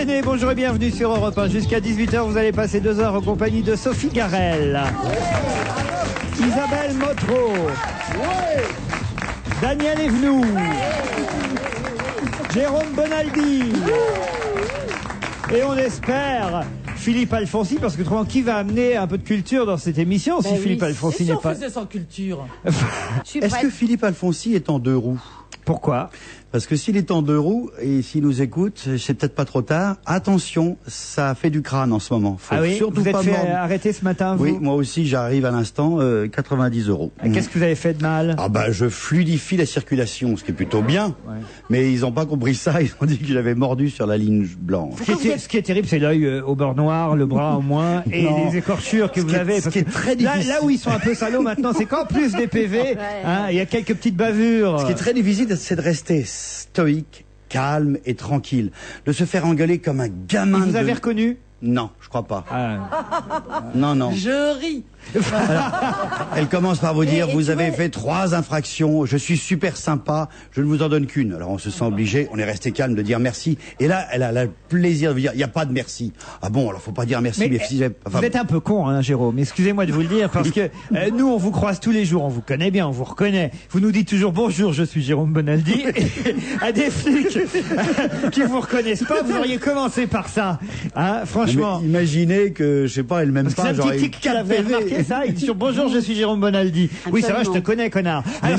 Dédé, bonjour et bienvenue sur Europe 1. Jusqu'à 18h, vous allez passer 2 heures en compagnie de Sophie Garel, Isabelle Motro, Daniel Evenou, Jérôme Bonaldi, et on espère Philippe Alfonsi, parce que autrement, qui va amener un peu de culture dans cette émission si Philippe Alfonsi n'est pas... faisait sans culture. Est-ce que Philippe Alfonsi est en 2 roues? Pourquoi? Parce que s'il est en 2 roues et s'il nous écoute, c'est peut-être pas trop tard. Attention, ça fait du crâne en ce moment. Faut surtout vous êtes pas fait mordre. arrêter ce matin, vous? Oui, moi aussi, j'arrive à l'instant, 90 €. Qu'est-ce que vous avez fait de mal? Ah bah, je fluidifie la circulation, ce qui est plutôt bien. Ouais. Mais ils n'ont pas compris ça. Ils ont dit que j'avais mordu sur la ligne blanche. Ce qui est terrible, c'est l'œil au beurre noir, le bras au moins, et les écorchures que vous avez. Ce qui est très difficile. Là où ils sont un peu salauds maintenant, c'est qu'en plus des PV, il y a quelques petites bavures. Ce qui est très difficile, c'est de rester stoïque, calme et tranquille. De se faire engueuler comme un gamin. Vous avez reconnu? Non, je crois pas. Non. Je ris. Elle commence par vous dire, vous avez fait 3 infractions, je suis super sympa, je ne vous en donne qu'une. Alors on se sent obligé, on est resté calme de dire merci. Et là, elle a le plaisir de vous dire, il n'y a pas de merci. Ah bon, alors faut pas dire merci. Mais si vous êtes un peu con, hein, Jérôme. Excusez-moi de vous le dire, parce que nous, on vous croise tous les jours, on vous connaît bien, on vous reconnaît. Vous nous dites toujours bonjour, je suis Jérôme Bonaldi. Et à des flics qui vous reconnaissent pas, vous auriez commencé par ça. Hein, franchement. Mais imaginez que, je sais pas, elle m'aime pas. C'est un petit tic qu'elle avait remarqué ça. Il dit toujours bonjour, je suis Jérôme Bonaldi. Absolument. Oui, ça va, je te connais, connard. Alors,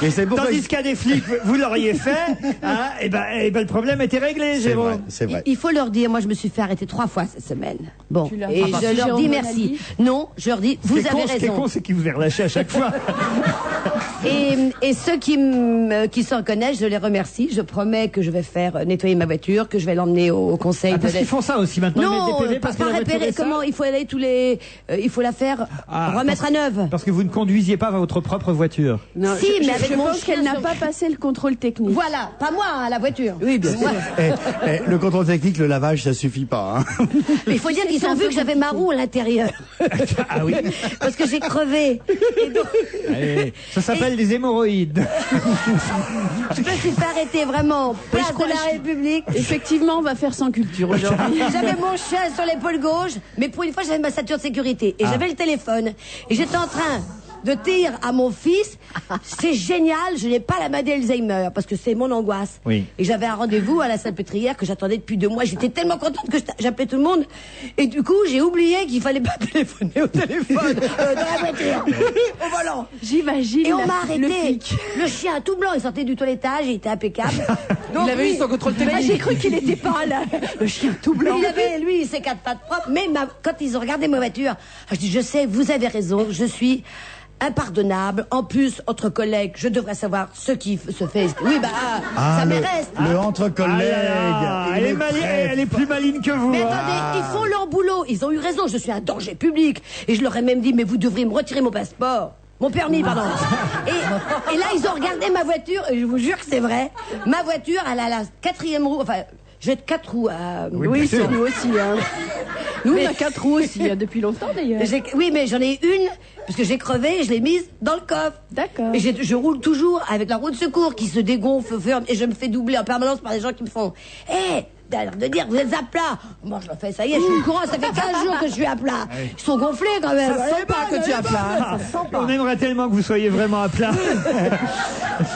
mais c'est tandis qu'à des flics, vous l'auriez fait, hein, et ben, le problème était réglé, Jérôme. C'est vrai. Il faut leur dire, moi je me suis fait arrêter 3 fois cette semaine. Bon, et je leur dis merci. Non, je leur dis, vous avez raison. Ce qui est con, c'est qu'ils vous ont relâché à chaque fois. Et ceux qui s'en connaissent, je les remercie. Je promets que je vais faire nettoyer ma voiture, que je vais l'emmener au conseil. Parce qu'ils font ça aussi maintenant. Non, des PV parce pas repérer. Comment il faut aller il faut la faire remettre à neuf. Parce que vous ne conduisiez pas votre propre voiture. Non, si, mais avec je mon pense qu'elle n'a pas passé le contrôle technique. Voilà, pas moi, hein, la voiture. Oui, bien sûr. Le contrôle technique, le lavage, ça suffit pas. Hein. Mais il faut dire qu'ils ont vu que j'avais ma roue à l'intérieur. Ah oui. Parce que j'ai crevé. Et donc... Allez, ça s'appelle des hémorroïdes. Je me suis fait arrêter vraiment. Place de la République. Effectivement, on va faire sans culture aujourd'hui. J'avais mon chien sur l'épaule gauche, mais pour une fois, j'avais ma ceinture de sécurité. Et j'avais le téléphone. Et j'étais en train de dire à mon fils, c'est génial, je n'ai pas la maladie d'Alzheimer, parce que c'est mon angoisse. Oui. Et j'avais un rendez-vous à la Salpêtrière que j'attendais depuis 2 mois. J'étais tellement contente que j'appelais tout le monde. Et du coup, j'ai oublié qu'il fallait pas téléphoner au téléphone, dans la voiture, au volant. J'imagine. Et on m'a arrêté. Le chien tout blanc, il sortait du toilettage, il était impeccable. Donc, il avait eu son contrôle technique. J'ai cru qu'il était pas là. Le chien tout blanc. Il avait, lui, ses 4 pattes propres. Mais quand ils ont regardé ma voiture, je dis, je sais, vous avez raison, je suis impardonnable. En plus, entre collègues, je devrais savoir ce qui se fait. Oui, ça me reste. Le entre collègues. Elle est plus maligne que vous. Mais attendez, ils font leur boulot. Ils ont eu raison. Je suis un danger public. Et je leur ai même dit, mais vous devriez me retirer mon passeport. Mon permis, pardon. Et là, ils ont regardé ma voiture, et je vous jure que c'est vrai. Ma voiture, elle a la 4e roue, enfin, j'ai 4 roues. Oui, c'est nous aussi. Hein. Nous, on a 4 roues aussi, depuis longtemps d'ailleurs. Oui, mais j'en ai une, parce que j'ai crevé, je l'ai mise dans le coffre. D'accord. Et je roule toujours avec la roue de secours qui se dégonfle, et je me fais doubler en permanence par des gens qui me font « Hé, de dire vous êtes à plat. Moi je le fais, ça y est, je suis au courant, ça fait 15 jours que je suis à plat. Ils sont gonflés quand même. Ça sent pas que tu es à plat. On aimerait tellement que vous soyez vraiment à plat.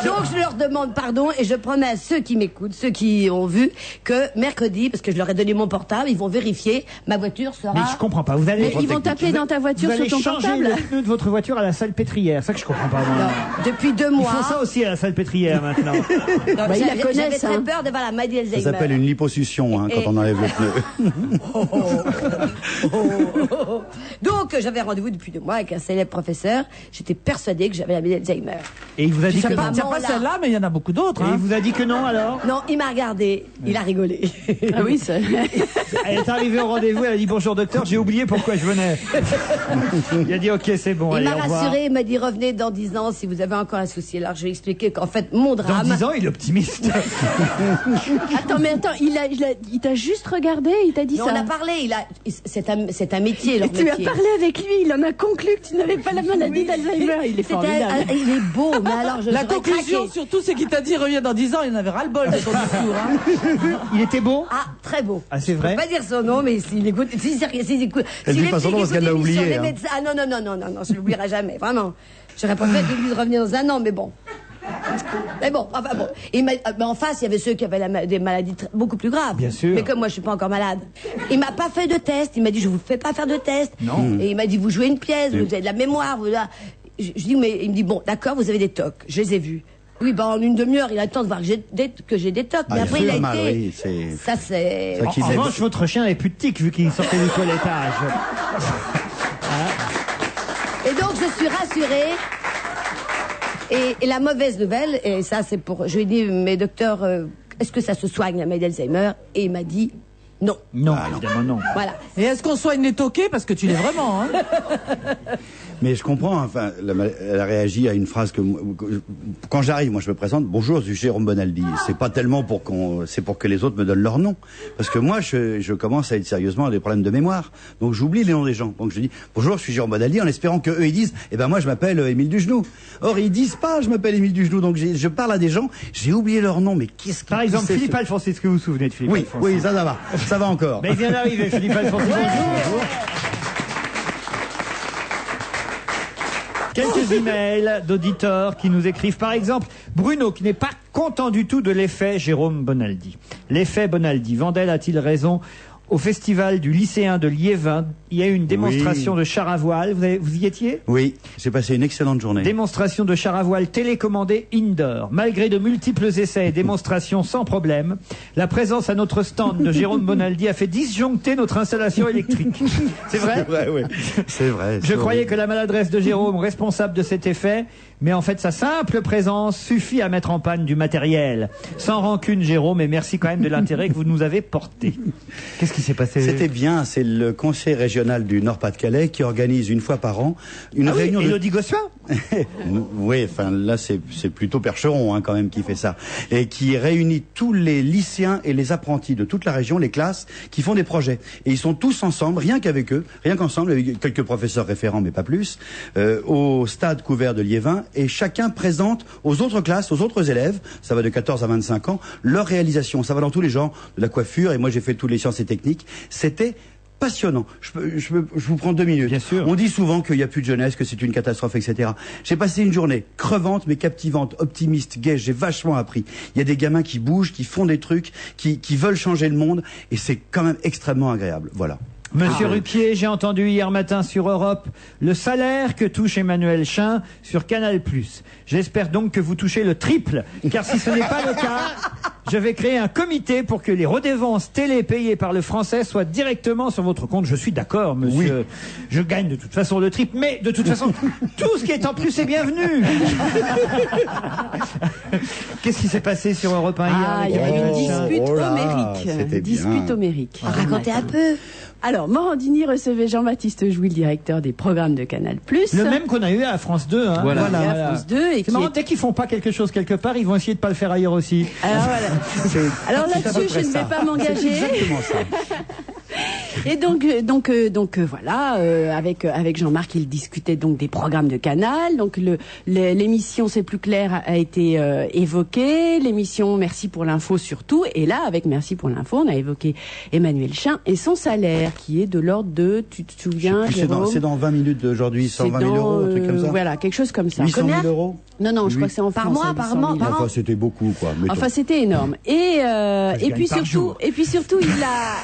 Donc je leur demande pardon et je promets à ceux qui m'écoutent, ceux qui ont vu, que mercredi, parce que je leur ai donné mon portable, ils vont vérifier, ma voiture sera... Mais je comprends pas, vous allez... Mais ils vont t'appeler dans ta voiture sur ton portable. Vous allez changer le pneu de votre voiture à la Salpêtrière, ça que je comprends pas. Moi. Non, depuis 2 mois... Ils font ça aussi à la Salpêtrière maintenant. Ils la connaissent. J'avais très peur d'avoir la maladie d'Alzheimer. Ça s'appelle une liposuction, hein, quand on enlève le pneu. Donc j'avais rendez-vous depuis 2 mois avec un célèbre professeur. J'étais persuadée que j'avais la maladie d'Alzheimer. Et il vous a dit que non. Pas celle-là, mais il y en a beaucoup d'autres. Et il vous a dit que non alors? Non, il m'a regardé, il a rigolé. Ah oui, ça... Elle est arrivée au rendez-vous, elle a dit bonjour docteur, j'ai oublié pourquoi je venais. Il a dit ok, c'est bon. Il m'a rassuré, il m'a dit revenez dans 10 ans si vous avez encore un souci. Alors je lui ai expliqué qu'en fait mon drame... Dans 10 ans, il est optimiste. Attends, mais il il t'a juste regardé, il t'a dit Non, ça. on a parlé, c'est un métier, leur Et tu as métier. parlé avec lui, il en a conclu que tu n'avais pas la maladie d'Alzheimer. Il est formidable. Il est beau, mais alors La conclusion, surtout, c'est qu'il t'a dit reviens dans 10 ans, il en avait ras-le-bol de ton discours. Hein. Il était beau? Ah, très beau. Ah, c'est vrai? Je peux pas dire son nom, mais s'il écoute, s'il écoute. Elle dit pas son nom parce qu'elle l'a oublié, hein. Ah non, je l'oublierai jamais, vraiment. J'aurais pas fait de lui revenir dans un an, mais bon. Mais bon, enfin bon. Mais en face, il y avait ceux qui avaient des maladies beaucoup plus graves. Bien sûr. Mais comme moi, je suis pas encore malade. Il m'a pas fait de test. Il m'a dit, je vous fais pas faire de test. Non. Et il m'a dit, vous jouez une pièce, vous avez de la mémoire. Je dis, mais il me dit, bon, d'accord, vous avez des tocs. Je les ai vus. Oui, ben en une demi-heure, il a le temps de voir que j'ai des tocs. Mais Ah, après, il a mal, été. oui, c'est- Ça, c'est. Ça En qui revanche, votre chien n'avait plus de tics vu qu'il sortait du toilettage. Et donc, je suis rassurée. Et la mauvaise nouvelle, et ça, c'est pour. Je lui ai dit, mais docteur, est-ce que ça se soigne la maladie d'Alzheimer? Et il m'a dit non. Non, évidemment non. Voilà. Et est-ce qu'on soigne les toqués? Parce que tu l'es vraiment. Hein. Mais je comprends, enfin, elle a réagi à une phrase que, quand j'arrive, moi je me présente, bonjour, je suis Jérôme Bonaldi. C'est pas tellement c'est pour que les autres me donnent leur nom. Parce que moi, je commence à être sérieusement à des problèmes de mémoire. Donc j'oublie les noms des gens. Donc je dis, bonjour, je suis Jérôme Bonaldi, en espérant que eux ils disent, eh ben moi je m'appelle Émile Dugenou. Or, ils disent pas, je m'appelle Émile Dugenou. Donc je parle à des gens, j'ai oublié leur nom, mais qu'est-ce que Par exemple, Philippe Alphonse, est-ce que vous vous souvenez de Philippe Oui, Alphonse? oui, ça va. Ça va encore. Mais il vient d'arriver, Philippe Alphonse. Bonjour. Quelques emails d'auditeurs qui nous écrivent. Par exemple, Bruno, qui n'est pas content du tout de l'effet Jérôme Bonaldi. L'effet Bonaldi. Vandel a-t-il raison? Au festival du lycéen de Liévin, il y a eu une démonstration de char à voile. Vous y étiez? Oui, j'ai passé une excellente journée. Démonstration de char à voile télécommandé indoor. Malgré de multiples essais et démonstrations sans problème, la présence à notre stand de Jérôme Bonaldi a fait disjoncter notre installation électrique. C'est vrai? C'est vrai, oui. C'est vrai. Je croyais que la maladresse de Jérôme, responsable de cet effet, mais en fait sa simple présence suffit à mettre en panne du matériel. Sans rancune, Jérôme, et merci quand même de l'intérêt que vous nous avez porté. Qu'est-ce qui s'est passé? C'était bien, c'est le conseil régional du Nord-Pas-de-Calais qui organise une fois par an une réunion Élodie Gossuin? Oui, enfin là c'est plutôt Percheron quand même qui fait ça, et qui réunit tous les lycéens et les apprentis de toute la région, les classes, qui font des projets. Et ils sont tous ensemble, rien qu'avec eux, rien qu'ensemble, avec quelques professeurs référents mais pas plus, au stade couvert de Liévin, et chacun présente aux autres classes, aux autres élèves, ça va de 14 à 25 ans, leur réalisation. Ça va dans tous les genres, de la coiffure, et moi j'ai fait toutes les sciences et techniques. C'était passionnant. Je vous prends 2 minutes. Bien sûr. On dit souvent qu'il n'y a plus de jeunesse, que c'est une catastrophe, etc. J'ai passé une journée crevante mais captivante, optimiste, gaie. J'ai vachement appris. Il y a des gamins qui bougent, qui font des trucs, qui veulent changer le monde, et c'est quand même extrêmement agréable. Voilà. Monsieur Ruquier, j'ai entendu hier matin sur Europe le salaire que touche Emmanuel Chin sur Canal+. J'espère donc que vous touchez le triple, car si ce n'est pas le cas, je vais créer un comité pour que les redevances télé payées par le français soient directement sur votre compte. Je suis d'accord, monsieur. Oui. Je gagne de toute façon le triple, mais de toute façon, tout ce qui est en plus est bienvenu. Qu'est-ce qui s'est passé sur Europe 1 hier? Ah, il y avait une dispute homérique. c'était Dispute bien. homérique. Racontez un peu. Alors, Morandini recevait Jean-Baptiste Jouy, le directeur des programmes de Canal+. Le même qu'on a eu à France 2. Hein. Voilà. Et à France 2. Et C'est marrant, dès qu'ils font pas quelque chose quelque part, ils vont essayer de pas le faire ailleurs aussi. Alors voilà. Alors là-dessus, je ne vais pas m'engager. Exactement ça. Et donc voilà, avec Jean-Marc, il discutait donc des programmes de Canal. Donc l'émission C'est plus clair a été évoquée, l'émission Merci pour l'info surtout. Et là, avec Merci pour l'info, on a évoqué Emmanuel Chin et son salaire qui est de l'ordre de, tu te souviens, Jérôme? C'est dans 20 minutes d'aujourd'hui, 120 000 euros, un truc comme ça. Voilà, quelque chose comme ça. 800 000 euros. Non, je crois que c'est en Par France, mois, hein, par 800 000. mois, par an. Enfin, c'était beaucoup, quoi. mettons. Enfin, c'était énorme. Et puis gagne par jour. surtout, il a.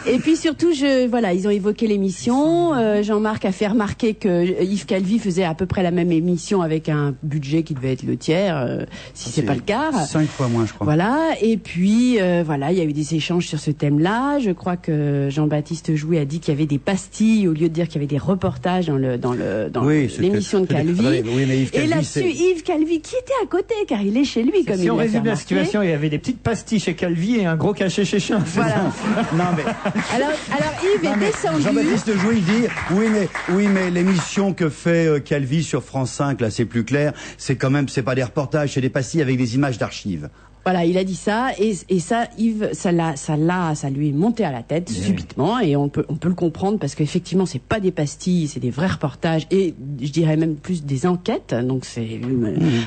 Et puis surtout, ils ont évoqué l'émission. Jean-Marc a fait remarquer que Yves Calvi faisait à peu près la même émission avec un budget qui devait être le tiers, si c'est pas le cas. 5 fois moins, je crois. Voilà. Et puis, il y a eu des échanges sur ce thème-là. Je crois que Jean-Baptiste Jouy a dit qu'il y avait des pastilles au lieu de dire qu'il y avait des reportages dans l'émission de Calvi. Attendez, oui, mais Yves Et Calvi, là-dessus, Yves Calvi, qui était à côté, car il est chez lui, comme il Si on l'a fait résume la remarquer. situation, il y avait des petites pastilles chez Calvi et un gros cachet chez Chin. Voilà. Non, mais. Alors Yves est descendu. Jean-Baptiste Jouy, il dit oui, mais l'émission que fait Calvi sur France 5, là, c'est plus clair. C'est quand même, c'est pas des reportages, c'est des pastilles avec des images d'archives. Voilà, il a dit ça et ça, Yves, ça lui est monté à la tête subitement et on peut le comprendre parce qu'effectivement c'est pas des pastilles, c'est des vrais reportages et je dirais même plus des enquêtes. Donc c'est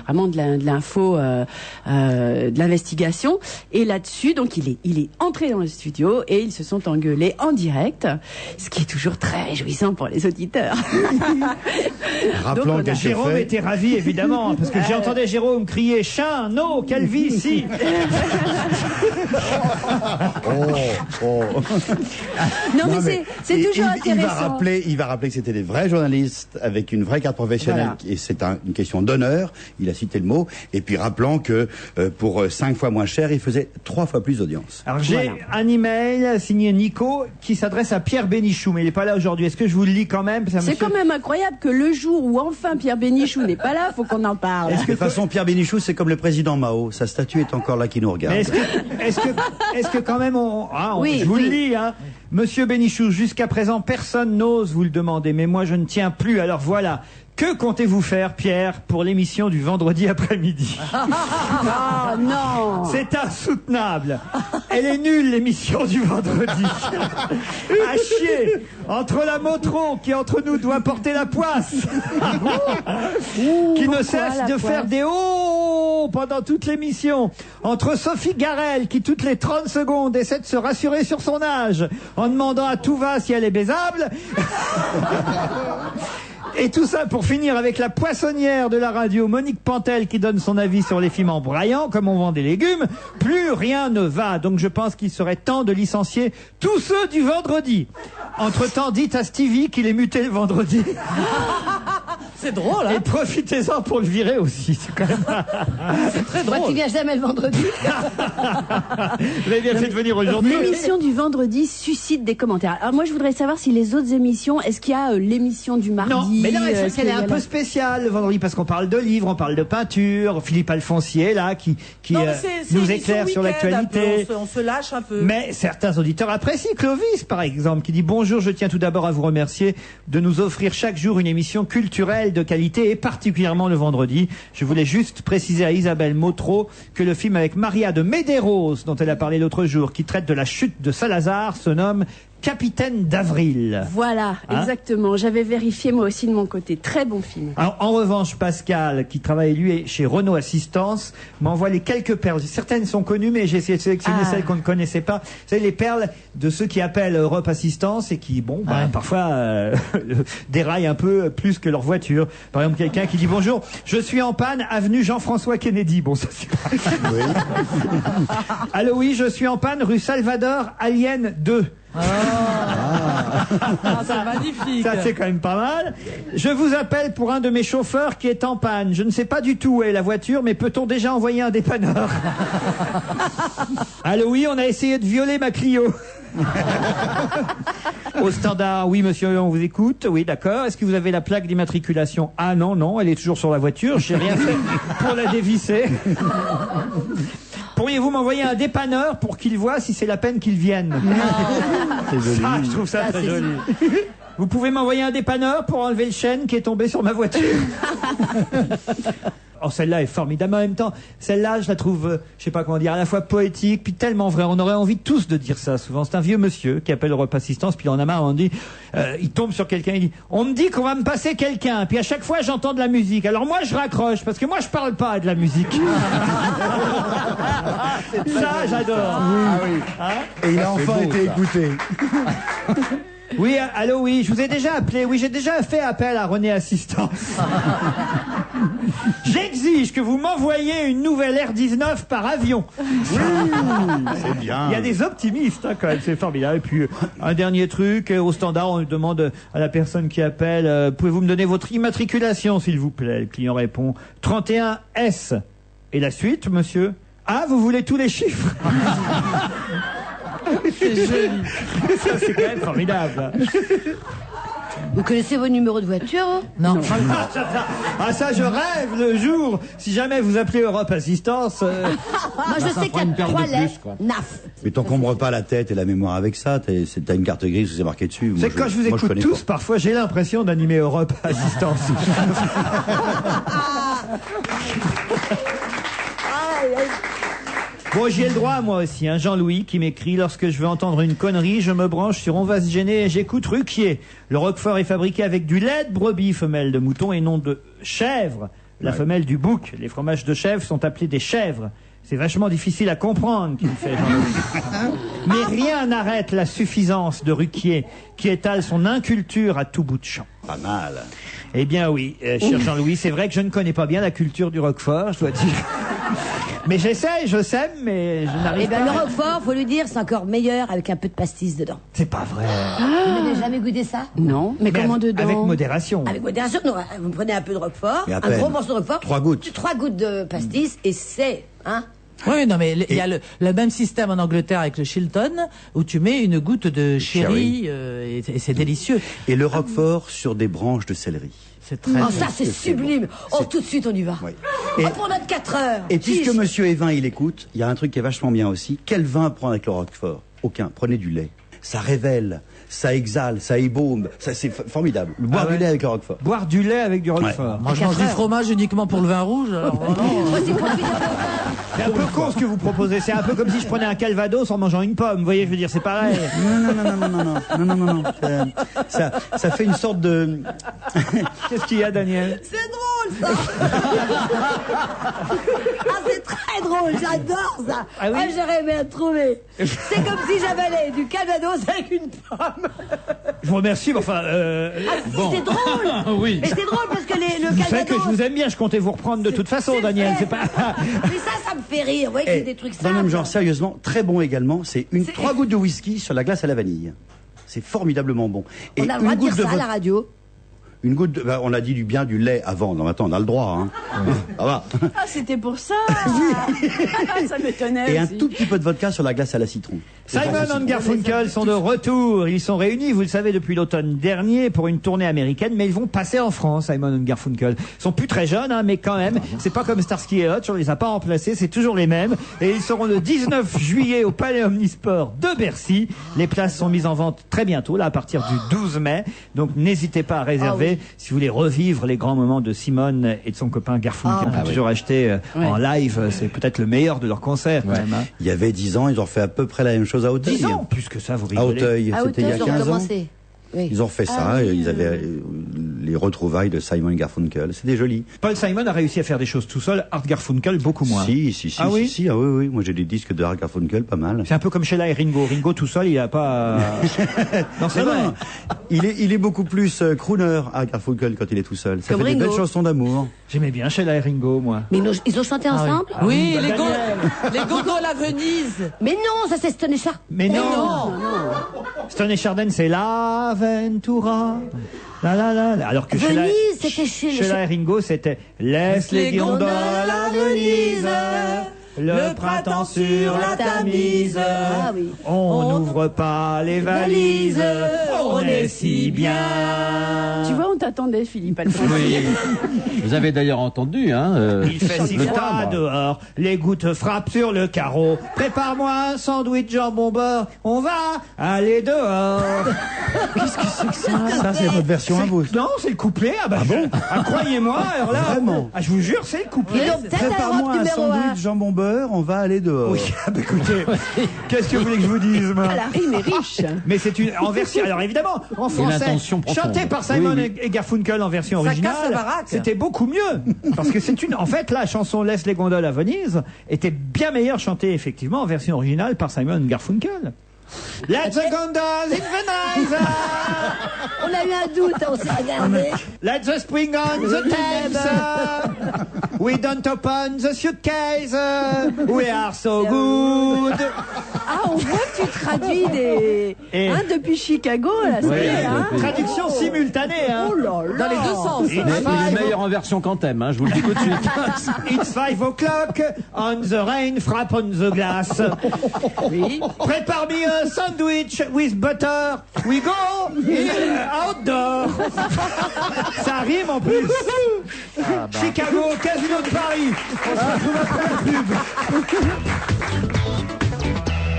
vraiment de l'info, de l'investigation. Et là-dessus, donc il est entré dans le studio et ils se sont engueulés en direct, ce qui est toujours très réjouissant pour les auditeurs. Rappelons que Jérôme était ravi évidemment parce que j'entendais Jérôme crier chien, non, calvitie. Non mais c'est toujours intéressant. Il va rappeler que c'était des vrais journalistes avec une vraie carte professionnelle et c'est une question d'honneur. Il a cité le mot. Et puis rappelons que pour 5 fois moins cher, il faisait 3 fois plus d'audience. Alors j'ai un email signé Nico qui s'adresse à Pierre Bénichou, mais il n'est pas là aujourd'hui. Est-ce que je vous le lis quand même? C'est quand même incroyable que le jour où enfin Pierre Bénichou n'est pas là, faut qu'on en parle. De toute façon, Pierre Bénichou, c'est comme le président Mao. Sa statue est encore là qui nous regarde. Est-ce que quand même je vous le lis, hein. Monsieur Bénichou, jusqu'à présent, personne n'ose vous le demander, mais moi je ne tiens plus. Alors voilà. Que comptez-vous faire, Pierre, pour l'émission du vendredi après-midi? Ah non! C'est insoutenable. Elle est nulle, l'émission du vendredi. À chier. Entre la Motron, qui entre nous doit porter la poisse, qui ne cesse de faire des oh pendant toute l'émission. Entre Sophie Garel, qui toutes les 30 secondes essaie de se rassurer sur son âge, en demandant à tout va si elle est baisable. Et tout ça pour finir avec la poissonnière de la radio, Monique Pantel, qui donne son avis sur les films en braillant, comme on vend des légumes. Plus rien ne va. Donc je pense qu'il serait temps de licencier tous ceux du vendredi. Entre-temps, dites à Stevie qu'il est muté le vendredi. C'est drôle, hein. Et profitez-en pour le virer aussi. C'est quand même... C'est très drôle. Moi qui viens jamais le vendredi. Vous avez bien fait de venir aujourd'hui. L'émission du vendredi suscite des commentaires. Alors moi je voudrais savoir si les autres émissions, est-ce qu'il y a l'émission du mardi? Non, mais là, elle est un peu spéciale le vendredi parce qu'on parle de livres, on parle de peinture. Philippe Alfonsier, là, qui nous éclaire sur l'actualité. On se lâche un peu. Mais certains auditeurs apprécient. Clovis, par exemple, qui dit: bonjour, je tiens tout d'abord à vous remercier de nous offrir chaque jour une émission culturelle de qualité et particulièrement le vendredi. Je voulais juste préciser à Isabelle Motro que le film avec Maria de Medeiros, dont elle a parlé l'autre jour, qui traite de la chute de Salazar, se nomme Capitaine d'Avril. Voilà, exactement. J'avais vérifié moi aussi de mon côté. Très bon film. Alors, en revanche, Pascal, qui travaille lui chez Renault Assistance, m'envoie les quelques perles. Certaines sont connues, mais j'ai essayé de sélectionner celles qu'on ne connaissait pas. Vous savez, les perles de ceux qui appellent Europe Assistance et qui, parfois déraillent un peu plus que leur voiture. Par exemple, quelqu'un qui dit: bonjour, je suis en panne, avenue Jean-François Kennedy. Bon, ça c'est pas... Oui. Allô, oui, je suis en panne, rue Salvador, Alien 2. C'est magnifique. Ça c'est quand même pas mal. Je vous appelle pour un de mes chauffeurs qui est en panne. Je ne sais pas du tout où est la voiture, mais peut-on déjà envoyer un dépanneur? Allô, oui, on a essayé de violer ma Clio. Au standard, oui monsieur, on vous écoute. Oui, d'accord. Est-ce que vous avez la plaque d'immatriculation? Ah non, elle est toujours sur la voiture. J'ai rien fait pour la dévisser. Pourriez-vous m'envoyer un dépanneur pour qu'il voit si c'est la peine qu'il vienne? C'est joli. Ça, je trouve ça très joli. Vous pouvez m'envoyer un dépanneur pour enlever le chêne qui est tombé sur ma voiture? Oh, celle-là est formidable. En même temps, celle-là, je la trouve, je sais pas comment dire, à la fois poétique, puis tellement vraie. On aurait envie tous de dire ça. Souvent, c'est un vieux monsieur qui appelle Europe Assistance, puis il en a marre. On dit, il tombe sur quelqu'un, il dit: on me dit qu'on va me passer quelqu'un. Puis à chaque fois, j'entends de la musique. Alors moi, je raccroche parce que moi, je parle pas de la musique. Ça, j'adore. Et il a enfin été écouté. Oui, allô, oui, je vous ai déjà appelé. Oui, j'ai déjà fait appel à René Assistance. J'exige que vous m'envoyiez une nouvelle R19 par avion. C'est bien. Il y a des optimistes, hein, quand même, c'est formidable. Et puis, un dernier truc, au standard, on demande à la personne qui appelle, pouvez-vous me donner votre immatriculation, s'il vous plaît? Le client répond 31S. Et la suite, monsieur? Ah, vous voulez tous les chiffres? C'est joli. Ça, c'est quand même formidable. Vous connaissez vos numéros de voiture? Non. Ça, je rêve le jour. Si jamais vous appelez Europe Assistance. Moi, je sais qu'il y a 3 lettres. NAF. Mais t'encombre pas la tête et la mémoire avec ça. T'as une carte grise où c'est marqué dessus. C'est que quand je vous écoute tous, parfois j'ai l'impression d'animer Europe Assistance. Bon, j'y ai le droit, moi aussi. Hein. Jean-Louis qui m'écrit « Lorsque je veux entendre une connerie, je me branche sur On va se gêner et j'écoute Ruquier. Le Roquefort est fabriqué avec du lait de brebis, femelle de mouton, et non de chèvre, la femelle du bouc. Les fromages de chèvre sont appelés des chèvres. C'est vachement difficile à comprendre qu'il fait Jean-Louis. Mais rien n'arrête la suffisance de Ruquier, qui étale son inculture à tout bout de champ. » Pas mal. Eh bien oui, cher Jean-Louis, c'est vrai que je ne connais pas bien la culture du Roquefort, je dois dire. Mais j'essaie, je sème, mais je n'arrive pas. Le Roquefort, faut lui dire, c'est encore meilleur avec un peu de pastis dedans. C'est pas vrai. Vous n'avez jamais goûté ça? Non, mais comment avec, dedans? avec modération. Avec modération, non, vous prenez un peu de Roquefort, Mais à un peine. gros morceau de Roquefort. 3 gouttes. 3 gouttes de pastis, et c'est, hein. Oui, non, mais il y a le même système en Angleterre avec le Chilton, où tu mets une goutte de sherry, et c'est délicieux. Et le Roquefort sur des branches de céleri. C'est très Oh, ça, c'est sublime. Oh, tout de suite, on y va. Oui. Oh, pour notre 4 heures. Et puisque Chiche. Monsieur Evin, il écoute, il y a un truc qui est vachement bien aussi. Quel vin prendre avec le Roquefort? Aucun. Prenez du lait. Ça révèle, ça exhale, ça ébaume. Ça, c'est formidable. Boire du lait avec le Roquefort. Boire du lait avec du Roquefort. Moi, je mange du fromage uniquement pour le vin rouge. Alors, vraiment, Moi, c'est confit C'est un peu con ce que vous proposez. C'est un peu comme si je prenais un Calvados en mangeant une pomme. Vous voyez, je veux dire, c'est pareil. Non. Ça fait une sorte de... Qu'est-ce qu'il y a, Daniel? C'est drôle, ça. Ah, c'est très drôle, j'adore ça. Ah oui j'aurais aimé le trouver. C'est comme si j'avalais du Calvados avec une pomme. Je vous remercie, mais enfin... C'est drôle. Oui. Et c'est drôle parce que le Vous savez Calvados... que je vous aime bien, je comptais vous reprendre de toute façon, Daniel. vrai. C'est pas... Mais ça me fait rire. Vous voyez que c'est des trucs Dans le simples. même genre, sérieusement, très bon également. C'est 3 gouttes de whisky sur la glace à la vanille. C'est formidablement bon. Et On a le droit de dire ça à vodka- la radio. Une goutte de... bah, on a dit du bien du lait avant. Non, attends, on a le droit. Hein. Ça va. Ah, c'était pour ça. Ça m'étonnait Et un aussi. tout petit peu de vodka sur la glace à la citron. Simon and Garfunkel sont de retour. Ils sont réunis, vous le savez, depuis l'automne dernier pour une tournée américaine, mais ils vont passer en France, Simon and Garfunkel. Ils sont plus très jeunes, hein, mais quand même, c'est pas comme Starsky et Hutch, on les a pas remplacés, c'est toujours les mêmes. Et ils seront le 19 juillet au Palais Omnisport de Bercy. Les places sont mises en vente très bientôt, là, à partir du 12 mai. Donc n'hésitez pas à réserver si vous voulez revivre les grands moments de Simone et de son copain Garfunkel. On peut toujours acheter en live, c'est peut-être le meilleur de leurs concerts, quand même. Hein. Il y avait 10 ans, ils ont refait à peu près la même chose à Auteuil. 10 ans, plus que ça, vous À rigolez. Auteuil, Ah, c'était il y a Auteuil, ils ont 15 ans. commencé. Oui. Ils ont refait ça, et ils avaient les retrouvailles de Simon Garfunkel. C'était joli. Paul Simon a réussi à faire des choses tout seul, Art Garfunkel beaucoup moins. Si. Ah oui Ah oui. Moi j'ai des disques de Art Garfunkel, pas mal. C'est un peu comme Sheila et Ringo. Ringo tout seul, il a pas... non, c'est vrai. Non. Il est beaucoup plus crooner, Art Garfunkel, quand il est tout seul. Ça Comme fait des Ringo. belles chansons d'amour. J'aimais bien Sheila et Ringo, moi. Mais ils ont chanté ensemble? Oui, bah, les gondoles à Venise. Mais non, ça c'est Stone et Char. Mais non, Stone et Chardin, c'est La Ventura. La. Alors que Venise, c'était chez les Sheila et Ringo, c'était Laisse les gondoles à Venise. Le printemps sur la Tamise. Ah oui. On n'ouvre pas les valises. On est si bien. Tu vois, on t'attendait, Philippe Alphonse. Oui. Vous avez d'ailleurs entendu, hein. Il fait si froid dehors, les gouttes frappent sur le carreau. Prépare-moi un sandwich jambon beurre, on va aller dehors. Qu'est-ce que c'est que ça? Ça, c'est votre version à vous. Non, c'est le couplet. Ah, bah, bon croyez-moi, alors là, Vraiment je vous jure, c'est le couplet. Et donc, peut-être à Prépare-moi l'Europe un numéro 1. sandwich jambon beurre, on va aller dehors. Oui, ah, bah, écoutez, qu'est-ce que vous voulez que je vous dise, moi La rime est riche. Mais c'est une en version. Alors évidemment, en français, intention profonde. chanté par Simon et Garfunkel en version Ça originale, casse la baraque. c'était beaucoup mieux. Parce que c'est une. En fait, la chanson Laisse les gondoles à Venise était bien meilleure chantée effectivement en version originale par Simon Garfunkel. Let the gondoles in Venise. On a eu un doute, on s'est regardé. Let the spring on the Thames. We don't open the suitcase. We are so good. Ah, on voit que tu traduis des... Et- Hein, depuis Chicago, là, c'est vrai, hein. Traduction simultanée. Hein. Oh là là. Dans les deux sens. It's Mais il est five meilleur en version qu'en thème, hein, je vous le dis tout de suite. It's 5 o'clock, on the rain, frappe on the glass. Oui. Prépare me a sandwich with butter. We go outdoor. Ça rime en plus. Chicago, Casino de Paris. On se retrouve après la pub.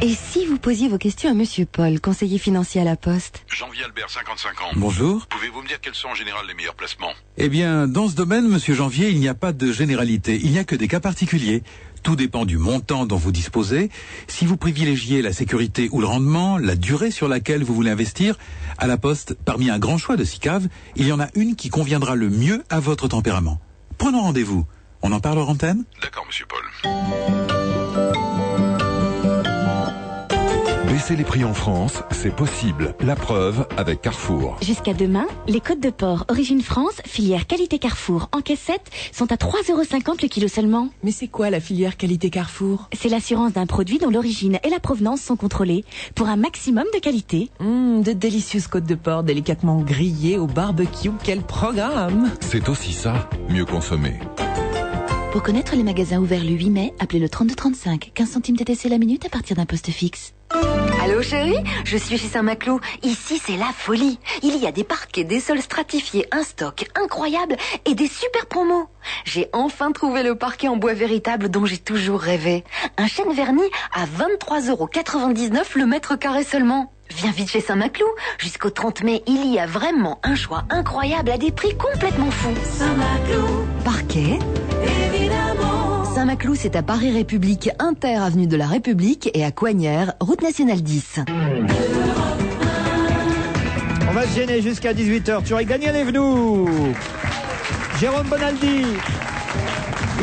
Et si vous posiez vos questions à Monsieur Paul, conseiller financier à la Poste? Jean-Vie Albert, 55 ans. Bonjour. Pouvez-vous me dire quels sont en général les meilleurs placements? Eh bien, dans ce domaine, Monsieur Janvier, il n'y a pas de généralité. Il n'y a que des cas particuliers. Tout dépend du montant dont vous disposez. Si vous privilégiez la sécurité ou le rendement, la durée sur laquelle vous voulez investir, à la Poste, parmi un grand choix de SICAV, il y en a une qui conviendra le mieux à votre tempérament. Prenons rendez-vous. On en parle en antenne ? D'accord, monsieur Paul. Baisser les prix en France, c'est possible. La preuve avec Carrefour. Jusqu'à demain, les côtes de porc Origine France, filière qualité Carrefour en caissette, sont à 3,50 € le kilo seulement. Mais c'est quoi la filière qualité Carrefour? C'est l'assurance d'un produit dont l'origine et la provenance sont contrôlées pour un maximum de qualité. De délicieuses côtes de porc délicatement grillées au barbecue. Quel programme! C'est aussi ça, mieux consommer. Pour connaître les magasins ouverts le 8 mai, appelez le 3235, 15 centimes TTC la minute à partir d'un poste fixe. Allô chérie, je suis chez Saint-Maclou. Ici c'est la folie. Il y a des parquets, des sols stratifiés, un stock incroyable et des super promos. J'ai enfin trouvé le parquet en bois véritable dont j'ai toujours rêvé. Un chêne verni à 23,99 € le mètre carré seulement. Viens vite chez Saint-Maclou. Jusqu'au 30 mai, il y a vraiment un choix incroyable à des prix complètement fous. Saint-Maclou. Parquet. Évidemment. Saint-Maclou, c'est à Paris République, Inter avenue de la République et à Coignères, route nationale 10. On va se gêner jusqu'à 18h. Tu aurais gagné les venous. Jérôme Bonaldi,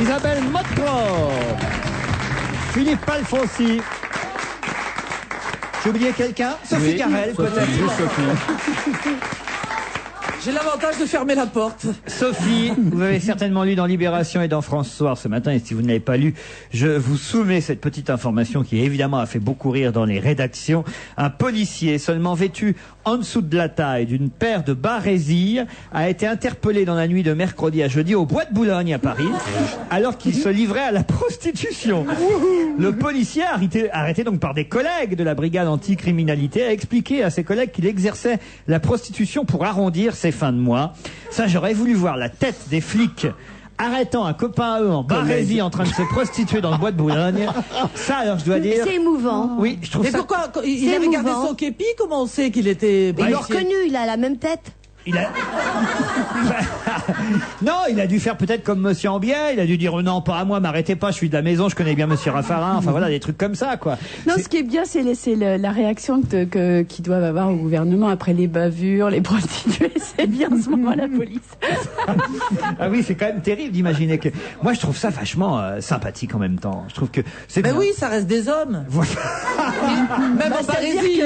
Isabelle Motro, Philippe Alfonsi. J'ai oublié quelqu'un? Sophie Carrel, peut-être. J'ai l'avantage de fermer la porte. Sophie, vous avez certainement lu dans Libération et dans France Soir ce matin, et si vous ne l'avez pas lu, je vous soumets cette petite information qui évidemment a fait beaucoup rire dans les rédactions. Un policier seulement vêtu en dessous de la taille d'une paire de barésilles a été interpellé dans la nuit de mercredi à jeudi au Bois de Boulogne à Paris, alors qu'il se livrait à la prostitution. Le policier, arrêté donc par des collègues de la brigade anticriminalité, a expliqué à ses collègues qu'il exerçait la prostitution pour arrondir ses fins de mois. Ça, j'aurais voulu voir la tête des flics arrêtant un copain à eux en barésie en train de se prostituer dans le Bois de Boulogne. Ça, alors, je dois dire... C'est émouvant. Oui, je trouve Mais ça... pourquoi il avait gardé son képi? Comment on sait qu'il était... Ils l'ont reconnu, il a la même tête. Il a... Non, il a dû faire peut-être comme Monsieur Ambier, il a dû dire non, pas à moi, m'arrêtez pas, je suis de la maison, je connais bien Monsieur Raffarin, enfin voilà, des trucs comme ça, quoi. Non, ce qui est bien, c'est la réaction qu'ils doivent avoir au gouvernement après les bavures, les prostituées. C'est bien en ce moment la police. Ah oui, c'est quand même terrible d'imaginer que... Moi, je trouve ça vachement sympathique en même temps. Je trouve que c'est Mais bien. oui, ça reste des hommes. Même en Parésie.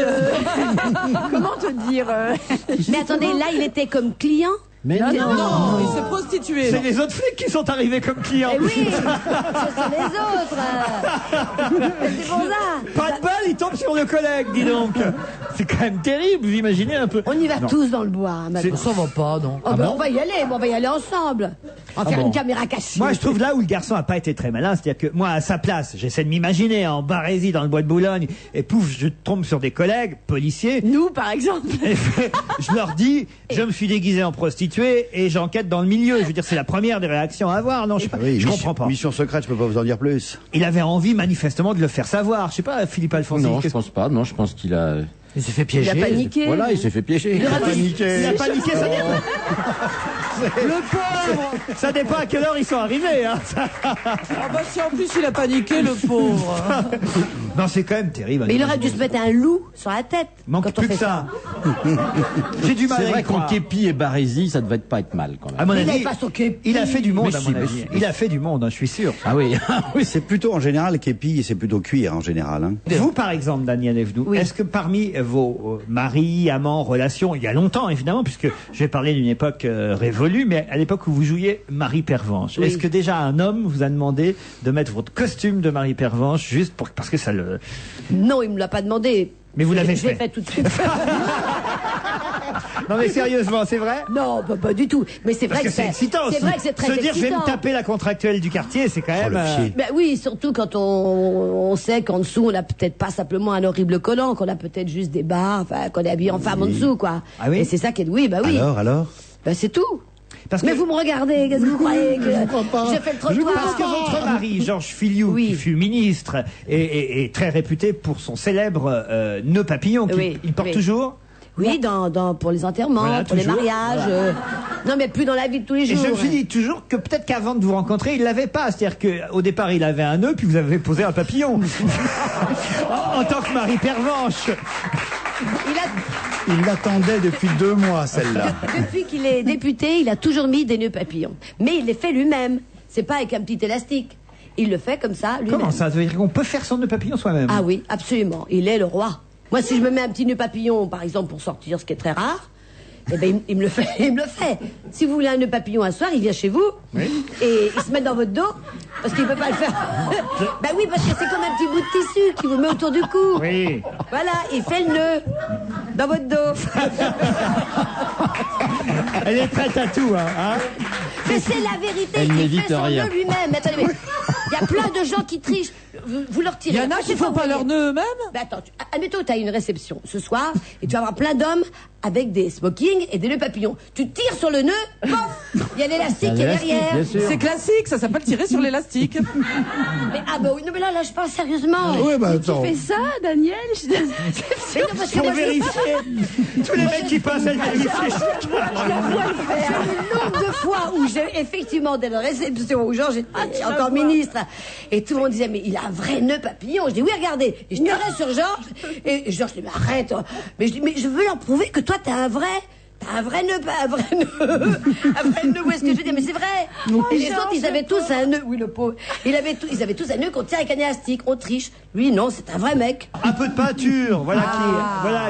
Comment te dire Mais attendez, là, il était comme client. Mais non, il s'est prostitué. C'est les autres flics qui sont arrivés comme clients. Eh oui, ce sont les autres. C'est pour ça. Pas de balle, il tombe sur le collègue, dis donc. C'est quand même terrible, vous imaginez un peu. On y va tous dans le bois, hein, maintenant. Ça va pas, non. Oh, on va y aller, on va y aller ensemble. On va faire une caméra cachée. Moi, je trouve là où le garçon a pas été très malin, c'est-à-dire que moi, à sa place, j'essaie de m'imaginer en barésie dans le Bois de Boulogne, et pouf, je tombe sur des collègues policiers. Nous, par exemple. Et je leur dis, je me suis déguisé en prostituée et j'enquête dans le milieu. Je veux dire, c'est la première des réactions à avoir. Non, je comprends pas. Mission secrète, je peux pas vous en dire plus. Il avait envie manifestement de le faire savoir. Je sais pas, Philippe Alfonsi. Non, je pense pas. Non, je pense qu'il a... Il s'est fait piéger. Il a paniqué. Voilà, il s'est fait piéger. Il a paniqué, ça dépend. Le pauvre. Ça dépend à quelle heure ils sont arrivés. Hein. Ah bah si en plus il a paniqué, le pauvre. Non, c'est quand même terrible. Mais il aurait dû se mettre un loup sur la tête. Manque plus que ça. J'ai du mal C'est à y vrai qu'en croire. képi et barésie, ça devait pas être mal quand même. À mon Il avis, n'avait pas son képi. il a fait du monde, Mais à si, mon mais avis. si. Il a fait du monde, hein, je suis sûr. Ah oui, Oui, c'est plutôt en général képi et c'est plutôt cuir en général. Hein. Vous, par exemple, Daniel Evenou, est-ce que parmi vos maris, amants, relations, il y a longtemps évidemment, puisque je vais parler d'une époque révolue, mais à l'époque où vous jouiez Marie Pervenche, est-ce que déjà un homme vous a demandé de mettre votre costume de Marie Pervenche juste parce que ça le... Non, il me l'a pas demandé. Mais vous l'avez Je l'ai fait. fait tout de suite. Non mais sérieusement, c'est vrai? Non, pas du tout. Mais c'est vrai Parce que c'est excitant aussi. C'est vrai que c'est très Se dire, je vais excitant. me taper la contractuelle du quartier, c'est quand même... le pied. Ben oui, surtout quand on sait qu'en dessous, on n'a peut-être pas simplement un horrible collant, qu'on a peut-être juste des bas, enfin, qu'on est habillé en femme en dessous, quoi. Ah oui? Et c'est ça qui est... Oui, bah oui. Alors Ben c'est tout. Parce Mais que- vous me regardez, qu'est-ce que vous croyez que j'ai fait le trottoir? Parce que votre mari, Georges Filiou, Oui. qui fut ministre, est très réputé pour son célèbre nœud papillon. Oui, Il porte oui. toujours. Oui, pour les enterrements, Voilà, pour les toujours. mariages. Non, mais plus dans la vie de tous les Et jours. je me suis dit toujours que peut-être qu'avant de vous rencontrer, il l'avait pas. C'est-à-dire qu'au départ, il avait un nœud, puis vous avez posé un papillon. en tant que Marie Pervenche. Il l'attendait depuis 2 mois, celle-là. Depuis qu'il est député, il a toujours mis des nœuds papillons. Mais il les fait lui-même. C'est pas avec un petit élastique. Il le fait comme ça, lui-même. Comment ça? Ça veut dire qu'on peut faire son nœud papillon soi-même? Ah oui, absolument. Il est le roi. Moi, si je me mets un petit nœud papillon, par exemple, pour sortir, ce qui est très rare, eh ben, il me le fait. Il me le fait. Si vous voulez un nœud papillon un soir, il vient chez vous et il se met dans votre dos parce qu'il peut pas le faire. Ben oui, parce que c'est comme un petit bout de tissu qui vous met autour du cou. Oui. Voilà, il fait le nœud dans votre dos. Elle est prête à tout, hein. Mais c'est la vérité. Elle Il n'évite fait son rien. nœud lui-même. Mais attendez, mais il y a plein de gens qui trichent. Vous leur tirez. Il y en a qui font pas leur nœud eux-mêmes. Ben attends, admettons que tu as une réception ce soir et tu vas avoir plein d'hommes avec des smokings et des nœuds papillons. Tu tires sur le nœud, pof, il y a l'élastique qui est derrière. C'est classique, ça s'appelle tirer sur l'élastique. Mais ah bah oui, non mais là je parle sérieusement. Ouais, bah Tu attends. fais ça, Daniel? Mais non, parce que Pour moi, je- vérifier. Tous les mecs qui passent, elle vérifie. le nombre de fois où j'ai effectivement des réceptions où Georges j'étais encore ministre et tout le monde disait mais il a un vrai nœud papillon. Je dis oui regardez et je tirais sur Georges et Georges dit mais arrête mais je dis mais je veux leur prouver que toi t'as un vrai nœud, pas un vrai nœud. Un vrai nœud, où est-ce que je veux dire? Mais c'est vrai. Et les autres, ils avaient tous un nœud. Oui, le pauvre. Ils avaient tous un nœud qu'on tire avec un élastique. On triche. Lui, non, c'est un vrai mec. Un peu de peinture, voilà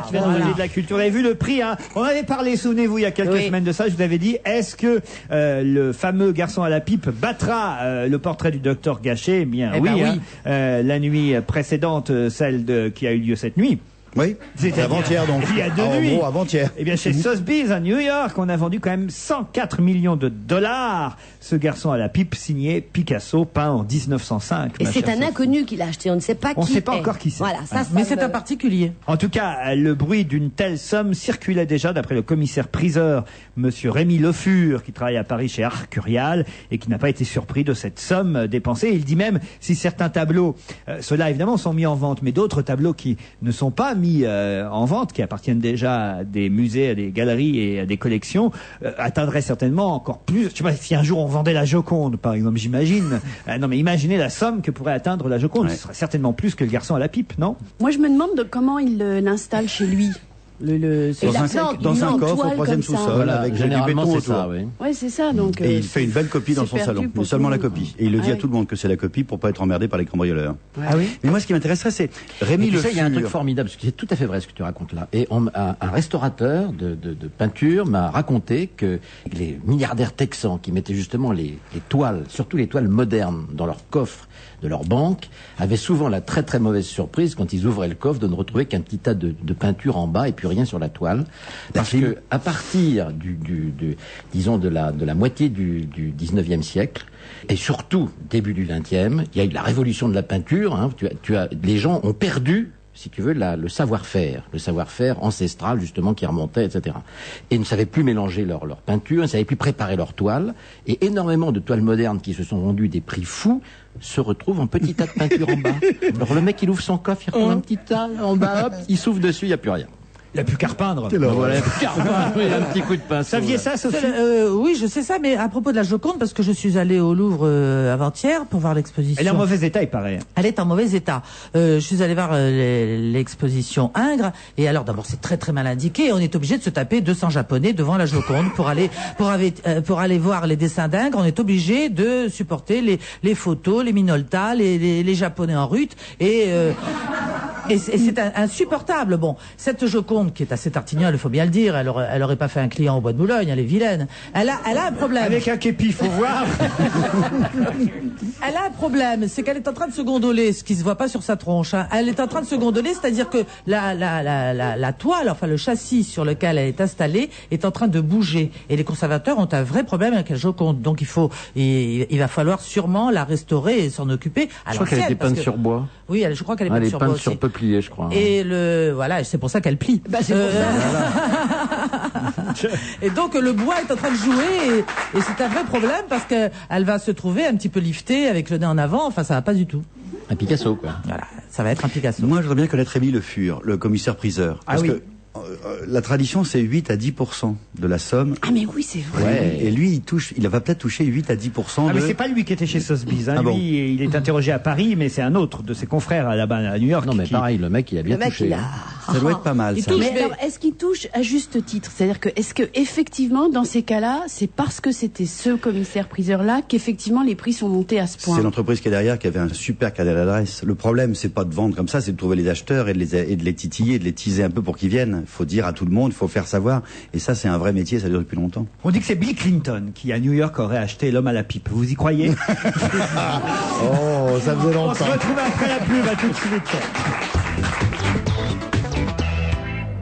qui vient de donner de la culture. Vous avez vu le prix, hein? On avait parlé, souvenez-vous, il y a quelques semaines de ça, je vous avais dit, est-ce que le fameux garçon à la pipe battra le portrait du docteur Gachet? Eh bien, oui. ben Hein. La nuit précédente, celle qui a eu lieu cette nuit. Oui, c'est avant-hier donc. Il y a 2 En nuits. gros, avant-hier. Eh bien, chez Sotheby's à New York, on a vendu quand même 104 millions de dollars. Ce garçon à la pipe signé Picasso, peint en 1905. Et ma c'est chère un Sophie. inconnu qui l'a acheté. On ne sait pas qui On ne sait pas est. encore qui c'est. Voilà, ça, Mais ça c'est me- un particulier. En tout cas, le bruit d'une telle somme circulait déjà d'après le commissaire-priseur, monsieur Rémi Le Fur, qui travaille à Paris chez Arcurial et qui n'a pas été surpris de cette somme dépensée. Il dit même, si certains tableaux, ceux-là évidemment sont mis en vente, mais d'autres tableaux qui ne sont pas mis en vente, qui appartiennent déjà à des musées, à des galeries et à des collections, atteindraient certainement encore plus. Je sais pas si un jour on vendait la Joconde, par exemple, j'imagine. Non, mais imaginez la somme que pourrait atteindre la Joconde. Ce serait certainement plus que le garçon à la pipe, non? Moi, je me demande comment il l'installe chez lui. Dans un coffre au troisième sous-sol avec du Généralement, béton c'est autour. ça, oui. Ouais, c'est ça. Donc, Et il fait une belle copie dans c'est son perdu salon, pour mais seulement tout la le monde. copie. Et il le dit Ah à oui. tout le monde que c'est la copie pour pas être emmerdé par les cambrioleurs. Ah oui. Mais moi, ce qui m'intéresserait, c'est Rémi Et tu Le sais, il y a un truc Fur. formidable, parce que c'est tout à fait vrai ce que tu racontes là. Et un restaurateur de peinture m'a raconté que les milliardaires texans qui mettaient justement les toiles, surtout les toiles modernes, dans leur coffre de leur banque, avaient souvent la très très mauvaise surprise quand ils ouvraient le coffre de ne retrouver qu'un petit tas de peinture en bas et puis rien sur la toile. Parce que à partir disons de la moitié du 19e siècle, et surtout début du 20e, il y a eu la révolution de la peinture. Hein, les gens ont perdu, si tu veux, le savoir-faire ancestral justement qui remontait, etc. Et ne savaient plus mélanger leur peinture, ne savaient plus préparer leur toile. Et énormément de toiles modernes qui se sont vendues des prix fous se retrouvent en petits tas de peinture en bas. Alors le mec il ouvre son coffre, il reprend un petit tas en bas, hop, il souffle dessus, il n'y a plus rien. Il n'a plus qu'à repeindre. Voilà, oui, un petit coup de pinceau. Saviez ça, Sophie? Oui, je sais ça, mais à propos de la Joconde, parce que je suis allée au Louvre avant-hier pour voir l'exposition. Elle est en mauvais état, il paraît. Elle est en mauvais état. Je suis allée voir l'exposition Ingres, et alors d'abord c'est très très mal indiqué. On est obligé de se taper 200 Japonais devant la Joconde pour aller voir les dessins d'Ingres. On est obligé de supporter les photos, les Minolta, les Japonais en rute, et c'est insupportable. Bon, cette Joconde qui est assez tartignole, il faut bien le dire, elle aurait pas fait un client au Bois de Boulogne, elle est vilaine. Elle a un problème. Avec un képi, faut voir. Elle a un problème, c'est qu'elle est en train de se gondoler, ce qui se voit pas sur sa tronche. Hein. Elle est en train de se gondoler, c'est-à-dire que la toile, enfin le châssis sur lequel elle est installée, est en train de bouger. Et les conservateurs ont un vrai problème avec la Joconde. Donc il va falloir sûrement la restaurer et s'en occuper. Je crois qu'elle était peinte sur bois. Oui, je crois qu'elle est Elle peinte est sur bois peinte aussi. sur peuplier, je crois. Et voilà, c'est pour ça qu'elle plie. Bah, c'est pour ça. Et donc le bois est en train de jouer et c'est un vrai problème parce que elle va se trouver un petit peu liftée avec le nez en avant. Enfin, ça va pas du tout. Un Picasso, quoi. Voilà, ça va être un Picasso. Moi, je voudrais bien connaître Rémi Le Fur, le commissaire-priseur. Parce oui. que la tradition, c'est 8 à 10% de la somme. Ah mais oui, c'est vrai. Ouais. Et lui, il va peut-être toucher 8 à 10% Ah, mais c'est pas lui qui était chez Sotheby's. Hein. Ah lui, bon. il est interrogé à Paris, mais c'est un autre de ses confrères là-bas à New York. Non, mais pareil, le mec, il a bien touché. Ça doit être pas mal, ça. Mais alors, est-ce qu'il touche à juste titre? C'est-à-dire que, est-ce que effectivement, dans ces cas-là, c'est parce que c'était ce commissaire-priseur-là qu'effectivement les prix sont montés à ce point? C'est l'entreprise qui est derrière qui avait un super carnet d'adresse. Le problème, c'est pas de vendre comme ça, c'est de trouver les acheteurs et de les titiller, de les teaser un peu pour qu'ils viennent. Il faut dire à tout le monde, il faut faire savoir. Et ça, c'est un vrai métier, ça dure depuis longtemps. On dit que c'est Bill Clinton qui, à New York, aurait acheté l'homme à la pipe. Vous y croyez? Oh, ça faisait longtemps. On se retrouve après la pub, à tout de suite.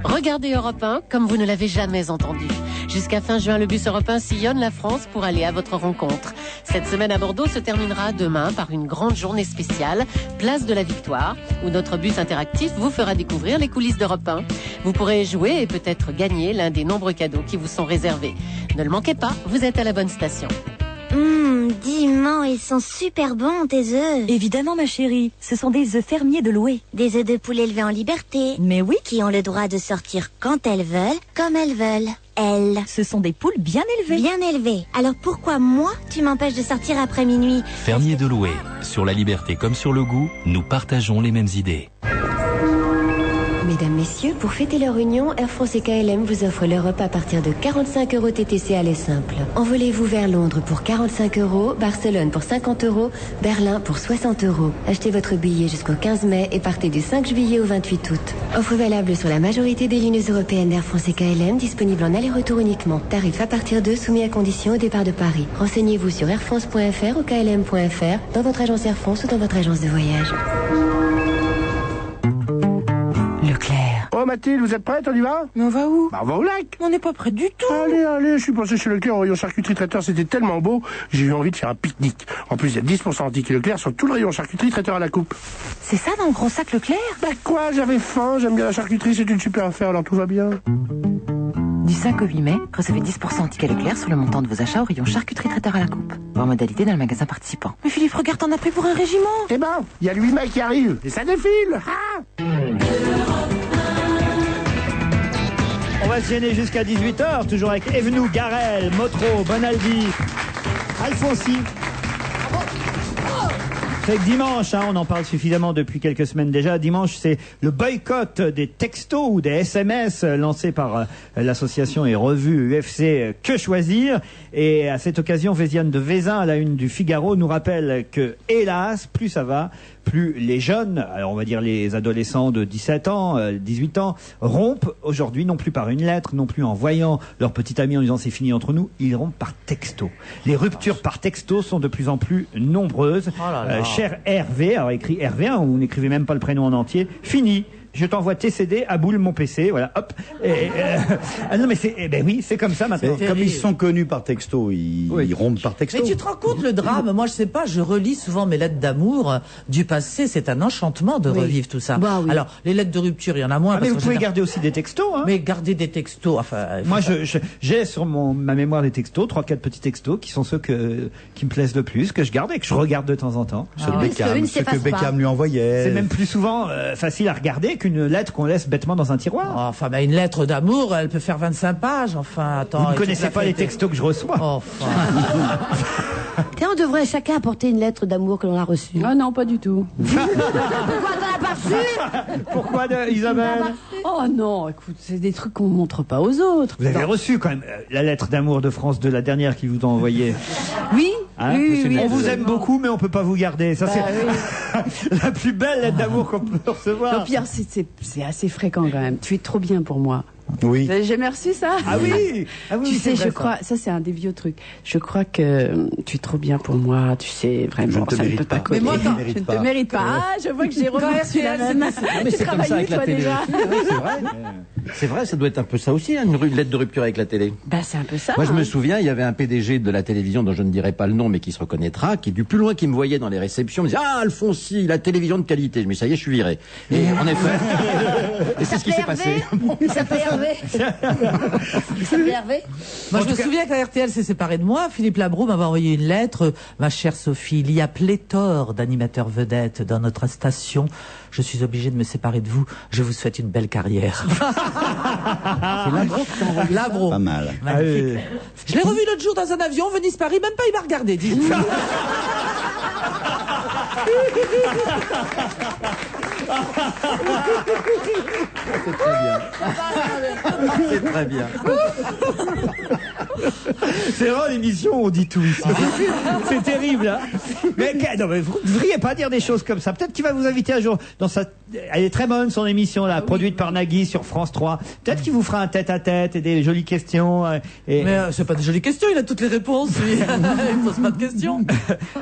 Regardez Europe 1 comme vous ne l'avez jamais entendu. Jusqu'à fin juin, le bus Europe 1 sillonne la France pour aller à votre rencontre. Cette semaine à Bordeaux se terminera demain par une grande journée spéciale, place de la Victoire, où notre bus interactif vous fera découvrir les coulisses d'Europe 1. Vous pourrez jouer et peut-être gagner l'un des nombreux cadeaux qui vous sont réservés. Ne le manquez pas, vous êtes à la bonne station. Dis, maman, ils sont super bons, tes œufs. Évidemment, ma chérie, ce sont des œufs fermiers de Loué. Des œufs de poule élevés en liberté. Mais oui. Qui ont le droit de sortir quand elles veulent, comme elles veulent. Elles. Ce sont des poules bien élevées. Bien élevées. Alors pourquoi moi, tu m'empêches de sortir après minuit? Fermier de Loué. Sur la liberté comme sur le goût, nous partageons les mêmes idées. Mesdames, Messieurs, pour fêter leur union, Air France et KLM vous offrent l'Europe à partir de 45 € TTC aller simple. Envolez-vous vers Londres pour 45 €, Barcelone pour 50 €, Berlin pour 60 €. Achetez votre billet jusqu'au 15 mai et partez du 5 juillet au 28 août. Offre valable sur la majorité des lignes européennes d'Air France et KLM, disponible en aller-retour uniquement. Tarif à partir de, soumis à condition au départ de Paris. Renseignez-vous sur airfrance.fr ou klm.fr, dans votre agence Air France ou dans votre agence de voyage. Leclerc. Oh Mathilde, vous êtes prête, on y va? Mais on va où? Bah on va au lac. On n'est pas prêt du tout. Allez, je suis passé chez Leclerc au rayon charcuterie traiteur, c'était tellement beau, j'ai eu envie de faire un pique-nique. En plus, il y a 10% anti Leclerc sur tout le rayon charcuterie traiteur à la coupe. C'est ça dans le gros sac Leclerc? Bah quoi, j'avais faim, j'aime bien la charcuterie, c'est une super affaire, alors tout va bien. Du 5 au 8 mai, recevez 10% ticket Leclerc sur le montant de vos achats au rayon charcuterie traiteur à la coupe. En modalité dans le magasin participant. Mais Philippe, regarde, t'en as pris pour un régiment. Eh ben, il y a le 8 mai qui arrive, et ça défile. On va se gêner jusqu'à 18h, toujours avec Evenou, Garel, Motro, Bonaldi, Alfonsi. C'est que dimanche, on en parle suffisamment depuis quelques semaines déjà. Dimanche, c'est le boycott des textos ou des SMS lancés par l'association et revue UFC Que Choisir. Et à cette occasion, Véziane de Vézin, à la une du Figaro, nous rappelle que, hélas, plus ça va, plus les jeunes, alors on va dire les adolescents de 17 ans, 18 ans, rompent aujourd'hui, non plus par une lettre, non plus en voyant leur petit ami en disant c'est fini entre nous, ils rompent par texto. Les ruptures par texto sont de plus en plus nombreuses. Cher Hervé, alors écrit Hervé, vous n'écrivez même pas le prénom en entier, fini. Je t'envoie TCD à boule mon PC, voilà, hop. Ah non mais c'est, oui, c'est comme ça maintenant. Comme ils sont connus par texto, ils rompent par texto. Mais tu te rends compte le drame? Moi, je sais pas, je relis souvent mes lettres d'amour du passé. C'est un enchantement de revivre tout ça. Bah oui. Alors, les lettres de rupture, il y en a moins. Mais vous pouvez garder aussi des textos, hein. Mais garder des textos, enfin. Moi, j'ai sur ma mémoire des textos, 3-4 petits textos qui sont ceux qui me plaisent le plus, que je garde et que je regarde de temps en temps. Ceux que Beckham lui envoyait. C'est même plus souvent facile à regarder qu'une lettre qu'on laisse bêtement dans un tiroir. Enfin, une lettre d'amour, elle peut faire 25 pages. Enfin, attends. Vous ne connaissez pas les textos que je reçois. Enfin. Tiens, on devrait chacun apporter une lettre d'amour que l'on a reçue. Ah non, pas du tout. Pourquoi t'en as pas reçu? Pourquoi, Isabelle? Oh non, écoute, c'est des trucs qu'on montre pas aux autres. Vous avez reçu quand même la lettre d'amour de France de la dernière qui vous a envoyé. Oui, hein, oui. On vous aime beaucoup, mais on peut pas vous garder. Ça, c'est la plus belle lettre d'amour qu'on peut recevoir. Le pire, c'est assez fréquent quand même. Tu es trop bien pour moi. Oui. Vous avez jamais reçu ça? Ah oui, tu sais, je crois, ça c'est un des vieux trucs. Je crois que tu es trop bien pour moi, tu sais, vraiment. Je ne te ça mérite ne peut pas pas. coller. Mais moi, je ne te mérite pas. Ah, je vois que j'ai reçu la même. Mais c'est comme ça avec la télé. C'est vrai. C'est vrai, ça doit être un peu ça aussi, hein, une lettre de rupture avec la télé. Bah, c'est un peu ça. Moi, je me souviens, il y avait un PDG de la télévision dont je ne dirai pas le nom, mais qui se reconnaîtra, qui du plus loin qui me voyait dans les réceptions, me disait ah Alfonsi, la télévision de qualité. Mais ça y est, je suis viré. Et en effet, et c'est ce qui s'est passé. Il s'appelait Hervé. Il s'appelle Hervé. Moi, je me souviens quand RTL s'est séparé de moi, Philippe Labro m'avait envoyé une lettre. Ma chère Sophie, il y a pléthore d'animateurs vedettes dans notre station. Je suis obligé de me séparer de vous. Je vous souhaite une belle carrière. C'est Labro qui t'a envoyé ça. Labro. Pas mal. Magnifique. Je l'ai revu l'autre jour dans un avion, Venise-Paris, même pas il m'a regardé, dis. C'est très bien. C'est très bien. C'est vraiment l'émission où on dit tout ici. C'est terrible, hein. Mais, non, mais vous ne devriez pas dire des choses comme ça. Peut-être qu'il va vous inviter un jour dans sa... Elle est très bonne, son émission, là, produite par Nagui sur France 3. Peut-être qu'il vous fera un tête-à-tête et des jolies questions. Et... Mais c'est pas des jolies questions, il a toutes les réponses, lui. Il pose pas de questions.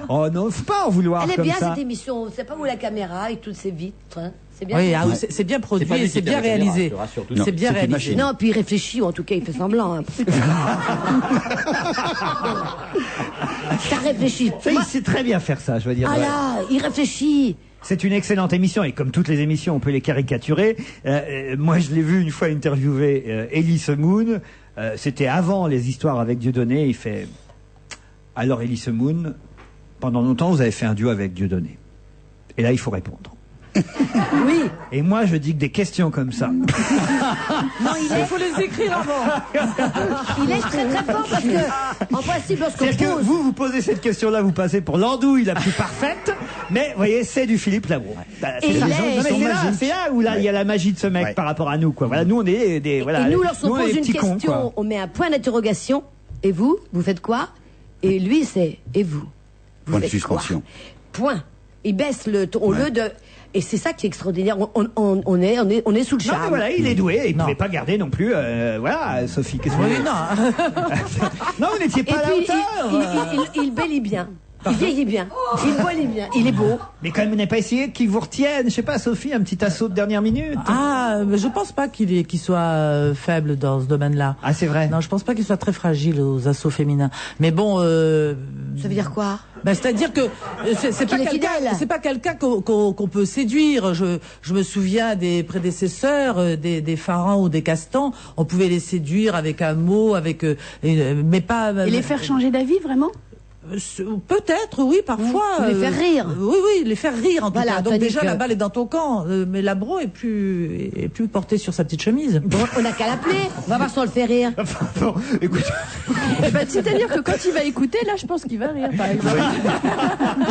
Oh non, faut pas en vouloir Elle est comme bien ça. cette émission. C'est pas où la caméra avec toutes ces vitres. Hein. C'est bien. Oui, ça. c'est bien produit, C'est pas lui c'est qui bien fait la caméra, réalisé. je te rassure tout. C'est bien c'est une réalisé. machine. Non, puis il réfléchit, ou en tout cas il fait semblant. Hein. Ça réfléchit. Ça, il sait très bien faire ça, je veux dire. Ah là, il réfléchit. C'est une excellente émission et comme toutes les émissions, on peut les caricaturer. Moi, je l'ai vu une fois interviewer Elie Semoun. C'était avant les histoires avec Dieudonné. Il fait « Alors, Elie Semoun, pendant longtemps, vous avez fait un duo avec Dieudonné. Et là, il faut répondre. » Oui. Et moi, je dis que des questions comme ça... Non, Il faut les écrire avant. il est très très fort parce que, en principe, lorsqu'on C'est-à-dire que pose... vous posez cette question-là, vous passez pour l'andouille la plus parfaite, mais vous voyez, c'est du Philippe Labro. Bah, c'est Et la- il est- Non, mais sont c'est là, magiques. c'est là où là, il y a la magie de ce mec Ouais. par rapport à nous, quoi. Voilà, nous, on est des, voilà. Et nous, lorsqu'on nous, on est pose des une petits cons, question, quoi. on met un point d'interrogation. Et vous faites quoi? Et lui, c'est et vous Point de faites suspension. quoi? Point. Il baisse le ton au lieu de... Et c'est ça qui est extraordinaire. On est sous le Non, charme. mais voilà, il est doué, il ne Non. pouvait pas garder non plus, voilà, Sophie, qu'est-ce que Oui, vous non. Non, vous n'étiez Et pas à la puis, hauteur. il bélit bien. Il vieillit bien. Il boilit bien. Il est beau. Mais quand même, vous n'avez pas essayé qu'il vous retienne, je sais pas, Sophie, un petit assaut de dernière minute. Ah, mais je pense pas qu'il soit faible dans ce domaine-là. Ah, c'est vrai. Non, je pense pas qu'il soit très fragile aux assauts féminins. Mais bon, Ça veut dire quoi? ben, c'est-à-dire que c'est pas Qu'il est quelqu'un, fidèle. c'est pas quelqu'un qu'on peut séduire. Je me souviens des prédécesseurs, des pharaons ou des castans. On pouvait les séduire avec un mot, mais pas. Et les faire changer d'avis, vraiment? Peut-être, oui, parfois. Ou les faire rire. Oui, les faire rire en tout Voilà, cas. Donc tandis déjà que- la balle est dans ton camp, mais Labro est plus porté sur sa petite chemise. Bon, on n'a qu'à l'appeler. On va voir si on le fait rire. Bon, écoute, Eh ben, c'est-à-dire que quand il va écouter, là, je pense qu'il va rire, par exemple.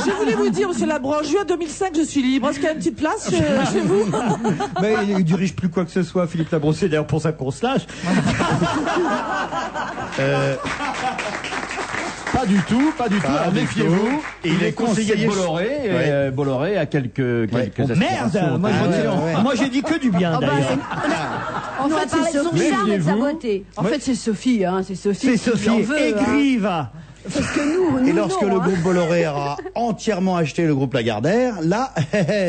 Je voulais vous dire, monsieur Labro, en juin 2005, je suis libre. Est-ce qu'il y a une petite place chez vous? mais il dirige plus quoi que ce soit, Philippe Labro, c'est d'ailleurs pour ça qu'on se lâche. Pas du tout, pas du tout. Alors du méfiez-vous. tout. Il est conseiller de Bolloré. Et Ouais. Bolloré a quelques Oh, aspirations merde, moi, ouais. moi j'ai dit que du bien Oh, bah, d'ailleurs. En On va fait, parler c'est de son Sophie. charme et de sa Méfiez-vous. beauté. En fait, c'est Sophie, hein. C'est Sophie. C'est qui Sophie, en veut, hein. aigrive. Parce que nous Et lorsque non, le hein. groupe Bolloré aura entièrement acheté le groupe Lagardère, là,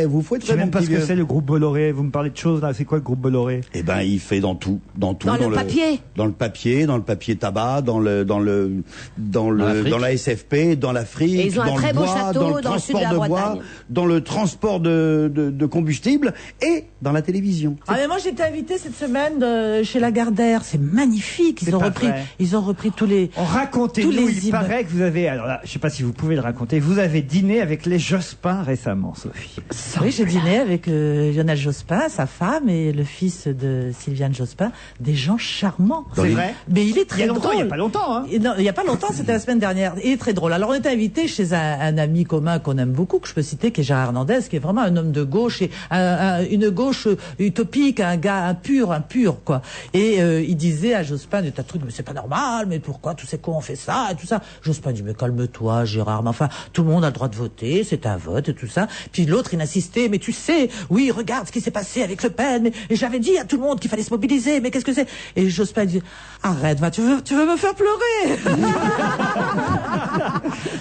vous Je fouettez sais mon même pas petit ce que vieux. c'est le groupe Bolloré. Vous me parlez de choses là. C'est quoi le groupe Bolloré? Eh ben, il fait dans tout, Dans le papier. dans le papier tabac, dans l'Afrique. la SFP, dans l'Afrique, Et ils ont un dans très le beau bois, château dans le dans le sud de transport la de bois, Bretagne. dans le transport de combustible et dans la télévision. Ah mais moi j'étais invitée cette semaine chez Lagardère, c'est magnifique. C'est pas vrai. Ils ont repris tous les. Racontez-nous, Tous les il immeubles. paraît que vous avez, alors là, je sais pas si vous pouvez le raconter, vous avez dîné avec les Jospin récemment, Sophie. Oui, j'ai dîné avec Lionel Jospin, sa femme et le fils de Sylviane Jospin, des gens charmants. C'est vrai? Mais il est Il y très a longtemps, drôle. il y a pas longtemps, hein. Et non, il y a pas longtemps, c'était la semaine dernière. Il est très drôle. Alors on est invité chez un ami commun qu'on aime beaucoup, que je peux citer, qui est Gérard Hernandez, qui est vraiment un homme de gauche et une gauche utopique, un gars un pur quoi. Et il disait à Jospin des tas de trucs, mais c'est pas normal, mais pourquoi tous ces cons ont fait ça et tout ça. Jospin dit mais calme-toi Gérard, mais enfin tout le monde a le droit de voter, c'est un vote et tout ça. Puis l'autre il insistait, mais tu sais, oui regarde ce qui s'est passé avec Le Pen, et j'avais dit à tout le monde qu'il fallait se mobiliser, mais qu'est-ce que c'est? Et Jospin dit arrête, va, tu veux me faire pleurer.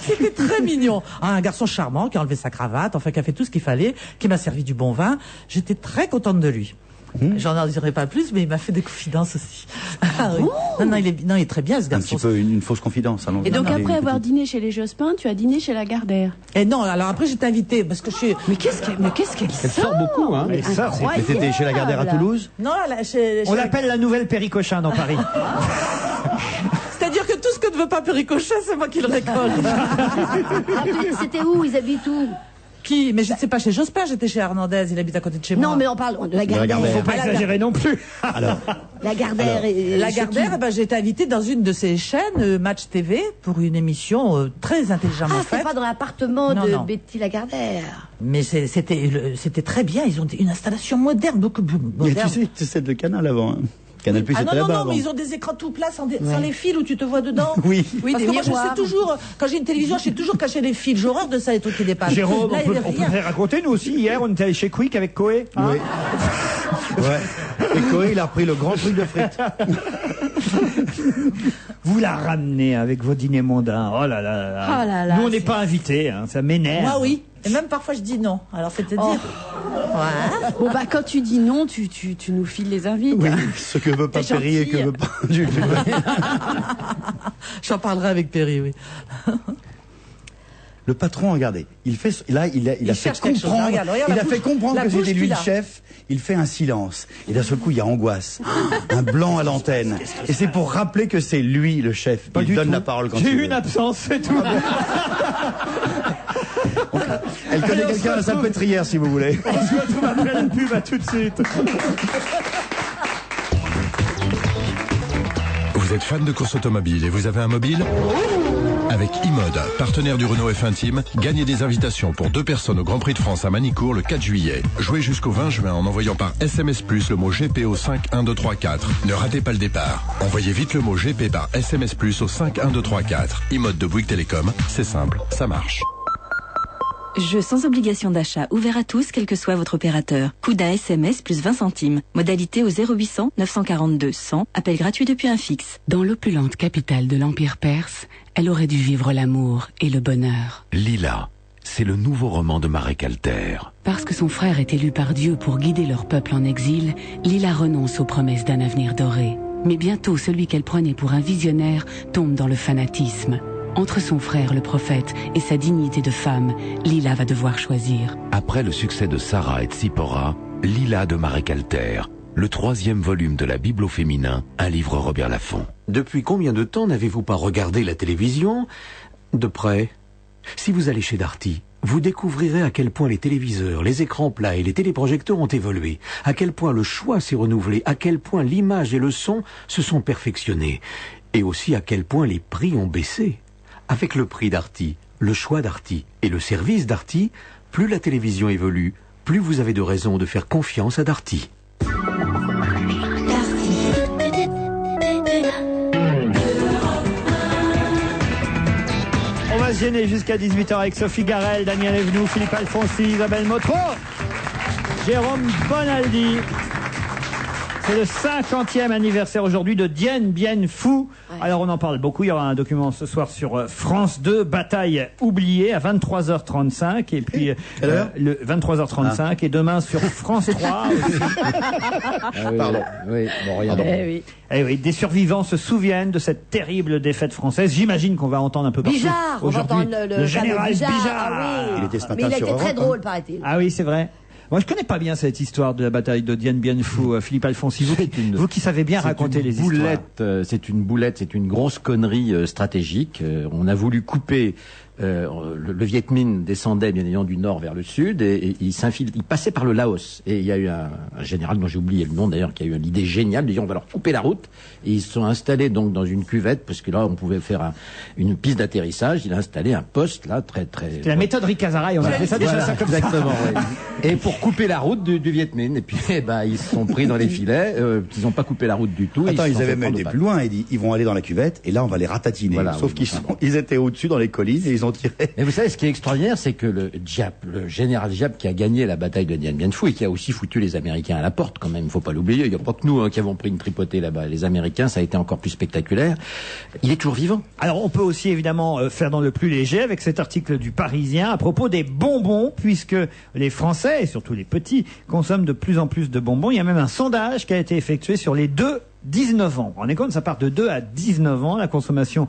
C'était très mignon. Un garçon charmant qui a enlevé sa cravate, enfin qui a fait tout ce qu'il fallait, qui m'a servi du bon vin. J'étais très contente de lui. J'en en dirai pas plus, mais il m'a fait des confidences aussi. Ah, oui. Non, il est très bien, ce Un garçon. petit peu une fausse confidence. Allons-y. Et donc Non, après les- avoir dîné chez les Jospin, tu as dîné chez Lagardère. Et non, alors après j'étais invitée parce que je suis. Mais qu'est-ce qu'elle sort beaucoup, hein. Mais ça, c'est- Mais t'étais chez Lagardère à Toulouse? Non, là, On l'appelle la nouvelle Péricochin dans Paris. C'est-à-dire que tout ce que ne veut pas Péricochet, c'est moi qui le récolte. Ah, mais c'était où? Ils habitent où? Qui? Mais je ne sais pas chez Jospin, j'étais chez Hernandez, il habite à côté de chez moi. Non, mais on parle de Lagardère. Lagardère. Faut pas exagérer non plus. Alors, Lagardère et Lagardère, j'ai été invitée dans une de ses chaînes, Match TV, pour une émission très intelligemment Ah, c'est faite. pas dans l'appartement Non, de non. Betty Lagardère. Mais c'était très bien, ils ont une installation moderne, beaucoup plus mais moderne. tu sais le canal avant. Hein. Canal Plus Ah était non, non, là-bas non, avant. mais ils ont des écrans tout plats sans les fils où tu te vois dedans. Oui. Oui, Parce des que moi, je miroirs. sais toujours, quand j'ai une télévision, je sais toujours cacher les fils. J'ai horreur de ça, les trucs qui dépassent. Jérôme, Là, il y avait on peut rien. raconter, nous aussi, hier, on était allé chez Quick avec Coé. Hein. Oui. Ouais. Et Coé, il a repris le grand truc de frites. Vous la ramenez avec vos dîners mondains. Oh là là là. Oh là là, Nous, on n'est c'est- pas invités, hein, ça m'énerve. Moi, oui. Et même parfois, je dis non. Alors, c'est te dire. Ouais. Bon bah quand tu dis non, tu nous files les invites. Oui, ce que veut pas T'es Perry et que gentil. veut pas Jules. J'en parlerai avec Perry, oui. Le patron, regardez, il fait, là, il a fait cherche quelque chose. comprendre, Regarde il a la fait bouche- comprendre la que bouche c'était lui qu'il le a. chef. Il fait un silence. Et d'un seul coup, il y a angoisse. Un blanc à l'antenne. Et c'est pour rappeler que c'est lui le chef. Pas Il du donne tout. la parole quand J'ai il eu veut. une absence, c'est tout. Elle connaît Allez, on quelqu'un se à la retrouve. salpêtrière, si vous voulez. On se retrouve après la pub, à tout de suite. Vous êtes fan de course automobile et vous avez un mobile? Avec iMode, partenaire du Renault F1 Team, gagnez des invitations pour 2 personnes au Grand Prix de France à Manicourt le 4 juillet. Jouez jusqu'au 20 juin en envoyant par SMS Plus le mot GP au 51234. Ne ratez pas le départ. Envoyez vite le mot GP par SMS Plus au 51234. iMode de Bouygues Télécom, c'est simple, ça marche. Jeu sans obligation d'achat, ouvert à tous, quel que soit votre opérateur. Coût d'un SMS plus 20 centimes. Modalité au 0800 942 100. Appel gratuit depuis un fixe. Dans l'opulente capitale de l'Empire perse, elle aurait dû vivre l'amour et le bonheur. Lila, c'est le nouveau roman de Marek Alter. Parce que son frère est élu par Dieu pour guider leur peuple en exil, Lila renonce aux promesses d'un avenir doré. Mais bientôt, celui qu'elle prenait pour un visionnaire tombe dans le fanatisme. Entre son frère, le prophète, et sa dignité de femme, Lila va devoir choisir. Après le succès de Sarah et Tzipora, Lila de Marek Alter, le 3e volume de la Bible au féminin, un livre Robert Laffont. Depuis combien de temps n'avez-vous pas regardé la télévision de près? Si vous allez chez Darty, vous découvrirez à quel point les téléviseurs, les écrans plats et les téléprojecteurs ont évolué, à quel point le choix s'est renouvelé, à quel point l'image et le son se sont perfectionnés, et aussi à quel point les prix ont baissé. Avec le prix Darty, le choix Darty et le service Darty, plus la télévision évolue, plus vous avez de raisons de faire confiance à Darty. On va se gêner jusqu'à 18h avec Sophie Garel, Daniel Evenou, Philippe Alfonsi, Isabelle Motro, Jérôme Bonaldi. C'est le 50e anniversaire aujourd'hui de Dien Bien Phu. Alors on en parle beaucoup, il y aura un document ce soir sur France 2, Bataille oubliée à 23h35 et puis le 23h35 et demain sur France 3 aussi. Pardon. Oui, bon, rien. Eh oui, des survivants se souviennent de cette terrible défaite française. J'imagine qu'on va entendre un peu partout Bijard, on va aujourd'hui entendre le général Bijard. Bijard. Ah oui. Il était ce matin Mais il a sur été très Europe, drôle, paraît-il. Ah oui, c'est vrai. Moi, je connais pas bien cette histoire de la bataille de Dien Bien Phu, Philippe Alfonsi. Vous qui savez bien raconter les histoires. C'est une boulette, c'est une grosse connerie stratégique. On a voulu couper. Le Viet Minh descendait bien évidemment du nord vers le sud et il passait par le Laos. Et il y a eu un général dont j'ai oublié le nom d'ailleurs qui a eu l'idée géniale de dire on va leur couper la route. Et ils se sont installés donc dans une cuvette parce que là on pouvait faire une piste d'atterrissage. Il a installé un poste là très. C'est la méthode Ricazaraï, on a fait ça déjà ça comme exactement, ça. Oui. Et pour couper la route du Viet Minh. Et puis ils se sont pris dans les filets. Ils n'ont pas coupé la route du tout. Attends, et ils avaient même été plus loin. Ils vont aller dans la cuvette et là on va les ratatiner. Voilà, Sauf oui, ils étaient au-dessus dans les collines et ils ont en tirer. Mais vous savez, ce qui est extraordinaire, c'est que le général Giap, qui a gagné la bataille de Dien Bien Phu et qui a aussi foutu les Américains à la porte, quand même, il faut pas l'oublier. Il n'y a pas que nous qui avons pris une tripotée là-bas. Les Américains, ça a été encore plus spectaculaire. Il est toujours vivant. Alors, on peut aussi évidemment faire dans le plus léger avec cet article du Parisien à propos des bonbons, puisque les Français, et surtout les petits, consomment de plus en plus de bonbons. Il y a même un sondage qui a été effectué sur les 2-19 ans. On est compte, ça part de 2 à 19 ans, la consommation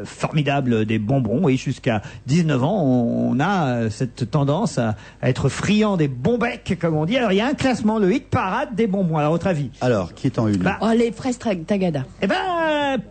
formidable des bonbons. Oui, jusqu'à 19 ans, on a cette tendance à être friand des bons becs, comme on dit. Alors, il y a un classement, le hit parade des bonbons. Alors, à votre avis? Alors, qui est en une? Oh, les fraises Tagada. Eh ben,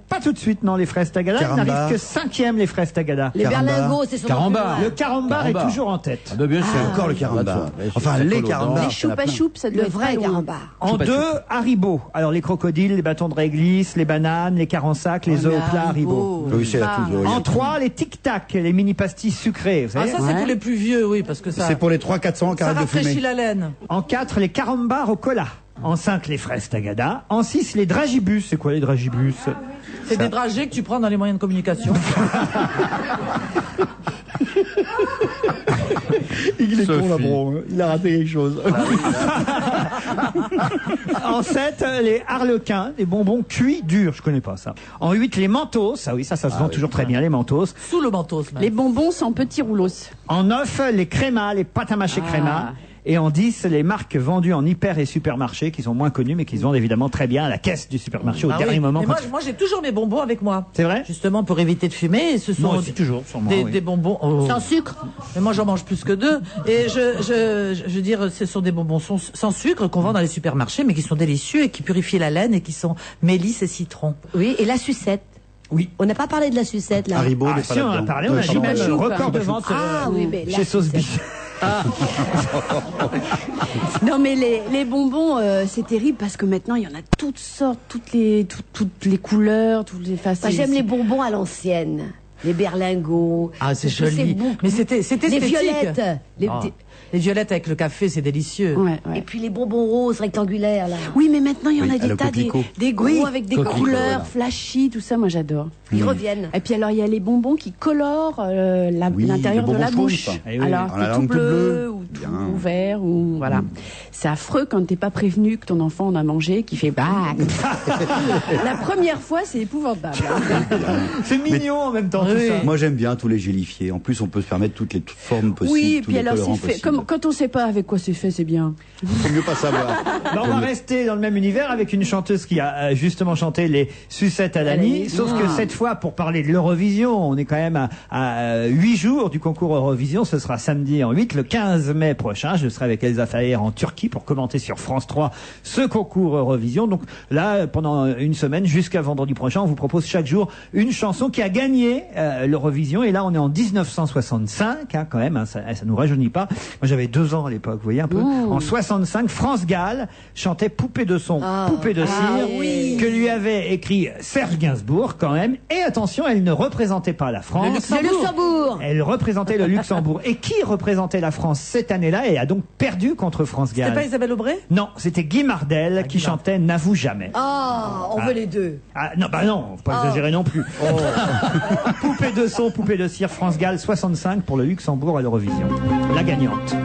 pas tout de suite, non, les fraises Tagada. Il n'arrive que 5e, les fraises Tagada. Les berlingots, c'est son Carambar. Le carambar est toujours en tête. Ah ben bien sûr. Encore le carambar. Enfin, les carambars. Les choupa-choups, ça doit Le être vrai pas loin. carambar. En 2, Haribo. Alors, les crocodiles, les bâtons de réglisse, les bananes, les carensacs, les œufs au plat, Haribo. Oui, c'est à tous. En 3, les tic-tac, les mini-pastilles sucrées. Vous Ah, savez. ça, c'est pour les plus vieux, oui, parce que ça, C'est pour les 300-400 qui ça arrêtent de rafraîchit fumer. la laine. En 4, les carambars au cola. En 5, les fraises Tagada. En 6, les dragibus. C'est quoi les dragibus? C'est des dragées que tu prends dans les moyens de communication. Il est con, Sophie. là, bro. Il a raté quelque chose. En 7, les harlequins, des bonbons cuits durs. Je connais pas ça. En 8, les mentos. Ah oui, ça se vend toujours très bien, les mentos. Sous le mentos, même. Les bonbons sans petits rouleaux. En 9, les crémas, les pâtes à mâcher crémas. Et en 10, les marques vendues en hyper et supermarché, qui sont moins connues, mais qui se vendent évidemment très bien à la caisse du supermarché au Ah dernier oui. moment. Mais quand moi, j'ai toujours mes bonbons avec moi. C'est vrai? Justement pour éviter de fumer. Et ce sont Moi aussi, toujours, sur moi, oui. des bonbons Sans sucre. Mais moi, j'en mange plus que 2. Et je veux dire, ce sont des bonbons sans sucre qu'on vend dans les supermarchés, mais qui sont délicieux et qui purifient la laine et qui sont mélisse et citron. Oui, et la sucette. Oui. On n'a pas parlé de la sucette, là. Haribo, Ah, n'est si, pas on en a là-dedans. parlé, on a dit même Choupa-choupa. record de vente Ah oui, mais la chez Sauce sucette. Biche. Non, mais les bonbons, c'est terrible parce que maintenant, il y en a toutes sortes, toutes les couleurs, toutes les façons. Moi, j'aime les bonbons à l'ancienne. Les berlingots. Ah, c'est tous ces joli. boucles. Mais c'était Les esthétique. violettes. Ah. Les violettes avec le café, c'est délicieux. Ouais, ouais. Et puis les bonbons roses rectangulaires, là. Oui, mais maintenant, il y en Oui, a des le tas, coquelicot. des gros Oui, avec des coquelicot, couleurs voilà. flashy, tout ça, moi j'adore. Ils reviennent. Et puis alors, il y a les bonbons qui colorent Oui, l'intérieur les de la bonbons bouche. Schtroumpfs. Eh oui, Alors, oui. La t'es tout langue toute bleu bleue. ou tout Bien. vert, ou voilà. C'est affreux quand t'es pas prévenu que ton enfant en a mangé, qui fait bac. La première fois, c'est épouvantable. C'est mignon en même temps, tout Oui. ça. Moi, j'aime bien tous les gélifiés. En plus, on peut se permettre toutes les formes possibles. Oui, et tous puis les alors colorants c'est fait. possibles. Comme, quand on sait pas avec quoi c'est fait, c'est bien. Faut mieux pas savoir. Bah, on va rester dans le même univers avec une chanteuse qui a justement chanté les sucettes à l'Annie. Sauf que cette fois, pour parler de l'Eurovision, on est quand même à 8 jours du concours Eurovision. Ce sera samedi en 8, le 15 mai prochain. Je serai avec Elsa Fayer en Turquie pour commenter sur France 3 ce concours Eurovision. Donc là, pendant une semaine, jusqu'à vendredi prochain, on vous propose chaque jour une chanson qui a gagné l'Eurovision. Et là, on est en 1965, hein, quand même. Hein, ça nous rajeunit pas. Moi, j'avais 2 ans à l'époque, vous voyez un peu. En 65, France Gall chantait Poupée de son, Poupée de cire, que lui avait écrit Serge Gainsbourg quand même. Et attention, elle ne représentait pas la France. Le Luxembourg. Elle représentait le Luxembourg. Et qui représentait la France cette année-là et a donc perdu contre France C'était Gall? pas Isabelle Aubray? Non, c'était Guy Mardel qui chantait N'avoue jamais. Ah, on veut les deux. Ah, non, bah non, faut pas exagérer non plus. Poupée de son, Poupée de cire, France Gall 65 pour le Luxembourg à l'Eurovision. La gagnante.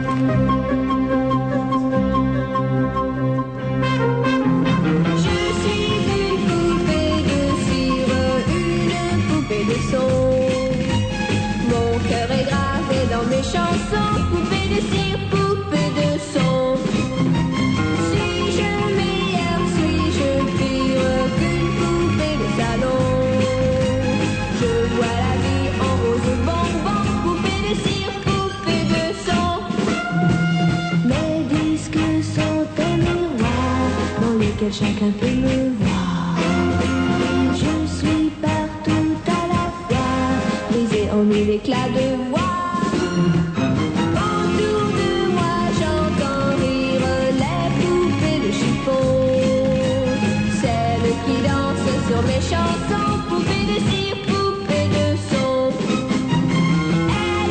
Mon cœur est gravé dans mes chansons, poupée de cire, poupée de son. Suis-je meilleure, suis-je pire qu'une poupée de salon? Je vois la vie en rose bonbon, poupée de cire, poupée de son. Mes disques sont un miroir dans lequel chacun peut me voir. Je suis partout à la fois, brisée en mille éclats de voix. Autour de moi, j'entends rire les poupées de chiffon, celles qui dansent sur mes chansons, poupées de cire, poupées de son.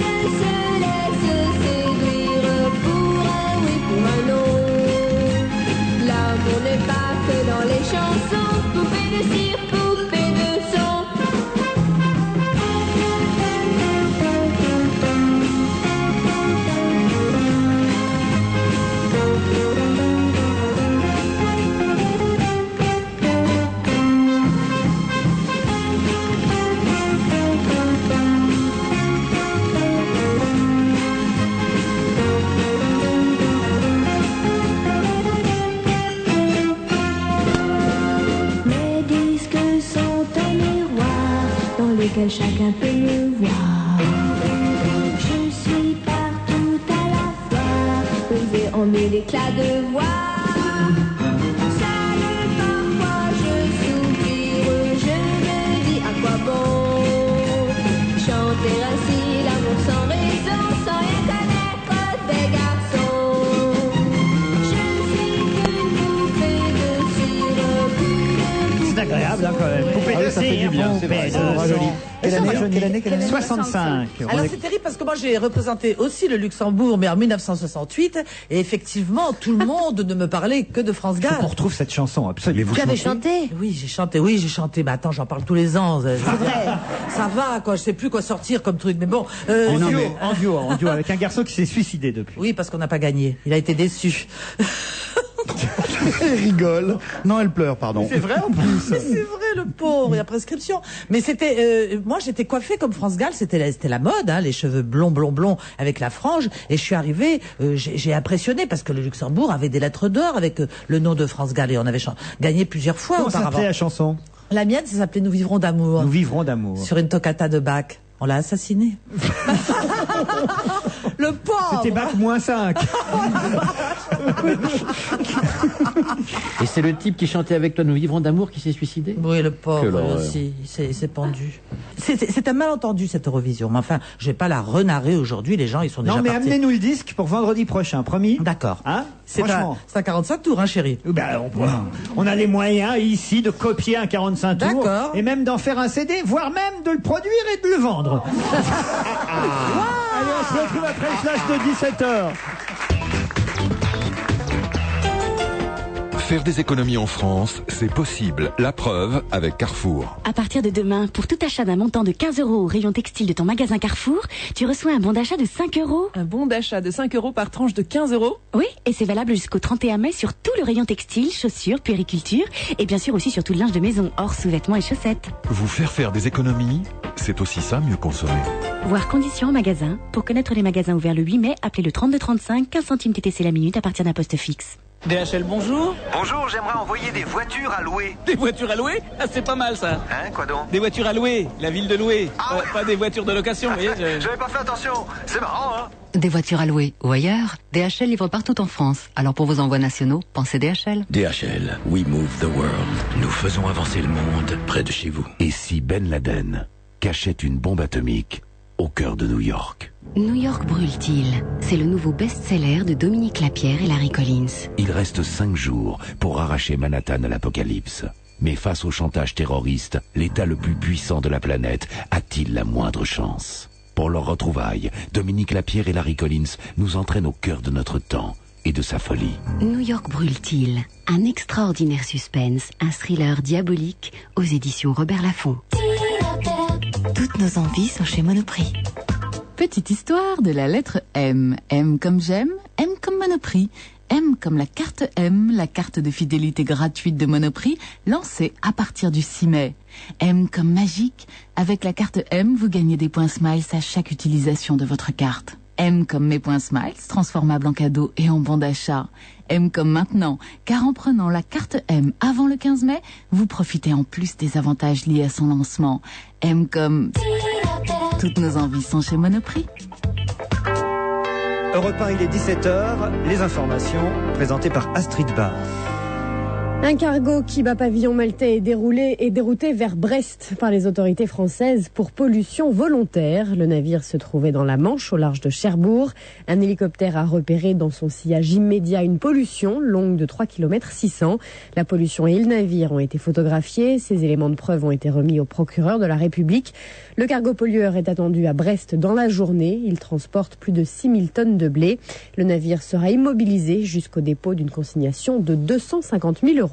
Elles se laissent séduire pour un oui, pour un non. L'amour n'est pas que dans les chansons, poupées de cire, poupées de son. laquelle chacun peut me voir. Je suis partout à la fois, élevé en mille éclats de voix. Seul parfois je soupire, je me dis à quoi bon chanter ainsi l'amour sans raison, sans rien connaître des garçons. Je suis qu'une poupée de cire, C'est agréable hein, quand même. Poupée de ça fait du cire, bien, c'est poupée vrai, de ça rend son. joli. Quelle année, Quelle année 65. Alors c'est terrible parce que moi j'ai représenté aussi le Luxembourg, mais en 1968, et effectivement tout le monde ne me parlait que de France Gall. On retrouve cette chanson absolument. Tu avais chanté? Oui, j'ai chanté. Mais attends, j'en parle tous les ans. C'est vrai. Ça va, quoi. Je sais plus quoi sortir comme truc. Mais bon. En duo, avec un garçon qui s'est suicidé depuis. Oui, parce qu'on n'a pas gagné. Il a été déçu. Elle rigole. Non, elle pleure, pardon. C'est vrai en plus. Mais c'est vrai, le pauvre, il y a prescription. Mais c'était, moi j'étais coiffée comme France Gall, c'était la mode, hein, les cheveux blonds avec la frange. Et je suis arrivée, j'ai impressionné parce que le Luxembourg avait des lettres d'or avec le nom de France Gall et on avait gagné plusieurs fois Comment auparavant. s'appelait la chanson? La mienne, ça s'appelait Nous vivrons d'amour. Nous vivrons d'amour. Sur une toccata de Bach. On l'a assassiné. Le pauvre. C'était Bach -5. Et c'est le type qui chantait avec toi Nous vivrons d'amour qui s'est suicidé? Oui, le Quelle pauvre horreur. aussi, il s'est pendu. C'est un malentendu cette Eurovision, mais enfin, je vais pas la renarrer aujourd'hui, les gens ils sont déjà Non mais partis. amenez-nous le disque pour vendredi prochain, promis. D'accord. Hein? C'est Franchement. à 45 tours, hein, chérie. Ben, on a les moyens ici de copier un 45 tours D'accord. et même d'en faire un CD, voire même de le produire et de le vendre. Allez, on se retrouve après le flash de 17h. Faire des économies en France, c'est possible. La preuve avec Carrefour. À partir de demain, pour tout achat d'un montant de 15 € au rayon textile de ton magasin Carrefour, tu reçois un bon d'achat de 5 €. Un bon d'achat de 5 € par tranche de 15 €? Oui, et c'est valable jusqu'au 31 mai sur tout le rayon textile, chaussures, puériculture, et bien sûr aussi sur tout le linge de maison, hors sous-vêtements et chaussettes. Vous faire des économies, c'est aussi ça mieux consommer. Voir conditions en magasin. Pour connaître les magasins ouverts le 8 mai, appelez le 3235, 15 centimes TTC la minute à partir d'un poste fixe. DHL, bonjour. Bonjour, j'aimerais envoyer des voitures à louer. Des voitures à louer? Ah, c'est pas mal ça. Hein, quoi donc? Des voitures à louer, la ville de louer. Pas des voitures de location, vous voyez. J'avais pas fait attention. C'est marrant, hein? Des voitures à louer ou ailleurs, DHL livre partout en France. Alors pour vos envois nationaux, pensez DHL. DHL, we move the world. Nous faisons avancer le monde près de chez vous. Et si Ben Laden cachait une bombe atomique au cœur de New York? New York brûle-t-il? C'est le nouveau best-seller de Dominique Lapierre et Larry Collins. Il reste 5 jours pour arracher Manhattan à l'apocalypse. Mais face au chantage terroriste, l'État le plus puissant de la planète a-t-il la moindre chance? Pour leur retrouvaille, Dominique Lapierre et Larry Collins nous entraînent au cœur de notre temps et de sa folie. New York brûle-t-il? Un extraordinaire suspense, un thriller diabolique aux éditions Robert Laffont. Toutes nos envies sont chez Monoprix. Petite histoire de la lettre M. M comme j'aime, M comme Monoprix. M comme la carte M, la carte de fidélité gratuite de Monoprix, lancée à partir du 6 mai. M comme magique. Avec la carte M, vous gagnez des points Smiles à chaque utilisation de votre carte. M comme mes points Smiles, transformables en cadeaux et en bons d'achat. M comme maintenant, car en prenant la carte M avant le 15 mai, vous profitez en plus des avantages liés à son lancement. M comme... Toutes nos envies sont chez Monoprix. Europe 1, il est 17h. Les informations présentées par Astrid Barr. Un cargo qui bat pavillon maltais est dérouté vers Brest par les autorités françaises pour pollution volontaire. Le navire se trouvait dans la Manche, au large de Cherbourg. Un hélicoptère a repéré dans son sillage immédiat une pollution longue de 3 km 600. La pollution et le navire ont été photographiés. Ces éléments de preuve ont été remis au procureur de la République. Le cargo pollueur est attendu à Brest dans la journée. Il transporte plus de 6000 tonnes de blé. Le navire sera immobilisé jusqu'au dépôt d'une consignation de 250 000 €.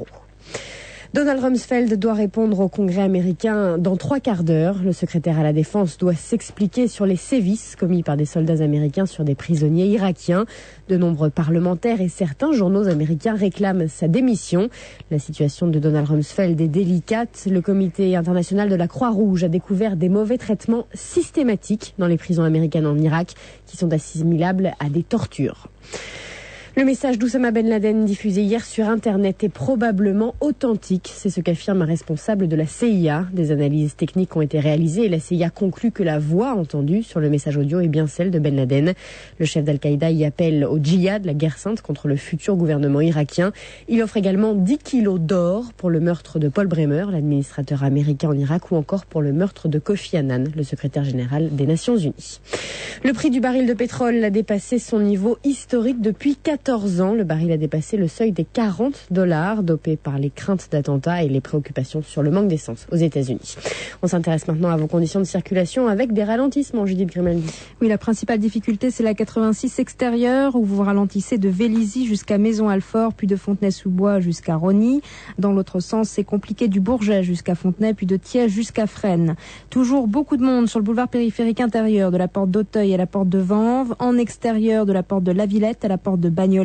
Donald Rumsfeld doit répondre au Congrès américain dans 3 quarts d'heure. Le secrétaire à la Défense doit s'expliquer sur les sévices commis par des soldats américains sur des prisonniers irakiens. De nombreux parlementaires et certains journaux américains réclament sa démission. La situation de Donald Rumsfeld est délicate. Le Comité international de la Croix-Rouge a découvert des mauvais traitements systématiques dans les prisons américaines en Irak qui sont assimilables à des tortures. Le message d'Oussama Ben Laden diffusé hier sur Internet est probablement authentique. C'est ce qu'affirme un responsable de la CIA. Des analyses techniques ont été réalisées et la CIA conclut que la voix entendue sur le message audio est bien celle de Ben Laden. Le chef d'Al-Qaïda y appelle au djihad, la guerre sainte contre le futur gouvernement irakien. Il offre également 10 kilos d'or pour le meurtre de Paul Bremer, l'administrateur américain en Irak, ou encore pour le meurtre de Kofi Annan, le secrétaire général des Nations Unies. Le prix du baril de pétrole a dépassé son niveau historique depuis 14 ans. Le baril a dépassé le seuil des $40, dopé par les craintes d'attentats et les préoccupations sur le manque d'essence aux États-Unis. On s'intéresse maintenant à vos conditions de circulation avec des ralentissements, Judith Grimaldi. Oui, la principale difficulté, c'est la 86 extérieure où vous ralentissez de Vélizy jusqu'à Maison-Alfort, puis de Fontenay-sous-Bois jusqu'à Rosny. Dans l'autre sens, c'est compliqué du Bourget jusqu'à Fontenay, puis de Thiès jusqu'à Fresnes. Toujours beaucoup de monde sur le boulevard périphérique intérieur, de la porte d'Auteuil à la porte de Vanves, en extérieur de la porte de La Villette à la porte de Bagnolet.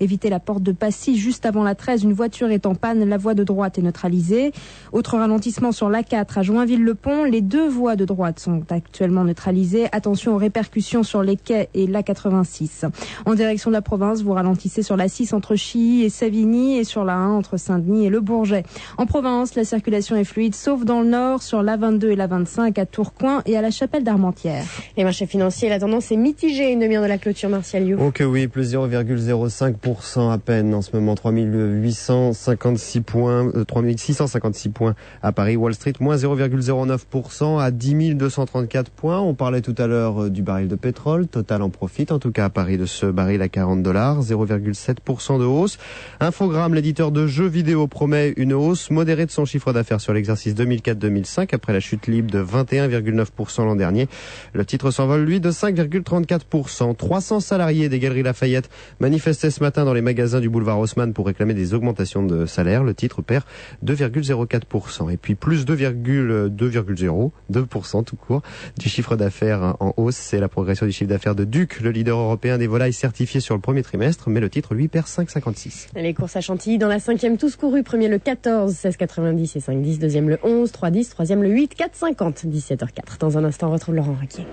Évitez la porte de Passy juste avant la 13. Une voiture est en panne, la voie de droite est neutralisée. Autre ralentissement sur l'A4 à Joinville-le-Pont. Les deux voies de droite sont actuellement neutralisées. Attention aux répercussions sur les quais et l'A86. En direction de la province, vous ralentissez sur l'A6 entre Chilly et Savigny et sur la 1 entre Saint-Denis et le Bourget. En province, la circulation est fluide, sauf dans le nord, sur l'A22 et l'A25 à Tourcoing et à la Chapelle d'Armentières. Les marchés financiers, la tendance est mitigée. Une demi-heure de la clôture, Martial You. Ok, oui, plus 0,05% à peine en ce moment, 3856 points, 3656 points à Paris. Wall Street, moins 0,09% à 10 234 points. On parlait tout à l'heure du baril de pétrole. Total en profite, en tout cas à Paris, de ce baril à $40, 0,7% de hausse. Infogrames, l'éditeur de jeux vidéo, promet une hausse modérée de son chiffre d'affaires sur l'exercice 2004-2005 après la chute libre de 21,9% l'an dernier. Le titre s'envole, lui, de 5,34%. 300 salariés des Galeries Lafayette manifestaient ce matin dans les magasins du boulevard Haussmann pour réclamer des augmentations de salaire. Le titre perd 2,04%. Et puis plus 2,02% tout court du chiffre d'affaires en hausse. C'est la progression du chiffre d'affaires de Duc, le leader européen des volailles certifiées sur le premier trimestre, mais le titre, lui, perd 5,56. Les courses à Chantilly dans la 5e tous courus. Premier le 14, 16,90 et 5,10. Deuxième le 11, 3,10. Troisième le 8, 4,50. 17h04. Dans un instant, on retrouve Laurent Ruquier.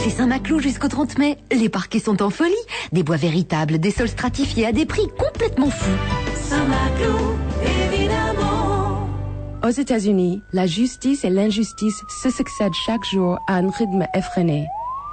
Chez Saint-Maclou jusqu'au 30 mai, les parquets sont en folie. Des bois véritables, des sols stratifiés à des prix complètement fous. Saint-Maclou, évidemment. Aux États-Unis, la justice et l'injustice se succèdent chaque jour à un rythme effréné.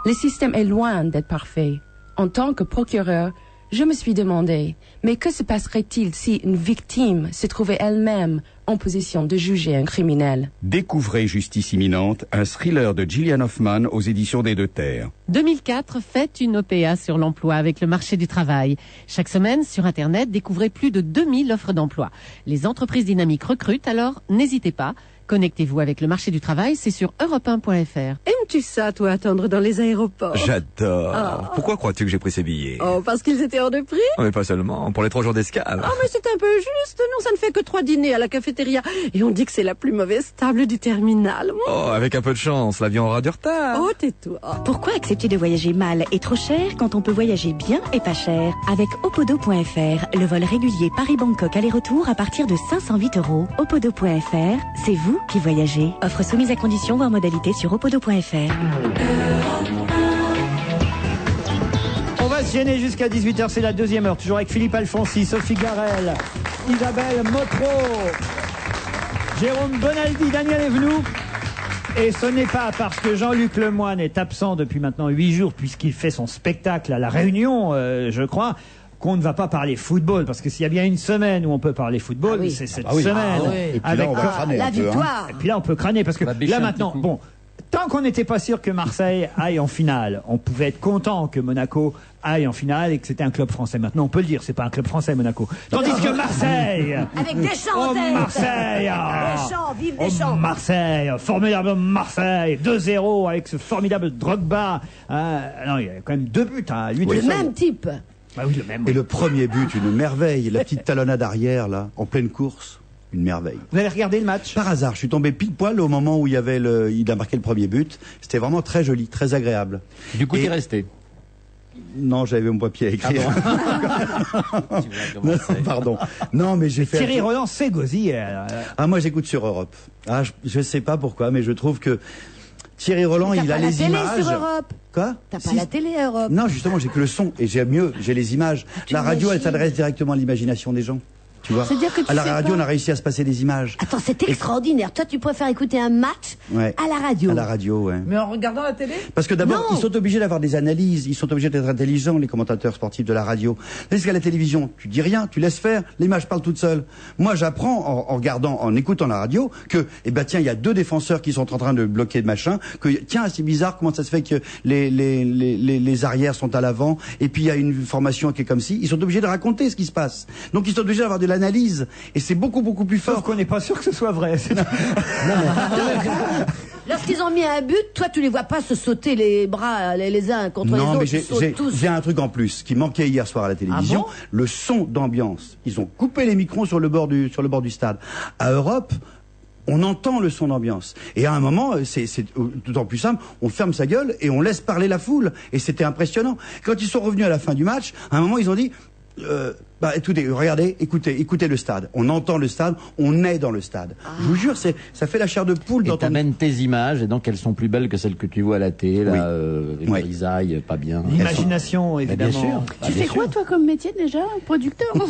Le système est loin d'être parfait. En tant que procureur, je me suis demandé, mais que se passerait-il si une victime se trouvait elle-même en position de juger un criminel? Découvrez Justice imminente, un thriller de Gillian Hoffman aux éditions des Deux Terres. 2004 fête une OPA sur l'emploi avec le marché du travail. Chaque semaine, sur Internet, découvrez plus de 2000 offres d'emploi. Les entreprises dynamiques recrutent, alors n'hésitez pas. Connectez-vous avec le marché du travail, c'est sur europe1.fr. Aimes-tu ça, toi, attendre dans les aéroports? J'adore. Oh. Pourquoi crois-tu que j'ai pris ces billets? Oh, parce qu'ils étaient hors de prix? Non, mais pas seulement, pour les 3 jours d'escale. Oh, mais c'est un peu juste. Non, ça ne fait que 3 dîners à la cafétéria. Et on dit que c'est la plus mauvaise table du terminal. Oh, avec un peu de chance, l'avion aura du retard. Oh, tais-toi. Pourquoi accepter de voyager mal et trop cher quand on peut voyager bien et pas cher? Avec opodo.fr, le vol régulier Paris-Bangkok aller-retour à partir de 508 €. Opodo.fr, c'est vous qui voyagez. Offre soumise à conditions, voire modalité sur opodo.fr. On va se gêner jusqu'à 18h, c'est la deuxième heure, toujours avec Philippe Alfonsi, Sophie Garel, Isabelle Motro, Jérôme Bonaldi, Daniel Evenou. Et ce n'est pas parce que Jean-Luc Lemoyne est absent depuis maintenant 8 jours, puisqu'il fait son spectacle à La Réunion, je crois, qu'on ne va pas parler football, parce que s'il y a bien une semaine où on peut parler football, c'est cette semaine. Et puis là, on va crâner la un peu, victoire. Et puis là, on peut crâner, parce que là maintenant, bon, tant qu'on n'était pas sûr que Marseille aille en finale, on pouvait être content que Monaco aille en finale et que c'était un club français. Maintenant, on peut le dire, c'est pas un club français, Monaco. Tandis que Marseille... Avec Deschamps en tête. Marseille Deschamps, vive Deschamps. Marseille, formidable Marseille, 2-0 avec ce formidable Drogba. Non, il y a quand même 2 buts, hein, lui. Le même type. Bah oui, le même. Et le premier but, une merveille. La petite talonnade arrière, là, en pleine course. Une merveille. Vous avez regardé le match? Par hasard, je suis tombé pile poil au moment où il a marqué le premier but. C'était vraiment très joli, très agréable. Du coup, t'es resté? Non, j'avais mon papier à écrire. Non, pardon. Non, mais j'ai fait... Thierry Roland, c'est Gauzy. Moi, j'écoute sur Europe. Je sais pas pourquoi, mais je trouve que Thierry Roland, il a les images. sur Europe. Quoi? T'as pas la télé à Europe. Non, justement, j'ai que le son et j'ai les images. La radio, elle s'adresse directement à l'imagination des gens. Tu vois. C'est-à-dire que tu à la sais radio, pas. on a réussi à se passer des images. Attends, c'est extraordinaire. Toi, tu préfères écouter un match Ouais. à la radio. À la radio, ouais. Mais en regardant la télé? Parce que d'abord, Non. ils sont obligés d'avoir des analyses, ils sont obligés d'être intelligents, les commentateurs sportifs de la radio. Tandis qu'à la télévision, tu dis rien, tu laisses faire, l'image parle toute seule. Moi, j'apprends en regardant, en écoutant la radio, que, eh ben, tiens, il y a 2 défenseurs qui sont en train de bloquer de machin, que, tiens, c'est bizarre, comment ça se fait que les arrières sont à l'avant, et puis il y a une formation qui est comme ci. Ils sont obligés de raconter ce qui se passe. Donc, ils sont obligés d'avoir de l'analyse. Et c'est beaucoup, beaucoup plus fort. Sauf qu'on n'est pas sûr que ce soit vrai. Lorsqu'ils ont mis un but, toi, tu les vois pas se sauter les bras les uns contre les Non, autres. mais ils sautent tous. j'ai un truc en plus qui manquait hier soir à la télévision. Ah bon Le son d'ambiance. Ils ont coupé les micros sur le bord du stade. À Europe, on entend le son d'ambiance. Et à un moment, c'est d'autant plus simple, on ferme sa gueule et on laisse parler la foule. Et c'était impressionnant. Quand ils sont revenus à la fin du match, à un moment, ils ont dit... écoutez, regardez, écoutez le stade. On entend le stade, on est dans le stade. Je vous jure, ça fait la chair de poule. Et t'amènes tes images, et donc elles sont plus belles que celles que tu vois à la télé, là, les grisailles, pas bien. L'imagination, évidemment. Bien sûr. Tu fais quoi, toi, comme métier déjà? Producteur? Ouais,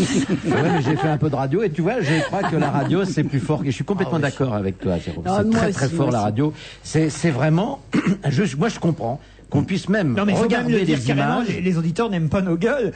mais j'ai fait un peu de radio, et tu vois, je crois que la radio, c'est plus fort. Et je suis complètement d'accord avec toi, Jérôme. Non, C'est moi très aussi, fort, moi la aussi. radio. C'est vraiment... moi, je comprends qu'on puisse même Non, mais faut même regarder le dire les carrément, images. les auditeurs n'aiment pas nos gueules.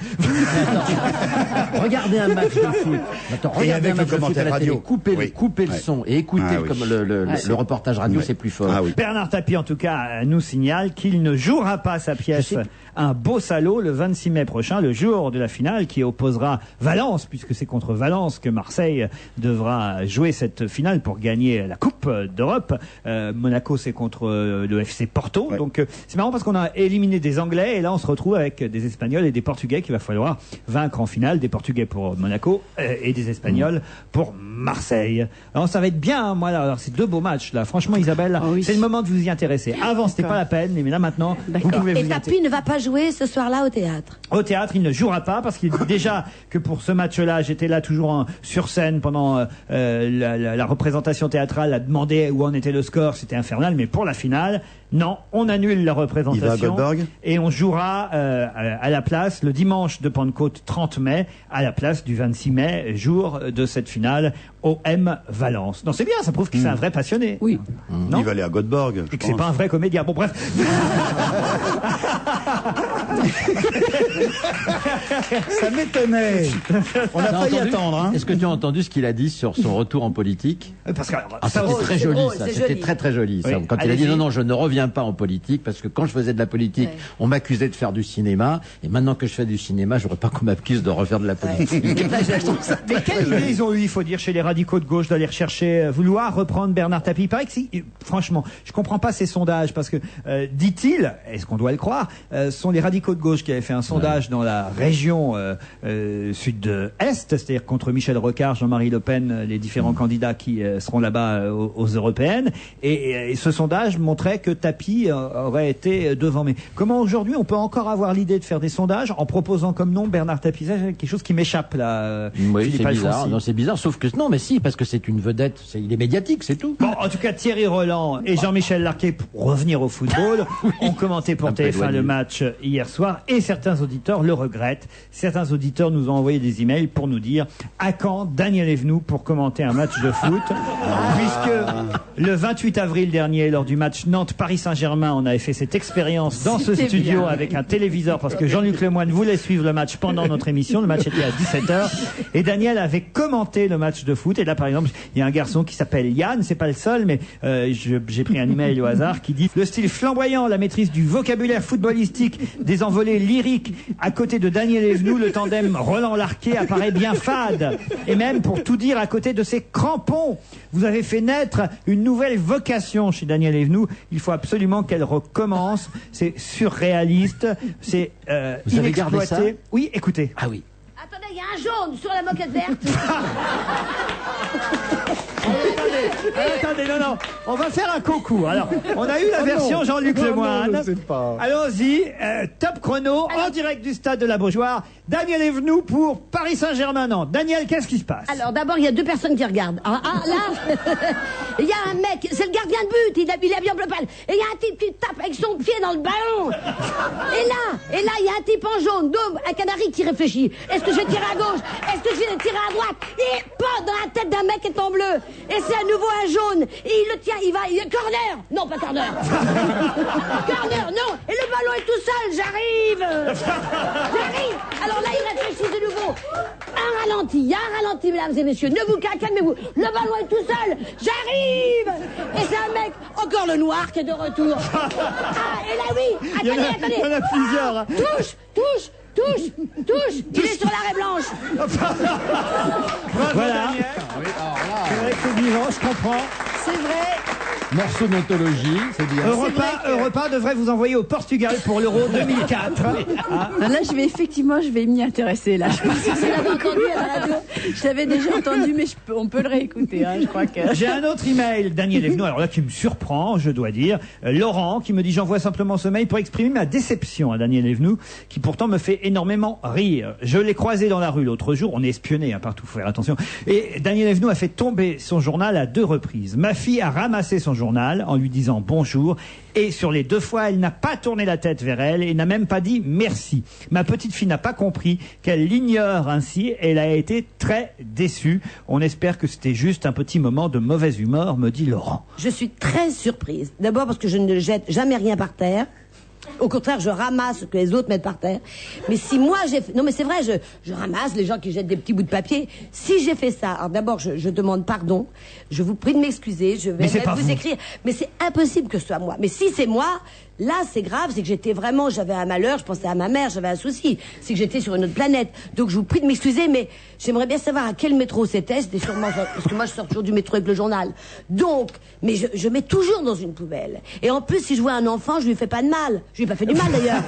Regardez un match de foot. Attends, Et regardez avec un match le de foot commentaire à la télé. radio. Coupez le son et écoutez Ah oui. comme le reportage radio, c'est plus fort. Bernard Tapie, en tout cas, nous signale qu'il ne jouera pas sa pièce Un beau salaud le 26 mai prochain, le jour de la finale qui opposera Valence, puisque c'est contre Valence que Marseille devra jouer cette finale pour gagner la Coupe d'Europe. Monaco, c'est contre le FC Porto. Donc c'est marrant parce qu'on a éliminé des Anglais et là on se retrouve avec des Espagnols et des Portugais qu'il va falloir vaincre en finale. Des Portugais pour Monaco et des Espagnols pour Marseille. Alors ça va être bien, moi. Alors c'est 2 beaux matchs là. Franchement, Isabelle, c'est le moment de vous y intéresser. Avant, c'était pas la peine, mais là maintenant, vous pouvez vous Et y Tapi intéresser. ne va pas jouer ce soir-là au théâtre. Au théâtre, il ne jouera pas parce qu'il dit déjà que pour ce match-là, j'étais là toujours sur scène pendant la représentation théâtrale, a demandé où en était le score, c'était infernal, mais pour la finale, non, on annule la représentation Il va à Göteborg et on jouera à la place le dimanche de Pentecôte 30 mai, à la place du 26 mai, jour de cette finale au M Valence. Non, c'est bien, ça prouve que c'est un vrai passionné. Oui. Non, Il va aller à Göteborg. et que c'est pas un vrai comédien. Bon, bref. Ça m'étonnait. On a T'as failli entendu attendre. Hein. Est-ce que tu as entendu ce qu'il a dit sur son retour en politique? Parce que C'était très joli, ça. C'était très très joli. Ça. Oui. Quand il a dit Allez-y. non, je ne reviens pas en politique parce que quand je faisais de la politique, on m'accusait de faire du cinéma et maintenant que je fais du cinéma, je voudrais pas qu'on m'accuse de refaire de la politique. Mais quelle idée ils ont eu, il faut dire, chez les radicaux de gauche d'aller rechercher, vouloir reprendre Bernard Tapie. Il paraît que si, franchement, je comprends pas ces sondages parce que, dit-il, est-ce qu'on doit le croire, ce sont les radicaux de gauche qui avaient fait un sondage dans la région sud-est, c'est-à-dire contre Michel Rocard, Jean-Marie Le Pen, les différents candidats qui seront là-bas aux européennes. Et ce sondage montrait que Tapie aurait été devant. Mais comment aujourd'hui on peut encore avoir l'idée de faire des sondages en proposant comme nom Bernard Tapie? C'est quelque chose qui m'échappe là. Oui, Philippe c'est bizarre. Alfonsi. Non, c'est bizarre. Sauf que non, mais si, parce que c'est une vedette. Il est médiatique, c'est tout. Bon, en tout cas, Thierry Roland et Jean-Michel Larquet, pour revenir au football, ont commenté pour Un peu TF1 éloigné. le match hier soir et certains auditeurs le regrettent. Certains auditeurs nous ont envoyé des emails pour nous dire à quand Daniel Evenou pour commenter un match de foot, puisque le 28 avril dernier, lors du match Nantes-Paris Saint-Germain, on avait fait cette expérience dans ce C'était studio bien. avec un téléviseur parce que Jean-Luc Lemoyne voulait suivre le match pendant notre émission. Le match était à 17h et Daniel avait commenté le match de foot. Et là, par exemple, il y a un garçon qui s'appelle Yann, c'est pas le seul, mais j'ai pris un email au hasard qui dit le style flamboyant, la maîtrise du vocabulaire footballistique, des envolées lyriques. À côté de Daniel Evenou, le tandem Roland Larquet apparaît bien fade. Et même, pour tout dire, à côté de ses crampons, vous avez fait naître une nouvelle vocation chez Daniel Evenou. Il faut absolument qu'elle recommence. C'est surréaliste, c'est Vous avez gardé inexploité. ça Oui, écoutez. Ah oui. Attendez, il y a un jaune sur la moquette verte. Attendez, non. On va faire un concours. Alors, on a eu la version Jean-Luc Lemoyne. Allons-y, top chrono, en direct du stade de la Beaujoire. Daniel Evenou pour Paris Saint-Germain-Nantes. Daniel, qu'est-ce qui se passe? Alors d'abord, il y a deux personnes qui regardent. Là, il y a un mec, c'est le gardien de but, il est bien bleu pâle. Et il y a un type qui tape avec son pied dans le ballon. Et là, il y a un type en jaune, un canari qui réfléchit. Est-ce que je vais tirer à gauche? Est-ce que je vais tirer à droite? Et pas dans la tête d'un mec qui est en bleu. Et c'est à nouveau un jaune. Et il le tient, il corner. Non, pas corner. Corner, non. Et le ballon est tout seul, j'arrive. Alors là, il réfléchit de nouveau. Un ralenti, mesdames et messieurs. Ne vous calmez-vous. Le ballon est tout seul. J'arrive. Et c'est un mec, encore le noir, qui est de retour. Et là, oui. Attendez. Il y en a plusieurs. Hein. Touche. Il est sur l'arrêt blanche. Voilà. C'est vrai que c'est vivant, je comprends. C'est vrai. Morceau d'anthologie, c'est bien. Europe 1 devrait vous envoyer au Portugal pour l'Euro 2004. Là, je vais m'y intéresser. Là, je pense que Vous l'avez entendu à la radio. je l'avais déjà entendu, mais on peut le réécouter. Je crois que. J'ai un autre email, Daniel Evenou, alors là qui me surprend, je dois dire. Laurent qui me dit j'envoie simplement ce mail pour exprimer ma déception à Daniel Evenou, qui pourtant me fait énormément rire. Je l'ai croisé dans la rue l'autre jour, on est espionné partout, faut faire attention. Et Daniel Evenou a fait tomber son journal à 2 reprises. Ma fille a ramassé son journal en lui disant bonjour, et sur les 2 fois elle n'a pas tourné la tête vers elle et n'a même pas dit merci. Ma petite fille n'a pas compris qu'elle l'ignore ainsi, et elle a été très déçue. On espère que c'était juste un petit moment de mauvaise humeur, me dit Laurent. Je suis très surprise. D'abord parce que je ne jette jamais rien par terre. Au contraire, je ramasse ce que les autres mettent par terre. Mais si moi j'ai fait... Non mais c'est vrai, je ramasse les gens qui jettent des petits bouts de papier. Si j'ai fait ça, alors d'abord je demande pardon. Je vous prie de m'excuser. Je vais vous écrire. Mais c'est impossible que ce soit moi. Mais si c'est moi, là c'est grave. C'est que j'avais un malheur. Je pensais à ma mère. J'avais un souci. C'est que j'étais sur une autre planète. Donc je vous prie de m'excuser. Mais j'aimerais bien savoir à quel métro c'était. C'était sûrement... Parce que moi je sors toujours du métro avec le journal. Donc, mais je mets toujours dans une poubelle. Et en plus, si je vois un enfant, je lui fais pas de mal. Je lui ai pas fait du mal d'ailleurs.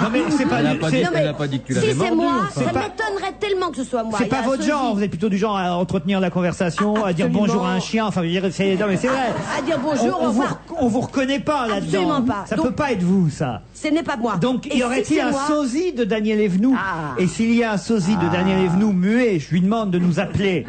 Non mais c'est pas... Elle n'a pas dit que tu l'avais Si c'est mordu, moi, enfin. ça m'étonnerait tellement que ce soit moi. C'est Il y a pas un votre sosie. genre, vous êtes plutôt du genre à entretenir la conversation, à dire Absolument. bonjour à un chien, enfin je veux dire, non mais c'est vrai. À dire bonjour, au revoir. On vous reconnaît pas là-dedans. Absolument pas. Ça Donc- peut pas être vous, ça. Ce n'est pas moi. Donc, Et y aurait-il si c'est un moi- sosie de Daniel Evenou? Et s'il y a un sosie de Daniel Evenou muet, je lui demande de nous appeler.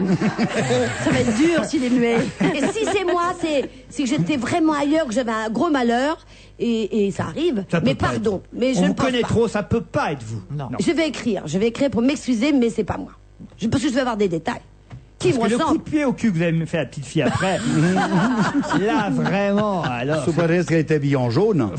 Ça va être dur s'il est muet. Et si c'est moi, c'est que j'étais vraiment ailleurs, que j'avais un gros malheur, et ça arrive. Ça peut Mais pas pardon, être. mais je On ne vous pense connaît pas. trop, ça peut pas être vous. Non. Je vais écrire pour m'excuser, mais c'est pas moi. Parce que je vais avoir des détails. Qui me Parce que le coup ressemble. de pied au cul que vous avez me fait à la petite fille après, là vraiment, alors. Sous prétexte qu'elle était habillée en jaune.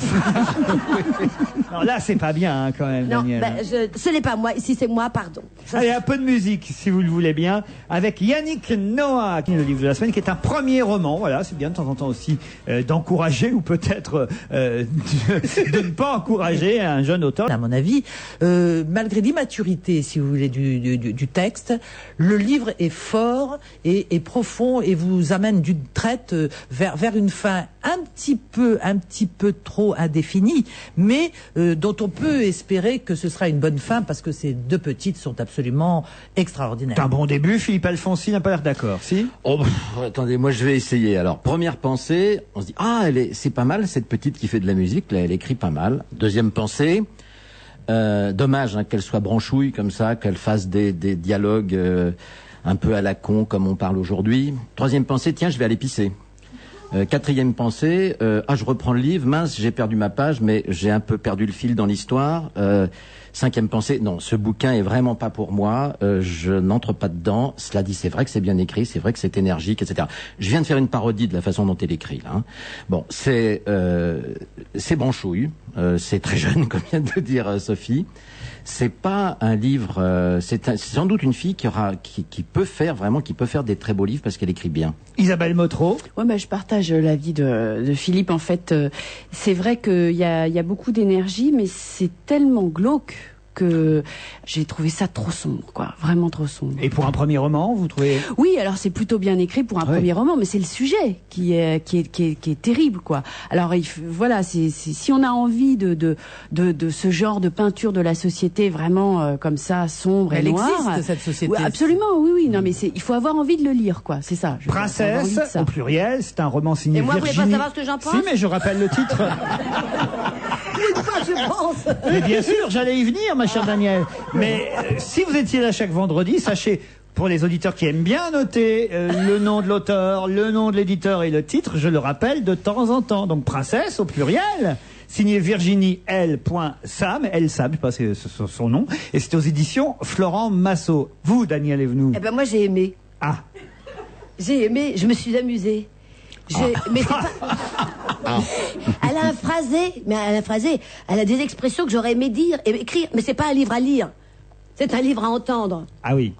Non, là c'est pas bien hein, quand même, Non, Daniel. ce n'est pas moi. Si c'est moi, pardon. Allez, un peu de musique, si vous le voulez bien, avec Yannick Noah, qui est le livre de la semaine, qui est un premier roman. Voilà, c'est bien de temps en temps aussi d'encourager, ou peut-être de ne pas encourager un jeune auteur. À mon avis, malgré l'immaturité, si vous voulez, du texte, le livre est fort et profond et vous amène d'une traite vers une fin un petit peu trop indéfinie, mais dont on peut espérer que ce sera une bonne fin parce que ces 2 petites sont absolument extraordinaires. C'est un bon début, Philippe Alfonsi n'a pas l'air d'accord, si? Oh, attendez, moi je vais essayer. Alors, première pensée, on se dit, c'est pas mal cette petite qui fait de la musique, là, elle écrit pas mal. Deuxième pensée, dommage qu'elle soit branchouille comme ça, qu'elle fasse des dialogues un peu à la con comme on parle aujourd'hui. Troisième pensée, tiens, je vais aller pisser. Quatrième pensée, je reprends le livre, mince, j'ai perdu ma page, mais j'ai un peu perdu le fil dans l'histoire. Cinquième pensée, non, ce bouquin est vraiment pas pour moi, je n'entre pas dedans. Cela dit, c'est vrai que c'est bien écrit, c'est vrai que c'est énergique, etc. Je viens de faire une parodie de la façon dont elle écrit, là. Hein. Bon, c'est branchouille, c'est très jeune, comme vient de dire Sophie. C'est pas un livre, c'est sans doute une fille qui peut faire des très beaux livres parce qu'elle écrit bien. Isabelle Motro. Ouais, je partage l'avis de Philippe. En fait, c'est vrai qu'il y a beaucoup d'énergie, mais c'est tellement glauque que j'ai trouvé ça trop sombre, quoi, vraiment trop sombre. Et pour un premier roman, vous trouvez? Oui, alors c'est plutôt bien écrit pour un premier roman, mais c'est le sujet qui est terrible, quoi. Alors voilà, si on a envie de ce genre de peinture de la société vraiment comme ça, sombre et noire. Elle existe, cette société. Oui, absolument, oui, non, mais il faut avoir envie de le lire, quoi. C'est ça. Princesse, au pluriel, c'est un roman signé Et moi, vous Virginie. voulez pas savoir ce que j'en pense? Si, mais je rappelle le titre. Je pense. Mais bien sûr, j'allais y venir, ma chère Danielle. Mais si vous étiez là chaque vendredi, sachez, pour les auditeurs qui aiment bien noter le nom de l'auteur, le nom de l'éditeur et le titre, je le rappelle de temps en temps. Donc Princesse, au pluriel, signé Virginie L.Sam, L.Sam, je sais pas si c'est son nom, et c'est aux éditions Florent Massot. Vous, Daniel Evenou? Eh ben moi, j'ai aimé. Ah. J'ai aimé, je me suis amusée. Mais c'est pas... Elle a un phrasé, elle a des expressions que j'aurais aimé dire et écrire, mais c'est pas un livre à lire, c'est un livre à entendre. Ah oui.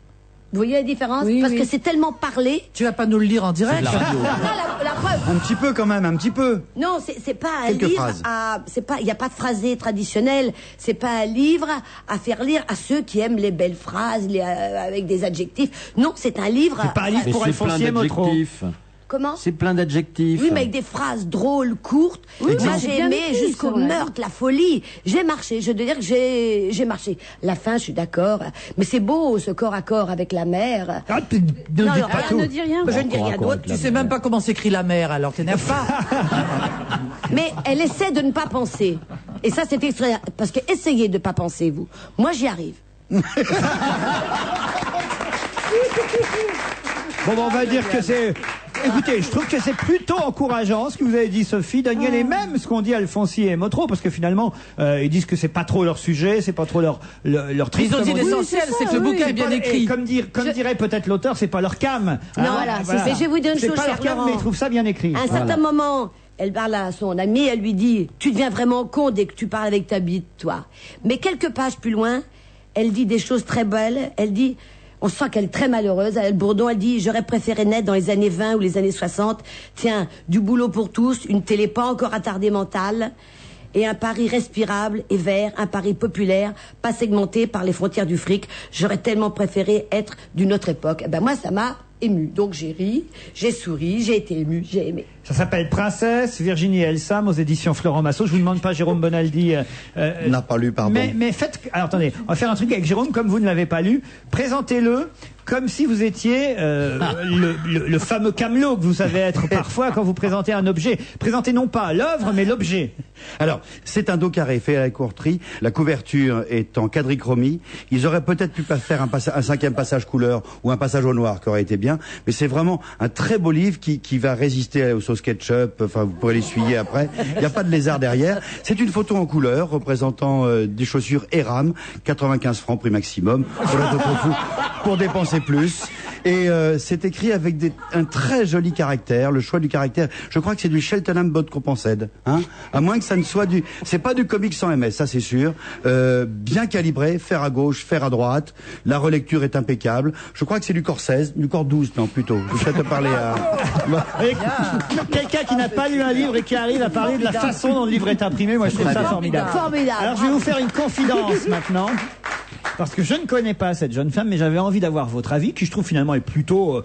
Vous voyez la différence? Parce que c'est tellement parlé. Tu vas pas nous le lire en direct? La preuve. Un petit peu quand même, un petit peu. Non, c'est pas un Quelques livre phrases. il n'y a pas de phrasé traditionnel. C'est pas un livre à faire lire à ceux qui aiment les belles phrases, avec des adjectifs. Non, c'est un livre. C'est pas un livre pour Alphonsine Motro. Comment? C'est plein d'adjectifs. Oui, mais avec des phrases drôles, courtes. Oui, moi, c'est j'ai bien aimé écrit, jusqu'au c'est vrai. meurtre, la folie. J'ai marché. Je dois dire que j'ai marché. La fin, je suis d'accord. Mais c'est beau, ce corps à corps avec la mère. Ah, ne dites pas tout. Ne dis rien. Je ne dis rien d'autre. Tu sais même pas comment s'écrit la mer, alors t'énerve pas. Mais elle essaie de ne pas penser. Et ça, c'est extraordinaire. Parce que essayez de ne pas penser, vous. Moi, j'y arrive. Bon, on va dire que c'est... Écoutez, je trouve que c'est plutôt encourageant ce que vous avez dit, Sophie, Daniel, et même ce qu'ont dit Alphonsine et Motro, parce que finalement, ils disent que c'est pas trop leur sujet, c'est pas trop leur truc. Ils ont dit l'essentiel, c'est que le bouquin est bien écrit. Comme dirait peut-être l'auteur, c'est pas leur cam. Non, voilà. Mais je vais vous dire une C'est chose, pas leur cher cam, Laurent. mais ils trouvent ça bien écrit. À un certain moment, elle parle à son amie, elle lui dit « Tu deviens vraiment con dès que tu parles avec ta bite, toi. » Mais quelques pages plus loin, elle dit des choses très belles. Elle dit... On sent qu'elle est très malheureuse. Elle Bourdon, elle dit, j'aurais préféré naître dans les années 20 ou les années 60. Tiens, du boulot pour tous, une télé pas encore attardée mentale, et un Paris respirable et vert, un Paris populaire, pas segmenté par les frontières du fric. J'aurais tellement préféré être d'une autre époque. Eh ben moi, ça m'a ému. Donc j'ai ri, j'ai souri, j'ai été ému, j'ai aimé. Ça s'appelle Princesse, Virginie L.Sam, aux éditions Florent Massot. Je vous demande pas, Jérôme Bonaldi... n'a pas lu, pardon. Mais faites... Alors attendez, on va faire un truc avec Jérôme, comme vous ne l'avez pas lu. Présentez-le comme si vous étiez le fameux camelot que vous savez être parfois quand vous présentez un objet. Présentez non pas l'œuvre, mais l'objet. Alors, c'est un dos carré fait à la courterie. La couverture est en quadrichromie. Ils auraient peut-être pu pas faire un cinquième passage couleur ou un passage au noir qui aurait été bien. Mais c'est vraiment un très beau livre qui va résister aux sauces ketchup. Enfin, vous pourrez l'essuyer après. Il n'y a pas de lézard derrière. C'est une photo en couleur représentant des chaussures Eram. 95 francs prix maximum. Pour dépenser plus. Et c'est écrit avec un très joli caractère. Le choix du caractère, je crois que c'est du Cheltenham Bot Compensed, hein, à moins que ça ne soit c'est pas du comic sans MS, ça c'est sûr. Bien calibré, fer à gauche, fer à droite. La relecture est impeccable. Je crois que c'est du corps 16, du corps 12, non plutôt. Je vais te parler à quelqu'un qui n'a pas lu un livre et qui arrive à parler de la façon dont le livre est imprimé. Moi, je trouve ça formidable. Alors, je vais vous faire une confidence maintenant. Parce que je ne connais pas cette jeune femme, mais j'avais envie d'avoir votre avis, qui je trouve finalement est plutôt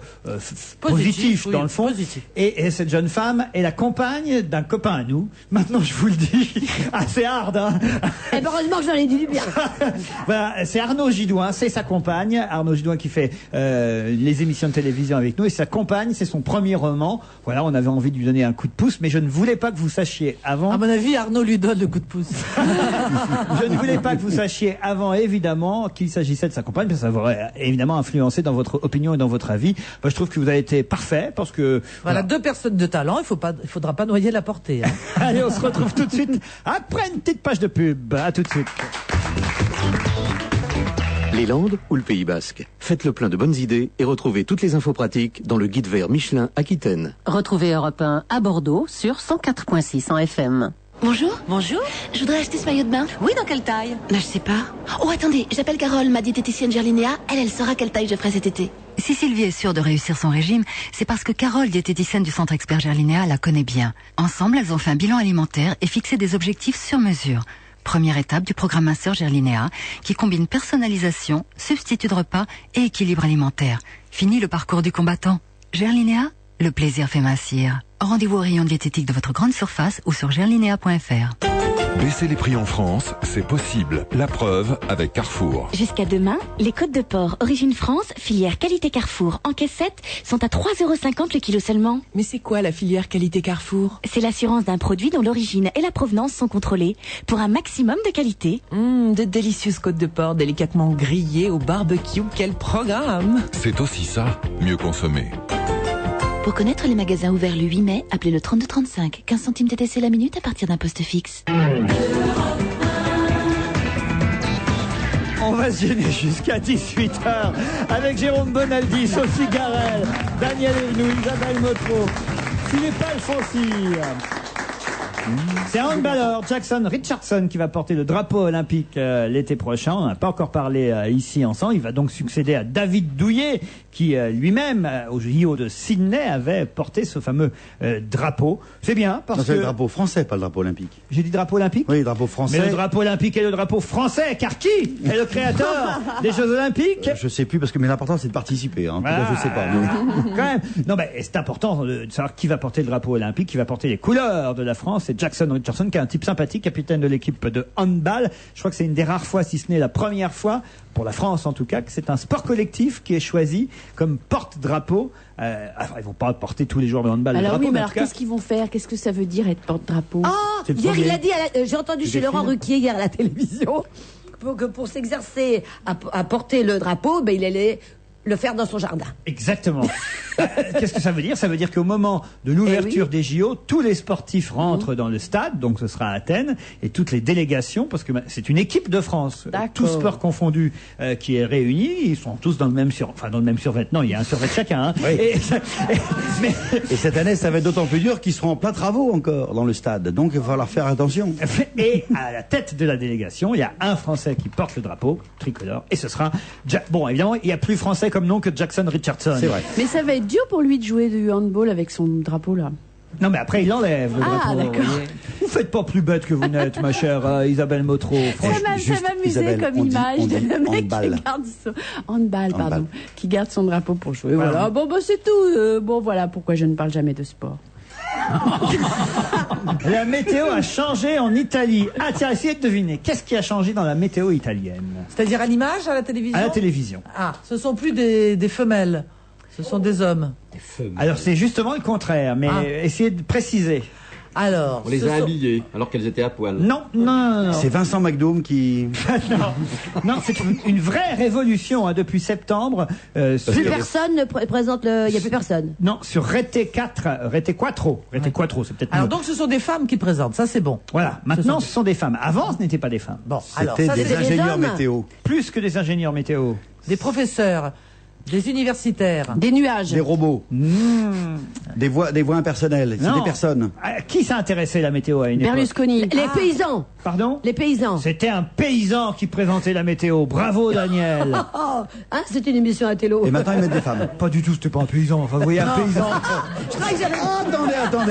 positif dans le fond. Et cette jeune femme est la compagne d'un copain à nous. Maintenant, je vous le dis, assez hard. Hein. Et heureusement que j'en ai dit du bien. Voilà, c'est Arnaud Gidouin, c'est sa compagne. Arnaud Gidouin qui fait les émissions de télévision avec nous. Et sa compagne, c'est son premier roman. Voilà, on avait envie de lui donner un coup de pouce, mais je ne voulais pas que vous sachiez avant. À mon avis, Arnaud lui donne le coup de pouce. Je ne voulais pas que vous sachiez avant, évidemment, qu'il s'agissait de sa compagne, parce que ça aurait évidemment influencé dans votre opinion et dans votre avis. Moi, je trouve que vous avez été parfait, parce que... Voilà, deux personnes de talent, il faudra pas noyer la portée. Hein. Allez, on se retrouve tout de suite après une petite page de pub. À tout de suite. Les Landes ou le Pays Basque. Faites le plein de bonnes idées et retrouvez toutes les infos pratiques dans le guide vert Michelin Aquitaine. Retrouvez Europe 1 à Bordeaux sur 104.6 en FM. Bonjour. Bonjour. Je voudrais acheter ce maillot de bain. Oui, dans quelle taille? Je sais pas. Oh, attendez, j'appelle Carole, ma diététicienne Gerlinéa. Elle saura quelle taille je ferai cet été. Si Sylvie est sûre de réussir son régime, c'est parce que Carole, diététicienne du centre expert Gerlinéa, la connaît bien. Ensemble, elles ont fait un bilan alimentaire et fixé des objectifs sur mesure. Première étape du programme Minceur Gerlinéa qui combine personnalisation, substitut de repas et équilibre alimentaire. Fini le parcours du combattant. Gerlinéa, le plaisir fait mincir. Rendez-vous au rayon diététique de votre grande surface ou sur gerlinéa.fr. Baisser les prix en France, c'est possible. La preuve avec Carrefour. Jusqu'à demain, les côtes de porc Origine France, filière qualité Carrefour en caissette, sont à 3,50 € le kilo seulement. Mais c'est quoi la filière qualité Carrefour? C'est l'assurance d'un produit dont l'origine et la provenance sont contrôlées pour un maximum de qualité. De délicieuses côtes de porc délicatement grillées au barbecue, quel programme! C'est aussi ça, mieux consommer. Pour connaître les magasins ouverts le 8 mai, appelez le 3235, 15 centimes TTC la minute à partir d'un poste fixe. On va se gêner jusqu'à 18h avec Jérôme Bonaldi, Sophie Garel, Daniel Evenou, Isabelle Motro, Philippe Alfonsi. C'est un handballeur, Jackson Richardson, qui va porter le drapeau olympique l'été prochain. On n'a pas encore parlé ici ensemble. Il va donc succéder à David Douillet, qui lui-même, au JO de Sydney, avait porté ce fameux drapeau. C'est bien, parce que... C'est le drapeau français, pas le drapeau olympique. J'ai dit drapeau olympique? Oui, le drapeau français. Mais le drapeau olympique est le drapeau français, car qui est le créateur des Jeux Olympiques? Je sais plus, parce que l'important c'est de participer. Hein. En tout cas, je sais pas. Mais... Quand même. Non, mais c'est important de savoir qui va porter le drapeau olympique, qui va porter les couleurs de la France. C'est Jackson Richardson, qui est un type sympathique, capitaine de l'équipe de handball. Je crois que c'est une des rares fois, si ce n'est la première fois, pour la France en tout cas, que c'est un sport collectif qui est choisi comme porte-drapeau. Enfin, ils vont pas porter tous les jours le handball. Alors le drapeau, oui, mais en alors tout cas... qu'est-ce qu'ils vont faire? Qu'est-ce que ça veut dire être porte-drapeau? Hier, il a dit, j'ai entendu chez Laurent Ruquier hier à la télévision, que pour s'exercer à porter le drapeau, ben, il allait le faire dans son jardin. Exactement. Qu'est-ce que ça veut dire? Ça veut dire qu'au moment de l'ouverture des JO, tous les sportifs rentrent dans le stade, donc ce sera à Athènes, et toutes les délégations, parce que c'est une équipe de France, tous sports confondus, qui est réunie. Ils sont tous dans le même dans le même survêtement. Il y a un survêt chacun. Hein. Oui. Et cette année, ça va être d'autant plus dur qu'ils seront en plein travaux encore dans le stade. Donc il va falloir faire attention. Et à la tête de la délégation, il y a un Français qui porte le drapeau tricolore, et ce sera bon, évidemment, il y a plus Français comme nom que Jackson Richardson. C'est vrai. Mais ça va être dur pour lui de jouer du handball avec son drapeau là. Non, mais après, il enlève le drapeau. D'accord. Vous faites pas plus bête que vous n'êtes, ma chère Isabelle Motro. Ça m'amusait comme image de le mec handball. qui garde son handball, qui garde son drapeau pour jouer. Voilà. Bon, bah, c'est tout. Bon, voilà pourquoi je ne parle jamais de sport. La météo a changé en Italie. Ah tiens, essayez de deviner. Qu'est-ce qui a changé dans la météo italienne? C'est-à-dire à l'image, à la télévision? À la télévision. Ah, ce sont plus des femelles, ce sont des hommes. Alors c'est justement le contraire, mais essayez de préciser. Alors, on les a habillées alors qu'elles étaient à poil. Non. C'est Vincent McDoom qui... non, c'est une vraie révolution depuis septembre. Plus personne ne présente le... Il n'y a plus personne. Non, sur Rete 4, Rete Quattro, c'est peut-être... Alors donc ce sont des femmes qui présentent, ça c'est bon. Voilà, maintenant ce sont des femmes. Avant, ce n'était pas des femmes. Bon, c'était des ingénieurs météo. Plus que des ingénieurs météo. Des professeurs. Des universitaires. Des nuages. Des robots. Des voix impersonnelles. C'est des personnes. Qui s'est intéressé à la météo à une époque? Berlusconi. Les paysans. Pardon? Les paysans. C'était un paysan qui présentait la météo. Bravo, Daniel. C'était une émission à télo. Et maintenant, ils mettent des femmes. Pas du tout, c'était pas un paysan. Enfin, vous voyez, un paysan. Je croyais que j'avais... Attendez.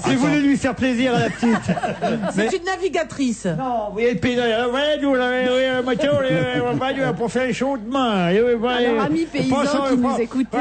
J'ai voulu lui faire plaisir à la petite. C'est une navigatrice. Non, vous voyez, le paysan. La météo, pour faire chaud demain. Alors, amis paysans qui nous écoutez.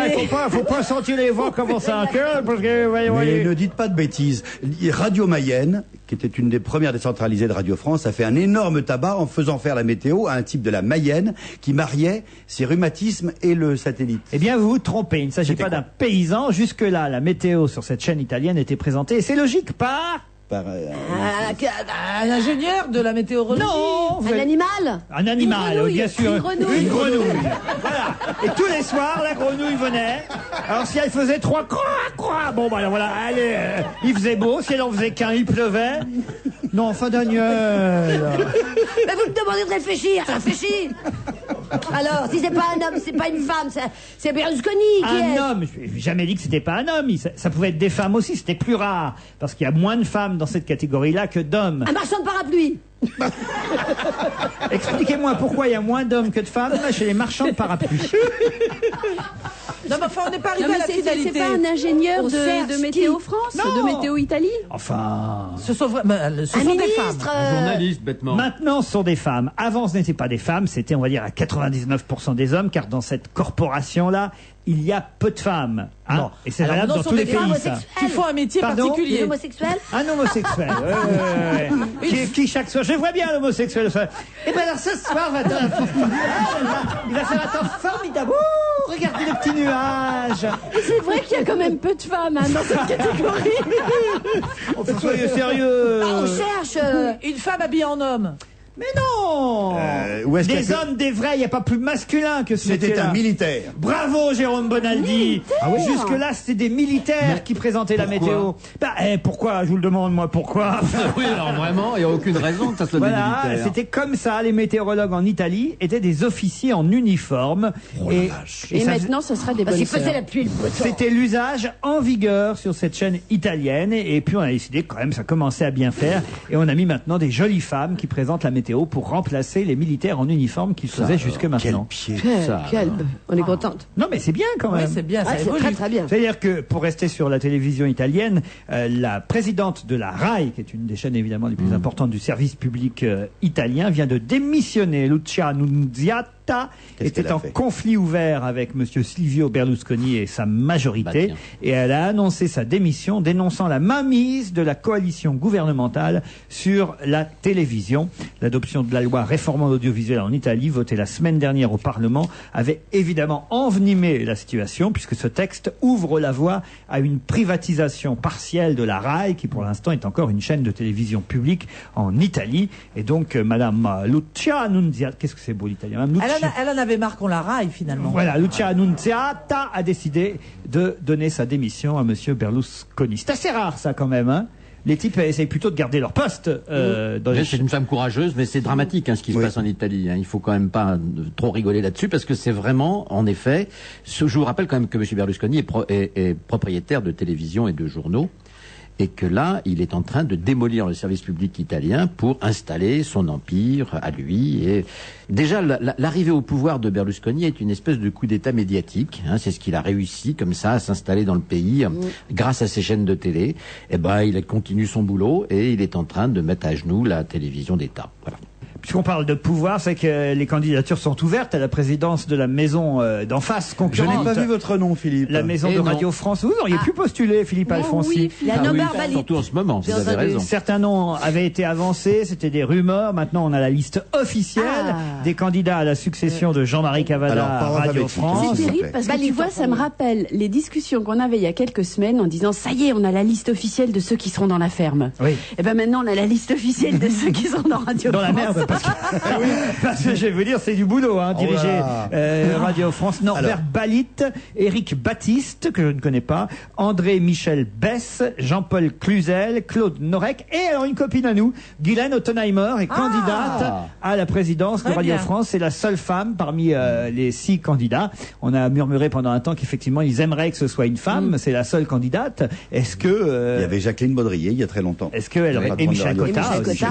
Faut pas sentir les vents commencer à cœur, parce que, mais ne dites pas de bêtises. Radio Mayenne, qui était une des premières décentralisées de Radio France, a fait un énorme tabac en faisant faire la météo à un type de la Mayenne qui mariait ses rhumatismes et le satellite. Eh bien, vous vous trompez. Il ne s'agit pas d'un paysan. Jusque-là, la météo sur cette chaîne italienne était présentée, et c'est logique, par un ingénieur de la météorologie. Non, un animal. Un animal, bien sûr. Une grenouille. Voilà. Et tous les soirs, la grenouille venait. Alors si elle faisait 3 bon bah voilà, allez, il faisait beau. Si elle en faisait qu'un, il pleuvait. Non, enfin Daniel. Mais vous me demandez de réfléchir. Réfléchis. Alors, si c'est pas un homme, c'est pas une femme, c'est Berlusconi qui est. Un homme. Je n'ai jamais dit que c'était pas un homme. Ça pouvait être des femmes aussi. C'était plus rare parce qu'il y a moins de femmes dans cette catégorie-là que d'hommes. Un marchand de parapluie. Expliquez-moi pourquoi il y a moins d'hommes que de femmes chez les marchands de parapluies. Non, mais enfin, on n'est pas Non, arrivé mais à la c'est finalité. pas un ingénieur On cherche de Météo France, Non. de Météo Italie? Enfin... Ce sont, ce sont des ministre, femmes. Journaliste, bêtement. Maintenant, ce sont des femmes. Avant, ce n'étaient pas des femmes, c'était, on va dire, à 99% des hommes, car dans cette corporation-là, il y a peu de femmes. Hein. Non. Et c'est Alors, valable non, dans sont tous les des pays, femmes ça. qui font un métier Pardon particulier. Les homosexuels? Un homosexuel. Qui chaque soir, je vois bien l'homosexuel. Et ben alors ce soir, il va faire un temps formidable. Ouh, regardez le petit nuage. Et c'est vrai qu'il y a quand même peu de femmes hein, dans cette catégorie. Soyez sérieux. On cherche Une femme habillée en homme. Mais non. Où est-ce Des qu'il y a que- hommes, des vrais, il n'y a pas plus masculin que ce C'était métier-là. un militaire. Bravo Jérôme Bonaldi. Jusque-là, c'était des militaires qui présentaient la météo. Bah, pourquoi? Je vous le demande, moi, pourquoi? Oui, alors vraiment, il n'y a aucune raison que ça soit des Voilà, militaires. c'était comme ça. Les météorologues en Italie étaient des officiers en uniforme. Et ça maintenant, ce sera des parce bonnes qu'il faisait sœurs. la pluie, le beau temps. C'était l'usage en vigueur sur cette chaîne italienne. Et puis on a décidé quand même, ça commençait à bien faire. Et on a mis maintenant des jolies femmes qui présentent la météo pour remplacer les militaires en uniforme qu'ils faisaient jusque maintenant. On est contente. Non mais c'est bien quand même. Oui, c'est bien, ça c'est évolue. très très bien. C'est-à-dire que, pour rester sur la télévision italienne, la présidente de la RAI, qui est une des chaînes évidemment les plus importantes du service public italien, vient de démissionner. Lucia Annunziata était qu'elle a en fait conflit ouvert avec monsieur Silvio Berlusconi et sa majorité. Et elle a annoncé sa démission, dénonçant la mainmise de la coalition gouvernementale sur la télévision. L'adoption de la loi réformant l'audiovisuel en Italie, votée la semaine dernière au Parlement, avait évidemment envenimé la situation, puisque ce texte ouvre la voie à une privatisation partielle de la RAI, qui pour l'instant est encore une chaîne de télévision publique en Italie. Et donc, Madame Lucia Annunziata, qu'est-ce que c'est beau l'italien, Madame Lucia- Elle en avait marre qu'on la raille finalement. Voilà, Lucia Annunziata a décidé de donner sa démission à monsieur Berlusconi. C'est assez rare ça quand même, hein. Les types essayent plutôt de garder leur poste. C'est une femme courageuse, mais c'est dramatique ce qui se passe en Italie. Il faut quand même pas trop rigoler là-dessus, parce que c'est vraiment, en effet, je vous rappelle quand même que M. Berlusconi est propriétaire de télévision et de journaux, et que là, il est en train de démolir le service public italien pour installer son empire à lui. Et déjà, l'arrivée au pouvoir de Berlusconi est une espèce de coup d'État médiatique. Hein, c'est ce qu'il a réussi, comme ça, à s'installer dans le pays grâce à ses chaînes de télé. Et ben, il continue son boulot et il est en train de mettre à genoux la télévision d'État. Voilà. Puisqu'on parle de pouvoir, c'est que les candidatures sont ouvertes à la présidence de la maison d'en face, Je concurrente. n'ai pas vu votre nom, Philippe. La maison Et de non. Radio France. Vous auriez pu postuler, Philippe Alfonsi. Il y a Ah oui, Barbalit. surtout en ce moment, vous avez raison. Certains noms avaient été avancés, c'était des rumeurs. Maintenant, on a la liste officielle des candidats à la succession de Jean-Marie Cavada Alors, à parlons Radio avec France. C'est s'il vous terrible plaît. parce que tu vois, ça me rappelle les discussions qu'on avait il y a quelques semaines en disant ça y est, on a la liste officielle de ceux qui seront dans la ferme. Oui. Et ben maintenant, on a la liste officielle de ceux qui sont dans Radio Dans la France. merde, parce que je vais vous dire, c'est du boulot, hein, Oh diriger là. Radio France. Norbert Alors. Balit, Éric Baptiste, que je ne connais pas, André-Michel Bess, Jean-Paul Cluzel, Claude Norek, et alors une copine à nous, Guylaine Ottenheimer, est candidate à la présidence de Très Radio bien. France. C'est la seule femme parmi les 6 candidats. On a murmuré pendant un temps qu'effectivement, ils aimeraient que ce soit une femme. C'est la seule candidate. Est-ce que... Il y avait Jacqueline Baudrier il y a très longtemps. Est-ce qu'elle aurait... Et Michel Cottard aussi.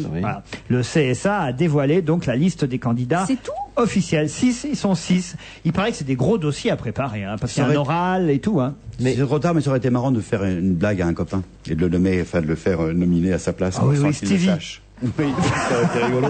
Voilà. Le CSA a dévoilé donc la liste des candidats. C'est tout officiels. 6, ils sont 6. Il paraît que c'est des gros dossiers à préparer, hein, parce qu'il y a un oral et tout. Hein. Mais c'est trop tard, mais ça aurait été marrant de faire une blague à un copain et de le nommer, enfin de le faire nominer à sa place. Ah oui, sans oui, qu'il le Stevie. sache. Oui, ça aurait été rigolo.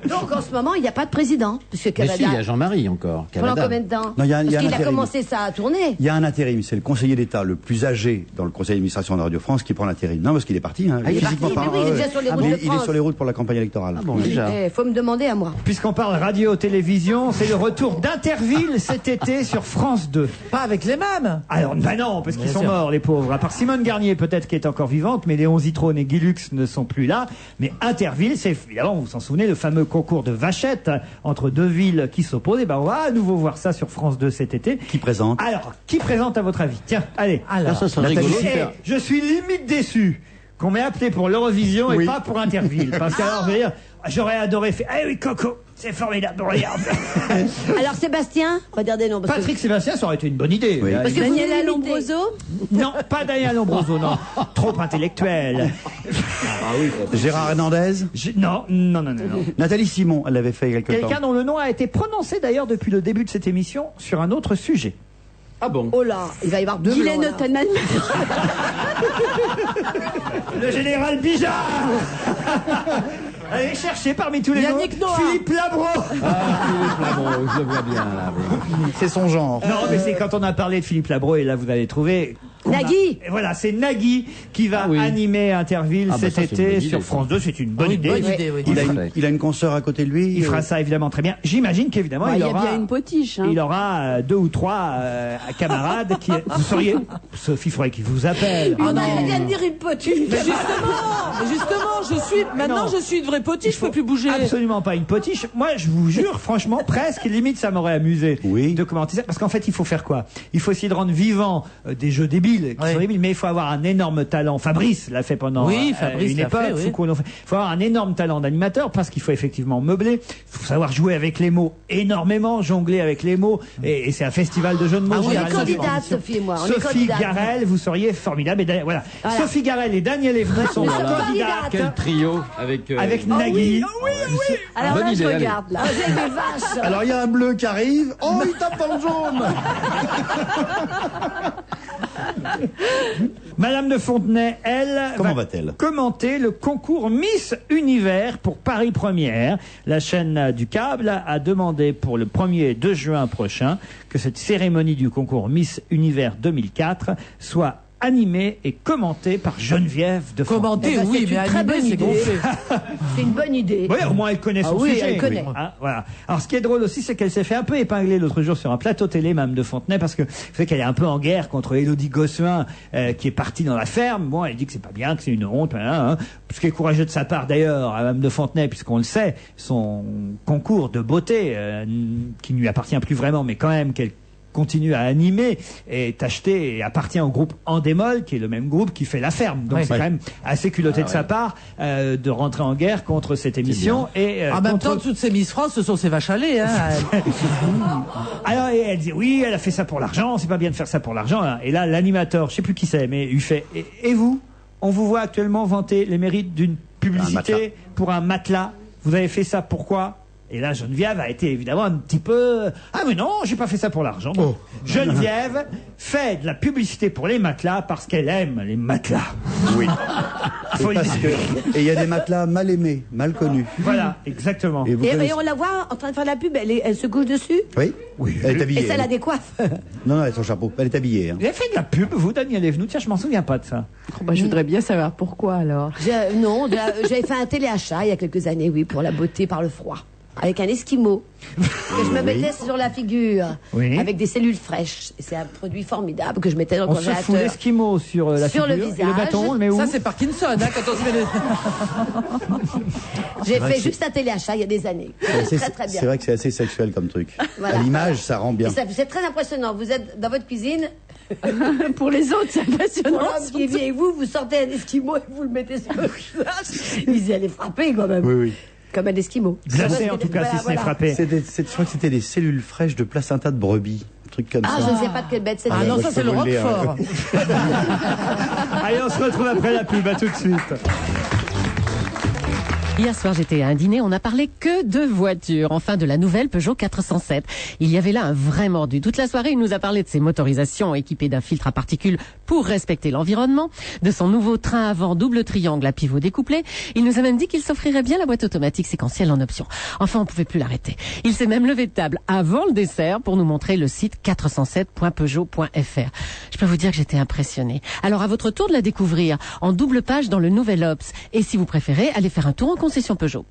Donc en ce moment, il n'y a pas de président. Parce que Mais Cavada. si, il y a Jean-Marie encore. Pendant Cavada. combien de temps Non, il y a Parce un qu'il a intérim. commencé ça à tourner. Il y a un intérim, c'est le conseiller d'État le plus âgé dans le conseil d'administration de Radio France qui prend l'intérim. Non, parce qu'il est parti. Hein, Ah, il est physiquement parti, mais oui, il est déjà sur les routes de il est France. sur les routes pour la campagne électorale. Ah bon, déjà. Il faut me demander à moi. Puisqu'on parle radio-télévision, c'est le retour d'Interville cet été sur France 2. Pas avec les mêmes. Alors, bah non, parce qu'ils Bien sont sûr. morts, les pauvres. À part Simone Garnier, peut-être, qui est encore vivante, mais Léon Zitrone et Guy Lux ne sont plus là. Mais Interville, c'est évidemment, vous vous en souvenez, le fameux concours de vachettes entre deux villes qui s'opposent. Et ben, on va à nouveau voir ça sur France 2 cet été. Qui présente? Alors, qui présente à votre avis? Tiens, allez. Alors, Ça serait Nathalie rigolo de Eh, faire. je suis limite déçu qu'on m'ait appelé pour l'Eurovision et pas pour Interville. Parce que alors, je veux dire, j'aurais adoré faire. Eh oui, Coco, c'est formidable, regarde. Alors Sébastien, on va dire des noms. Parce que- Patrick Sébastien, ça aurait été une bonne idée. Oui. Parce que Daniela vous l'imitez. Lombroso. Non, pas Daniel Lombroso, non. Trop intellectuel. Gérard Hernandez? Non. Nathalie Simon, elle l'avait fait il y a quelque temps. Quelqu'un dont le nom a été prononcé d'ailleurs depuis le début de cette émission sur un autre sujet. Ah bon? Oh là, il va y avoir deux Guylaine blancs, là. Othman. Le général Bijard. Allez chercher parmi tous les noms Yannick Noah. Philippe Labro. Philippe Labro, je le vois bien là. Oui. C'est son genre. Non, mais c'est quand on a parlé de Philippe Labro, et là vous allez trouver. Nagui. Voilà, c'est Nagui qui va animer Interville cet ça, c'est une été bonne sur idée, France 2. C'est une bonne idée. Bonne idée, oui. Il a une consoeur à côté de lui. Il fera ça évidemment très bien. J'imagine qu'évidemment Il il y a aura. bien une potiche. Hein. Il aura 2 ou 3 camarades qui. Vous seriez. Sophie, il faudrait qu'il vous appelle. Ah non. Il vient de dire une potiche. Justement, je suis une vraie potiche, je peux plus bouger. Absolument pas une potiche. Moi, je vous jure, franchement, presque limite, ça m'aurait amusé de commenter ça. Parce qu'en fait, il faut faire quoi? Il faut essayer de rendre vivants des jeux débiles, qui sont débiles, mais il faut avoir un énorme talent. Fabrice l'a fait pendant Fabrice une l'a époque. fait, oui. Foucault l'a fait. Il faut avoir un énorme talent d'animateur parce qu'il faut effectivement meubler. Il faut savoir jouer avec les mots énormément, jongler avec les mots. Et c'est un festival de jeux de mots. On est généralement. candidates, Sophie et moi. On est Sophie candidates. Garel, vous seriez formidable. Et voilà. Sophie Garel et Daniel Evenou sont Nous sommes candidates. candidates. Quel trio avec. Avec Nagui. Alors Bonne là, idée, je allez. regarde, là. J'ai des vaches. Alors il y a un bleu qui arrive. Oh, il tape dans le jaune. Madame de Fontenay, elle, Comment va-t-elle commenter le concours Miss Univers pour Paris Première. La chaîne du câble a demandé pour le 1er et 2 juin prochain que cette cérémonie du concours Miss Univers 2004 soit animée et commentée par Geneviève de Fontenay. Commenter, Eh ben, oui, c'est mais une très bonne animer, c'est idée. gonflé. C'est une bonne idée. Oui, au moins elle connaît son oui, sujet. elle connaît. Hein, voilà. Alors ce qui est drôle aussi, c'est qu'elle s'est fait un peu épingler l'autre jour sur un plateau télé, Mme de Fontenay, parce que vous savez qu'elle est un peu en guerre contre Élodie Gossuin, qui est partie dans la ferme. Bon, elle dit que c'est pas bien, que c'est une honte, hein. Ce qui est courageux de sa part d'ailleurs, à Mme de Fontenay, puisqu'on le sait, son concours de beauté, qui ne lui appartient plus vraiment, mais quand même qu'elle continue à animer, est acheté et appartient au groupe Endemol, qui est le même groupe qui fait La Ferme. Donc c'est quand même assez culotté de sa part de rentrer en guerre contre cette émission. Et En même contre- temps, toutes ces Miss France, ce sont ces vaches à lait. Hein. Alors et elle dit oui, elle a fait ça pour l'argent, c'est pas bien de faire ça pour l'argent. Hein. Et là, l'animateur, je sais plus qui c'est, mais il fait et vous, on vous voit actuellement vanter les mérites d'une publicité pour un matelas. Vous avez fait ça pourquoi? Et là, Geneviève a été évidemment un petit peu... Ah mais non, j'ai pas fait ça pour l'argent. Non. Geneviève fait de la publicité pour les matelas parce qu'elle aime les matelas. Oui. Faut le Parce dire. que et il y a des matelas mal aimés, mal connus. Voilà, exactement. Et vous Et connaissez- on la voit en train de faire la pub, elle se couche dessus. Oui. Elle est habillée. Et ça la elle. décoiffe. Non, non, elle a son chapeau. Elle est habillée. Hein. Vous avez fait de la pub, vous, Daniel Evenou? Tiens, je m'en souviens pas de ça. Je voudrais bien savoir pourquoi alors. Non, j'avais fait un téléachat il y a quelques années, oui, pour la beauté par le froid. Avec un esquimau que je me mettais sur la figure avec des cellules fraîches. Et c'est un produit formidable que je mettais dans le On se fout congélateur. l'esquimau sur la Sur le figure. Et visage. le bâton, on le met où? Ça, c'est Parkinson, hein, quand on se met les... J'ai C'est vrai fait que juste un téléachat il y a des années. C'est Très très bien. c'est vrai que c'est assez sexuel comme truc. Voilà. À l'image, ça rend bien. Et c'est très impressionnant. Vous êtes dans votre cuisine. Pour les autres, c'est impressionnant. Pour l'homme qui vient avec vous, vous sortez un esquimau et vous le mettez sur le visage. Ils allaient frapper quand même. Oui, oui. Comme un esquimau. Glacé en tout cas, si ce n'est frappé. Je crois que c'était des cellules fraîches de placenta de brebis. Un truc comme Ah, ça. je ne sais pas de quelle bête c'est. Ah non, ça, c'est le Roquefort. Allez, on se retrouve après la pub. À tout de suite. Hier soir, j'étais à un dîner, on n'a parlé que de voitures, enfin de la nouvelle Peugeot 407. Il y avait là un vrai mordu. Toute la soirée, il nous a parlé de ses motorisations équipées d'un filtre à particules pour respecter l'environnement, de son nouveau train avant double triangle à pivot découplé. Il nous a même dit qu'il s'offrirait bien la boîte automatique séquentielle en option. Enfin, on pouvait plus l'arrêter. Il s'est même levé de table avant le dessert pour nous montrer le site 407.peugeot.fr. Je peux vous dire que j'étais impressionnée. Alors à votre tour de la découvrir en double page dans le Nouvel Obs. Et si vous préférez, allez faire un tour en concession Peugeot.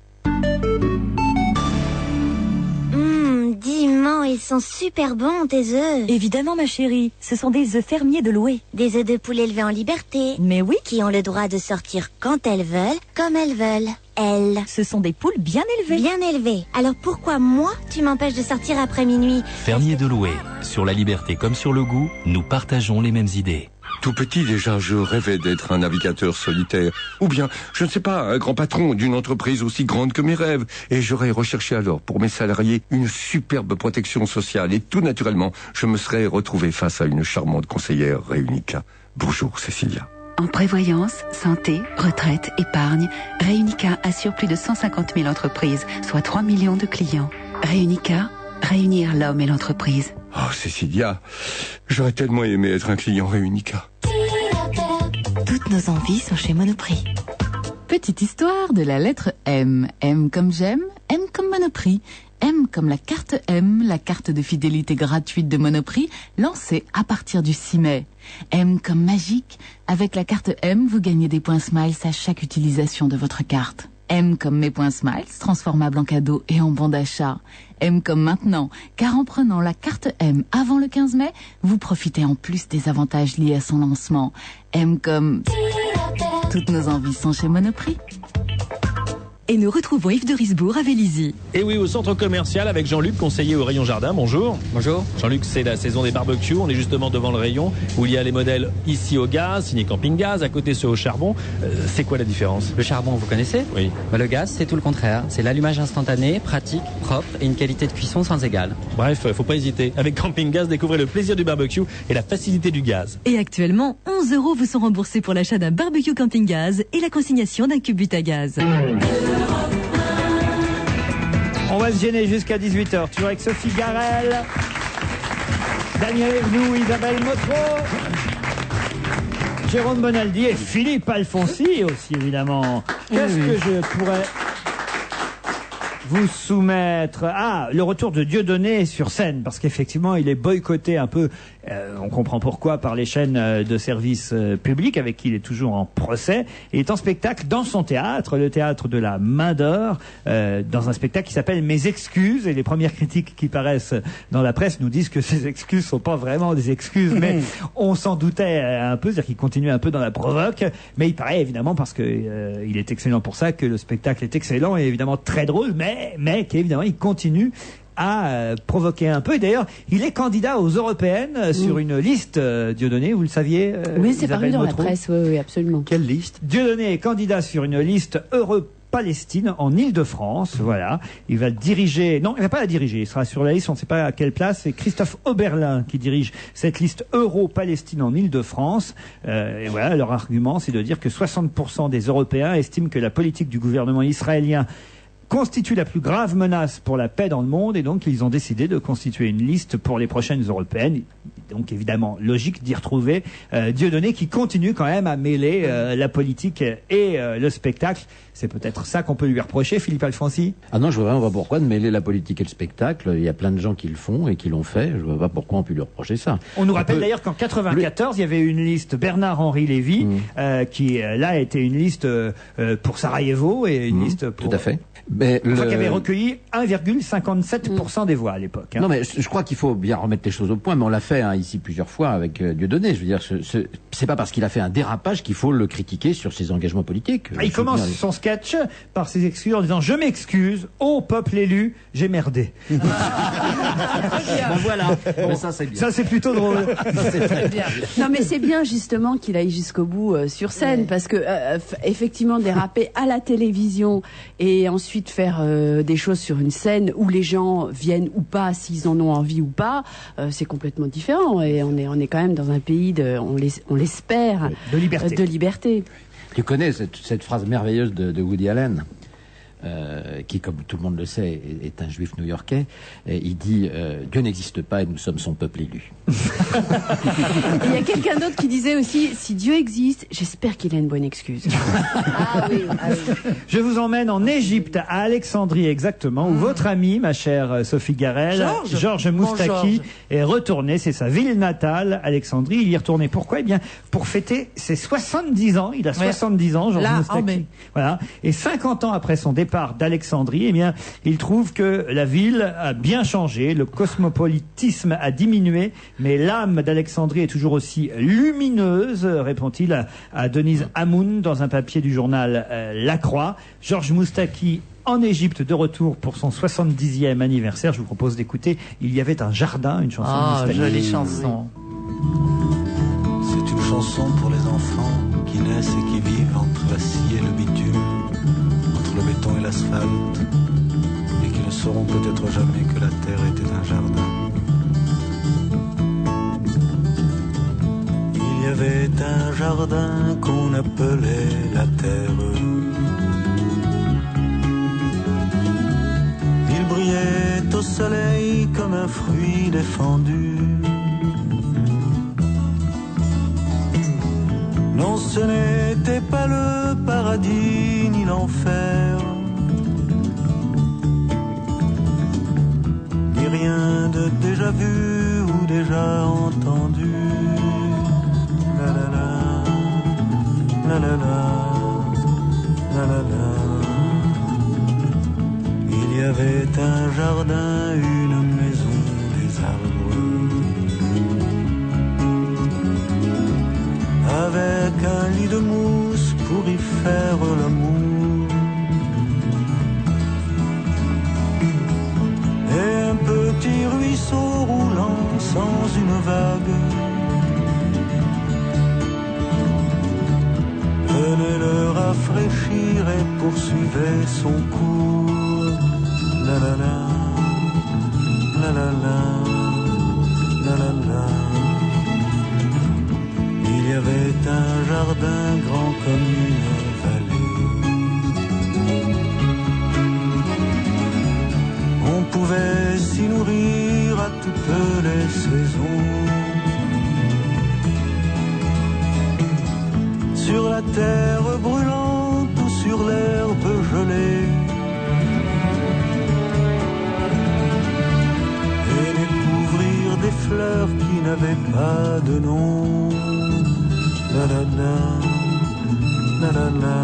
Dis-moi, ils sont super bons tes œufs. Évidemment, ma chérie, ce sont des œufs fermiers de Loué. Des œufs de poulet élevés en liberté. Mais oui. Qui ont le droit de sortir quand elles veulent, comme elles veulent. Elles. Ce sont des poules bien élevées. Bien élevées. Alors pourquoi moi, tu m'empêches de sortir après minuit? Fermier de Loué. Sur la liberté comme sur le goût, nous partageons les mêmes idées. Tout petit déjà, je rêvais d'être un navigateur solitaire. Ou bien, je ne sais pas, un grand patron d'une entreprise aussi grande que mes rêves. Et j'aurais recherché alors pour mes salariés une superbe protection sociale. Et tout naturellement, je me serais retrouvé face à une charmante conseillère Réunica. Bonjour Cécilia. En prévoyance, santé, retraite, épargne, Réunica assure plus de 150 000 entreprises, soit 3 millions de clients. Réunica, réunir l'homme et l'entreprise. Oh, Cécilia, j'aurais tellement aimé être un client Réunica. Toutes nos envies sont chez Monoprix. Petite histoire de la lettre M. M comme j'aime, M comme Monoprix. M comme la carte M, la carte de fidélité gratuite de Monoprix, lancée à partir du 6 mai. M comme magique, avec la carte M, vous gagnez des points Smiles à chaque utilisation de votre carte. M comme mes points Smiles, transformables en cadeaux et en bons d'achat. M comme maintenant, car en prenant la carte M avant le 15 mai, vous profitez en plus des avantages liés à son lancement. M comme... Toutes nos envies sont chez Monoprix. Et nous retrouvons Yves de Risbourg à Vélizy. Et oui, au centre commercial avec Jean-Luc, conseiller au rayon jardin. Bonjour. Bonjour. Jean-Luc, c'est la saison des barbecues. On est justement devant le rayon où il y a les modèles ici au gaz, signé camping gaz, à côté ceux au charbon. C'est quoi la différence? Le charbon, vous connaissez? Oui. Le gaz, c'est tout le contraire. C'est l'allumage instantané, pratique, propre et une qualité de cuisson sans égale. Bref, faut pas hésiter. Avec camping gaz, découvrez le plaisir du barbecue et la facilité du gaz. Et actuellement, 11 € vous sont remboursés pour l'achat d'un barbecue camping gaz et la consignation d'un cube but à gaz. On va se gêner jusqu'à 18h. Toujours avec Sophie Garel, Daniel Evenou, Isabelle Motro, Jérôme Bonaldi et Philippe Alfonsi aussi, évidemment. Qu'est-ce que je pourrais vous soumettre? Ah, le retour de Dieudonné sur scène, parce qu'effectivement, il est boycotté un peu, on comprend pourquoi, par les chaînes de services publics, avec qui il est toujours en procès. Il est en spectacle dans son théâtre, le théâtre de la Main d'Or, dans un spectacle qui s'appelle Mes excuses, et les premières critiques qui paraissent dans la presse nous disent que ces excuses sont pas vraiment des excuses, mais on s'en doutait un peu, c'est-à-dire qu'il continue un peu dans la provoque, mais il paraît évidemment, parce que il est excellent pour ça, que le spectacle est excellent et évidemment très drôle, mais qu'évidemment il continue à provoquer un peu. Et d'ailleurs, il est candidat aux européennes sur une liste, Dieudonné, vous le saviez? Oui, c'est paru dans la presse, oui, absolument. Quelle liste? Dieudonné est candidat sur une liste Palestine en Île-de-France, voilà. Il va diriger, non, il va pas la diriger, il sera sur la liste, on ne sait pas à quelle place, c'est Christophe Oberlin qui dirige cette liste Euro-Palestine en Île-de-France. Et voilà, leur argument, c'est de dire que 60% des Européens estiment que la politique du gouvernement israélien constitue la plus grave menace pour la paix dans le monde, et donc ils ont décidé de constituer une liste pour les prochaines européennes. Donc évidemment logique d'y retrouver Dieudonné, qui continue quand même à mêler la politique et le spectacle. C'est peut-être ça qu'on peut lui reprocher, Philippe Alfonsi? Ah non, je vois vraiment pas pourquoi de mêler la politique et le spectacle. Il y a plein de gens qui le font et qui l'ont fait. Je vois pas pourquoi on peut lui reprocher ça. On nous rappelle d'ailleurs qu'en 94, il y avait une liste Bernard-Henri Lévy, qui là était une liste pour Sarajevo et une liste pour... Tout à fait. Mais qui avait recueilli 1,57% des voix à l'époque. Non, mais je crois qu'il faut bien remettre les choses au point, mais on l'a fait ici plusieurs fois avec Dieudonné. Je veux dire, c'est pas parce qu'il a fait un dérapage qu'il faut le critiquer sur ses engagements politiques. Il commence son sketch par ses excuses en disant « Je m'excuse, ô peuple élu, j'ai merdé. » Voilà, mais ça c'est bien. Ça c'est plutôt drôle. C'est très bien. Non, mais c'est bien justement qu'il aille jusqu'au bout sur scène, parce que effectivement déraper à la télévision et ensuite faire des choses sur une scène où les gens viennent ou pas, s'ils en ont envie ou pas, c'est complètement différent. Et on est quand même dans un pays on l'espère, de liberté. Tu connais cette phrase merveilleuse de Woody Allen, qui, comme tout le monde le sait, est un juif new-yorkais. Il dit Dieu n'existe pas et nous sommes son peuple élu. Il y a quelqu'un d'autre qui disait aussi, si Dieu existe, j'espère qu'il a une bonne excuse. Ah oui. Je vous emmène en Égypte, à Alexandrie exactement, où votre ami, ma chère Sophie Garel, Georges Moustaki, est retourné. C'est sa ville natale, Alexandrie. Il y est retourné. Pourquoi? Eh bien, pour fêter ses 70 ans. Il a 70 ans, Georges Moustaki. Voilà. Et 50 ans après son départ d'Alexandrie, eh bien, il trouve que la ville a bien changé. Le cosmopolitisme a diminué, mais l'âme d'Alexandrie est toujours aussi lumineuse, répond-il à Denise Hamoun dans un papier du journal La Croix. Georges Moustaki en Égypte, de retour pour son 70e anniversaire. Je vous propose d'écouter Il y avait un jardin, une chanson de Moustaki. Jolie chanson. C'est une chanson pour les enfants qui naissent et qui vivent entre la scie et le bitume, entre le béton et l'asphalte, et qui ne sauront peut-être jamais que la terre était un jardin. Il y avait un jardin qu'on appelait la terre. Il brillait au soleil comme un fruit défendu. Non, ce n'était pas le paradis ni l'enfer, ni rien de déjà vu ou déjà entendu. La la la, la la la, la la la. Il y avait un jardin, une maison, des arbres, avec un lit de mousse pour y faire l'amour, et un petit ruisseau roulant sans une vague venait le rafraîchir et poursuivait son cours. La la la, la la la, la la la. Il y avait un jardin grand comme une vallée. On pouvait s'y nourrir à toutes les saisons. Sur la terre brûlante ou sur l'herbe gelée. Des fleurs qui n'avaient pas de nom. La la la, la la la,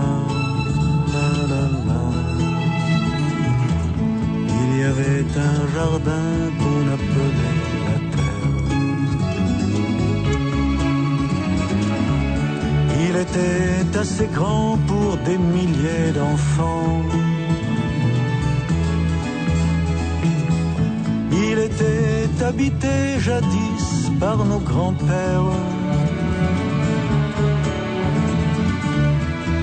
la la la. Il y avait un jardin qu'on appelait la terre. Il était assez grand pour des milliers d'enfants. Il était habité jadis par nos grands-pères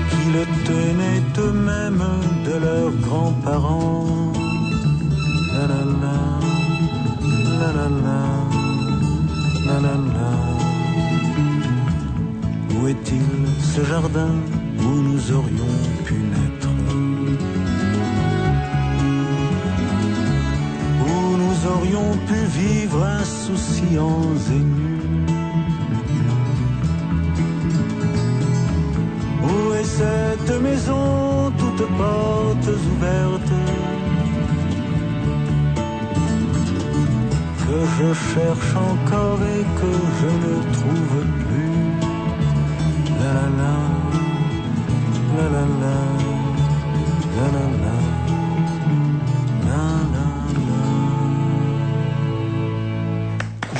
qui le tenaient eux-mêmes de leurs grands-parents. La la la, la la la, la la la. Où est-il ce jardin où nous aurions pu naître? Nous aurions pu vivre insouciants et nus. Où est cette maison, toutes portes ouvertes, que je cherche encore et que je ne trouve plus? La la la, la la la, la la la.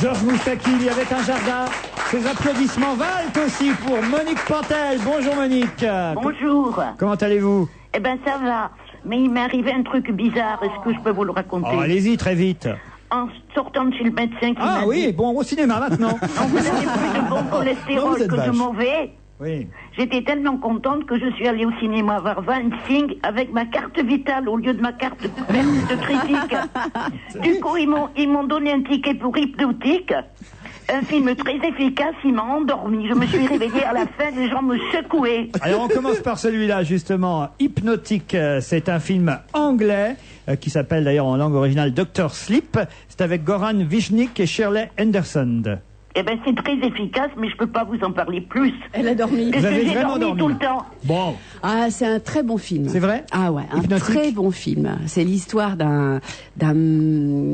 Georges Moustaki, il y avait un jardin. Ces applaudissements valent aussi pour Monique Pantel. Bonjour Monique. Bonjour. Comment allez-vous? Eh ben ça va, mais il m'est arrivé un truc bizarre, est-ce que je peux vous le raconter? Oh, allez-y, très vite. En sortant de chez le médecin qui m'a dit... oui, bon, au cinéma maintenant. Vous n'avez plus de bon cholestérol que de mauvais. Oui. J'étais tellement contente que je suis allée au cinéma voir Van Helsing avec ma carte vitale au lieu de ma carte verte de critique. Du coup, ils m'ont donné un ticket pour Hypnotique. Un film très efficace, il m'a endormi. Je me suis réveillée à la fin, les gens me secouaient. Alors on commence par celui-là justement, Hypnotique. C'est un film anglais qui s'appelle d'ailleurs en langue originale Dr. Sleep. C'est avec Goran Vishnik et Shirley Henderson. Eh ben c'est très efficace, mais je peux pas vous en parler plus. Elle a dormi. Parce Vous avez que j'ai vraiment dormi tout le temps. Bon. Ah, c'est un très bon film. C'est vrai? Ah ouais, un très bon film. C'est l'histoire d'un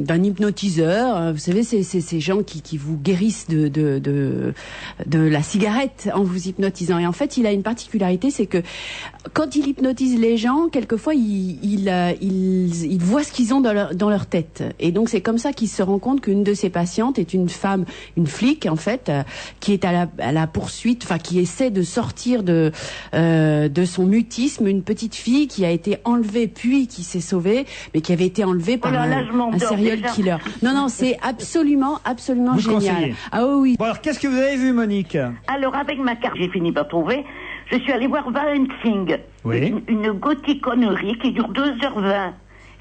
hypnotiseur. Vous savez, c'est ces gens qui vous guérissent de la cigarette en vous hypnotisant. Et en fait, il a une particularité, c'est que quand il hypnotise les gens, quelquefois il voit ce qu'ils ont dans leur tête. Et donc c'est comme ça qu'il se rend compte qu'une de ses patientes est une femme, une flic en fait, qui est à la poursuite, enfin qui essaie de sortir de son mutisme, une petite fille qui a été enlevée puis qui s'est sauvée, mais qui avait été enlevée par un serial killer. Non, c'est absolument Vous génial. conseillez. Ah oui. Bon alors qu'est-ce que vous avez vu Monique? Alors avec ma carte, j'ai fini par trouver. Je suis allée voir Van Helsing, Oui. une gothiconnerie qui dure 2h20.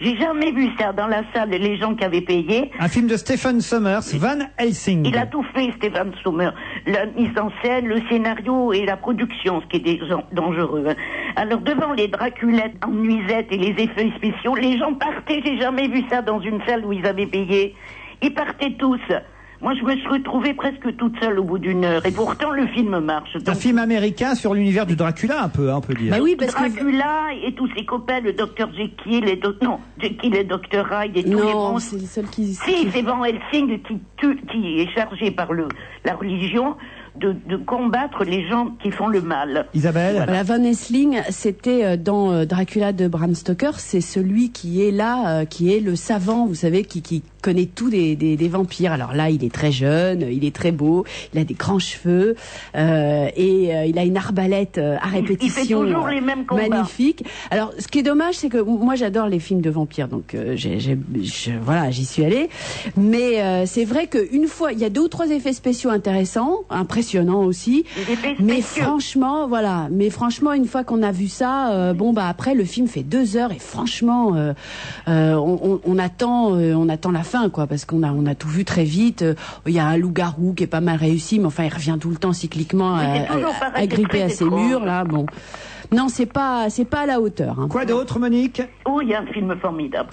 J'ai jamais vu ça dans la salle, les gens qui avaient payé. Un film de Stephen Sommers, Van Helsing. Il a tout fait, Stephen Sommers. La mise en scène, le scénario et la production, ce qui est dangereux. Alors devant les Draculettes en nuisette et les effets spéciaux, les gens partaient, j'ai jamais vu ça dans une salle où ils avaient payé. Ils partaient tous. Moi, je me suis retrouvée presque toute seule au bout d'une heure. Et pourtant, le film marche. C'est un film américain sur l'univers du Dracula, un peu, hein, on peut dire. Bah oui, parce Dracula et tous ses copains, le Dr Jekyll et Jekyll et Dr Hyde et tous les monstres. C'est le seul qui... Si, c'est Van Helsing qui est chargé par la religion de combattre les gens qui font le mal. Isabelle, voilà, Van Helsing, c'était dans Dracula de Bram Stoker, c'est celui qui est là, qui est le savant, vous savez, qui connaît tout des vampires. Alors là, il est très jeune, il est très beau, il a des grands cheveux et il a une arbalète à répétition. Il fait toujours les mêmes combats. Magnifique. Alors, ce qui est dommage, c'est que moi, j'adore les films de vampires, donc voilà, j'y suis allée. Mais c'est vrai qu'une fois, il y a 2 ou 3 effets spéciaux intéressants, impressionnant aussi, mais franchement, voilà, une fois qu'on a vu ça, après le film fait 2 heures et franchement, on attend la fin, quoi, parce qu'on a tout vu très vite. Il y a un loup-garou qui est pas mal réussi, mais enfin il revient tout le temps cycliquement à gripper à ses murs, là, bon. Non, c'est pas à la hauteur. Hein. Quoi d'autre, Monique? Oh, il y a un film formidable.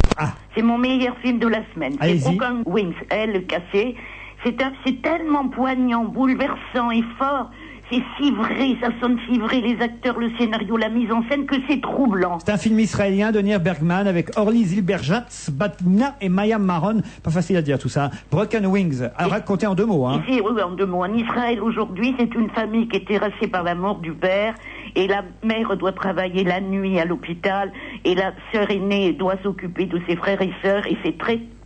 C'est mon meilleur film de la semaine. C'est Broken Wings, Elle cassée. C'est tellement poignant, bouleversant et fort. C'est si vrai, ça sonne si vrai, les acteurs, le scénario, la mise en scène, que c'est troublant. C'est un film israélien de Nir Bergman avec Orly Zilberjatz, Batna et Maya Maron. Pas facile à dire tout ça. Broken Wings, à raconter en 2 mots. Hein. Oui, en 2 mots. En Israël aujourd'hui, c'est une famille qui est terrassée par la mort du père. Et la mère doit travailler la nuit à l'hôpital. Et la sœur aînée doit s'occuper de ses frères et sœurs. Et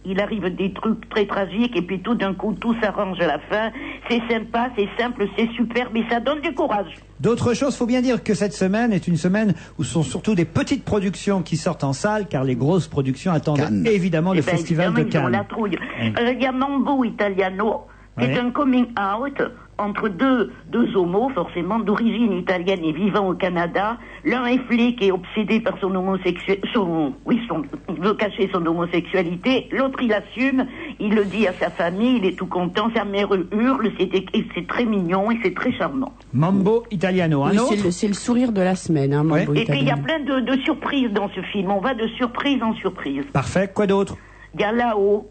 il arrive des trucs très tragiques et puis tout d'un coup tout s'arrange à la fin. C'est sympa, c'est simple, c'est superbe et ça donne du courage. D'autres choses, faut bien dire que cette semaine est une semaine où ce sont surtout des petites productions qui sortent en salle, car les grosses productions attendent évidemment le Festival de Cannes. La trouille. Il y a Mambo Italiano, qui est un coming out entre deux homos, forcément d'origine italienne et vivant au Canada. L'un est flic et obsédé par son veut cacher son homosexualité. L'autre, il assume, il le dit à sa famille, il est tout content, sa mère hurle, c'est très mignon et c'est très charmant. Mambo Italiano, hein, c'est le sourire de la semaine, hein, Mambo Italiano. Et puis il y a plein de surprises dans ce film, on va de surprise en surprise. Parfait, quoi d'autre? Il y a Là-haut,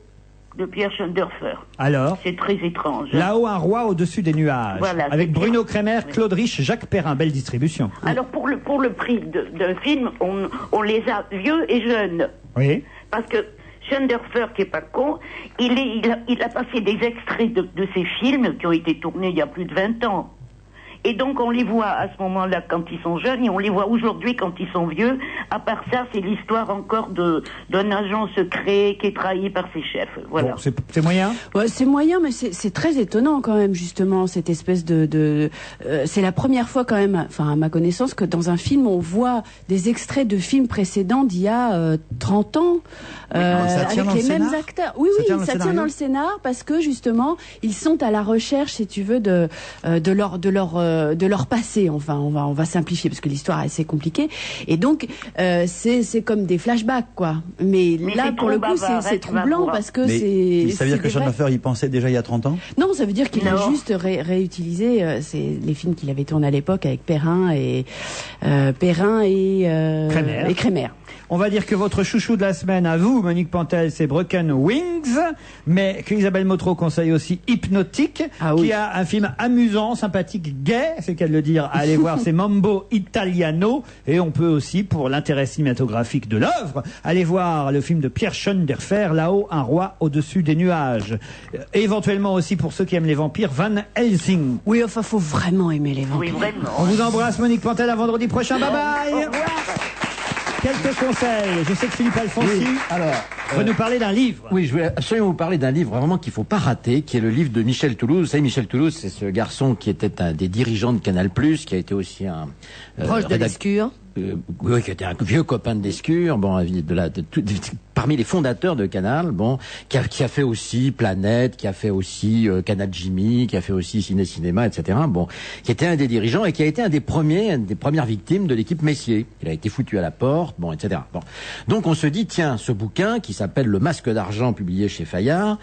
de Pierre Schoendoerfer. Alors? C'est très étrange. Là-haut, un roi au-dessus des nuages. Voilà, avec Bruno Kremer, Claude Rich, Jacques Perrin. Belle distribution. Alors, pour le prix d'un film, on les a vieux et jeunes. Oui. Parce que Schoendoerfer, qui est pas con, il a passé des extraits de ces films qui ont été tournés il y a plus de 20 ans. Et donc on les voit à ce moment-là quand ils sont jeunes et on les voit aujourd'hui quand ils sont vieux. À part ça, c'est l'histoire encore d'un agent secret qui est trahi par ses chefs. Voilà. Bon, c'est moyen. Ouais, c'est moyen, mais c'est très étonnant quand même, justement, cette espèce c'est la première fois quand même, enfin à ma connaissance, que dans un film on voit des extraits de films précédents d'il y a 30 ans avec les mêmes acteurs. Oui, ça tient dans le scénar parce que justement ils sont à la recherche, si tu veux, de leur passé. Enfin, on va simplifier parce que l'histoire est assez compliquée. Et donc, c'est comme des flashbacks, quoi. Mais là, pour le coup, c'est troublant parce que c'est. Ça veut dire que Schoendoerfer y pensait déjà il y a 30 ans? Non, ça veut dire qu'il a juste réutilisé les films qu'il avait tournés à l'époque avec Perrin et Kremer. On va dire que votre chouchou de la semaine à vous, Monique Pantel, c'est Broken Wings, mais que Isabelle Motro conseille aussi Hypnotique, qui a un film amusant, sympathique, gai, c'est qu'à le dire, à aller voir, c'est Mambo Italiano, et on peut aussi, pour l'intérêt cinématographique de l'œuvre, aller voir le film de Pierre Schoendoerfer, Là-haut, un roi au-dessus des nuages. Et éventuellement aussi, pour ceux qui aiment les vampires, Van Helsing. Oui, enfin, faut vraiment aimer les vampires. Oui, vraiment. On vous embrasse, Monique Pantel, à vendredi prochain, bye bye. Au revoir. Quelques conseils. Je sais que Philippe Alfonsi va nous parler d'un livre. Oui, je voulais absolument vous parler d'un livre vraiment qu'il faut pas rater, qui est le livre de Michel Toulouse. Vous savez, Michel Toulouse, c'est ce garçon qui était un des dirigeants de Canal+, qui a été aussi un proche de Lescure. Oui, qui était un vieux copain de Lescure, bon, parmi les fondateurs de Canal, bon, qui a fait aussi Planète, qui a fait aussi Canal Jimmy, qui a fait aussi Ciné-Cinéma, etc. Bon, qui était un des dirigeants et qui a été une des premières victimes de l'équipe Messier. Il a été foutu à la porte, bon, etc. Bon. Donc on se dit, tiens, ce bouquin qui s'appelle Le Masque d'argent, publié chez Fayard,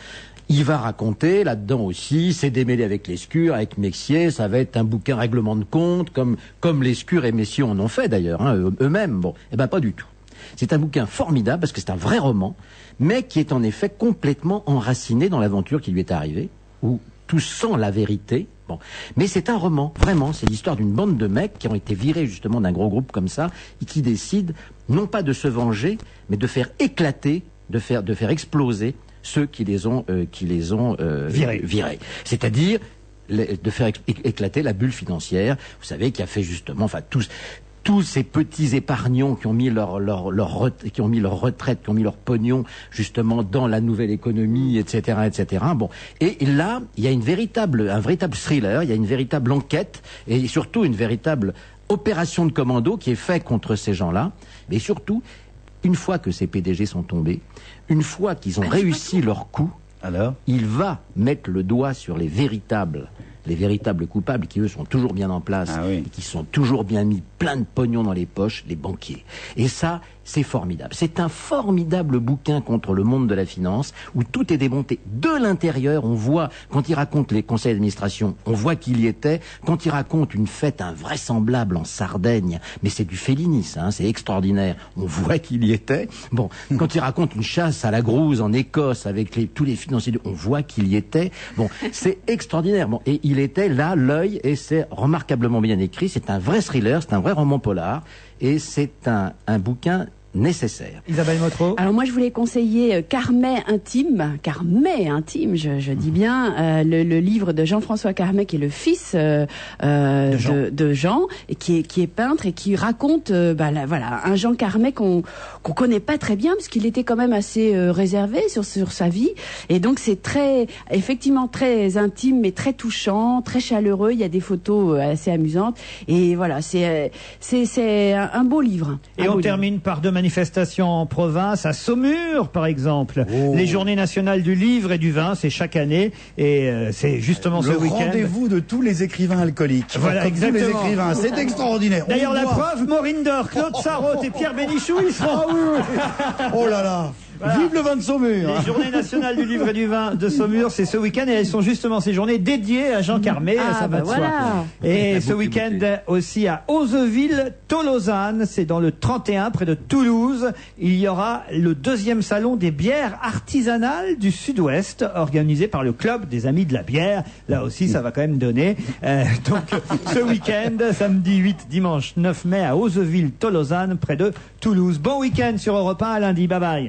Il va raconter là-dedans aussi, c'est démêlé avec Lescure, avec Messier, ça va être un bouquin règlement de compte, comme Lescure et Messier en ont fait d'ailleurs, eux-mêmes. Bon, eh ben pas du tout. C'est un bouquin formidable parce que c'est un vrai roman, mais qui est en effet complètement enraciné dans l'aventure qui lui est arrivée, où tout sent la vérité. Bon, mais c'est un roman, vraiment, c'est l'histoire d'une bande de mecs qui ont été virés justement d'un gros groupe comme ça, et qui décident non pas de se venger, mais de faire éclater, de faire exploser ceux qui les ont virés. C'est-à-dire de faire éclater la bulle financière, vous savez, qui a fait justement, enfin tous ces petits épargnants qui ont mis leur retraite, qui ont mis leur pognon justement dans la nouvelle économie, etc., etc. Bon, et là, il y a un véritable thriller, il y a une véritable enquête et surtout une véritable opération de commando qui est faite contre ces gens-là. Mais surtout, une fois que ces PDG sont tombés, une fois qu'ils ont réussi leur coup, alors il va mettre le doigt sur les véritables coupables qui, eux, sont toujours bien en place et qui sont toujours bien mis plein de pognon dans les poches, les banquiers. Et ça, c'est formidable. C'est un formidable bouquin contre le monde de la finance où tout est démonté de l'intérieur. On voit, quand il raconte les conseils d'administration, on voit qu'il y était. Quand il raconte une fête invraisemblable en Sardaigne, mais c'est du Fellini, ça, hein, c'est extraordinaire. On voit qu'il y était. Bon, quand il raconte une chasse à la grouse en Écosse avec tous les financiers, on voit qu'il y était. Bon, c'est extraordinaire. Bon, et il était là, l'œil, et c'est remarquablement bien écrit. C'est un vrai thriller, c'est un vrai roman polar, et c'est un bouquin nécessaire. Isabelle Motro. Alors moi je voulais conseiller Carmet intime, je dis bien, le livre de Jean-François Carmet qui est le fils de Jean et qui est peintre et qui raconte un Jean Carmet qu'on connaît pas très bien parce qu'il était quand même assez réservé sur sa vie et donc c'est effectivement très intime mais très touchant, très chaleureux, il y a des photos assez amusantes et voilà, c'est un beau livre. Et on termine par deux manifestations en province, à Saumur par exemple. Les journées nationales du livre et du vin, c'est chaque année et c'est justement ce week-end. Le rendez-vous de tous les écrivains alcooliques. Voilà, comme exactement. Tous les écrivains, c'est extraordinaire. D'ailleurs, la preuve, Maureen Dor, Claude Sarraute et Pierre Bénichou, ils seront. Ah oui. Oh là là. Voilà. Vive le vin de Saumur. Les journées nationales du livre et du vin de Saumur, c'est ce week-end et elles sont justement ces journées dédiées à Jean Carmet, ça va de soi. Et ce week-end aussi à Hauzeville-Tolosane, c'est dans le 31 près de Toulouse, il y aura le deuxième salon des bières artisanales du Sud-Ouest organisé par le club des Amis de la bière. Là aussi, ça va quand même donner. Donc ce week-end, samedi 8, dimanche 9 mai à Hauzeville-Tolosane près de Toulouse. Bon week-end sur Europe 1 à lundi. Bye bye.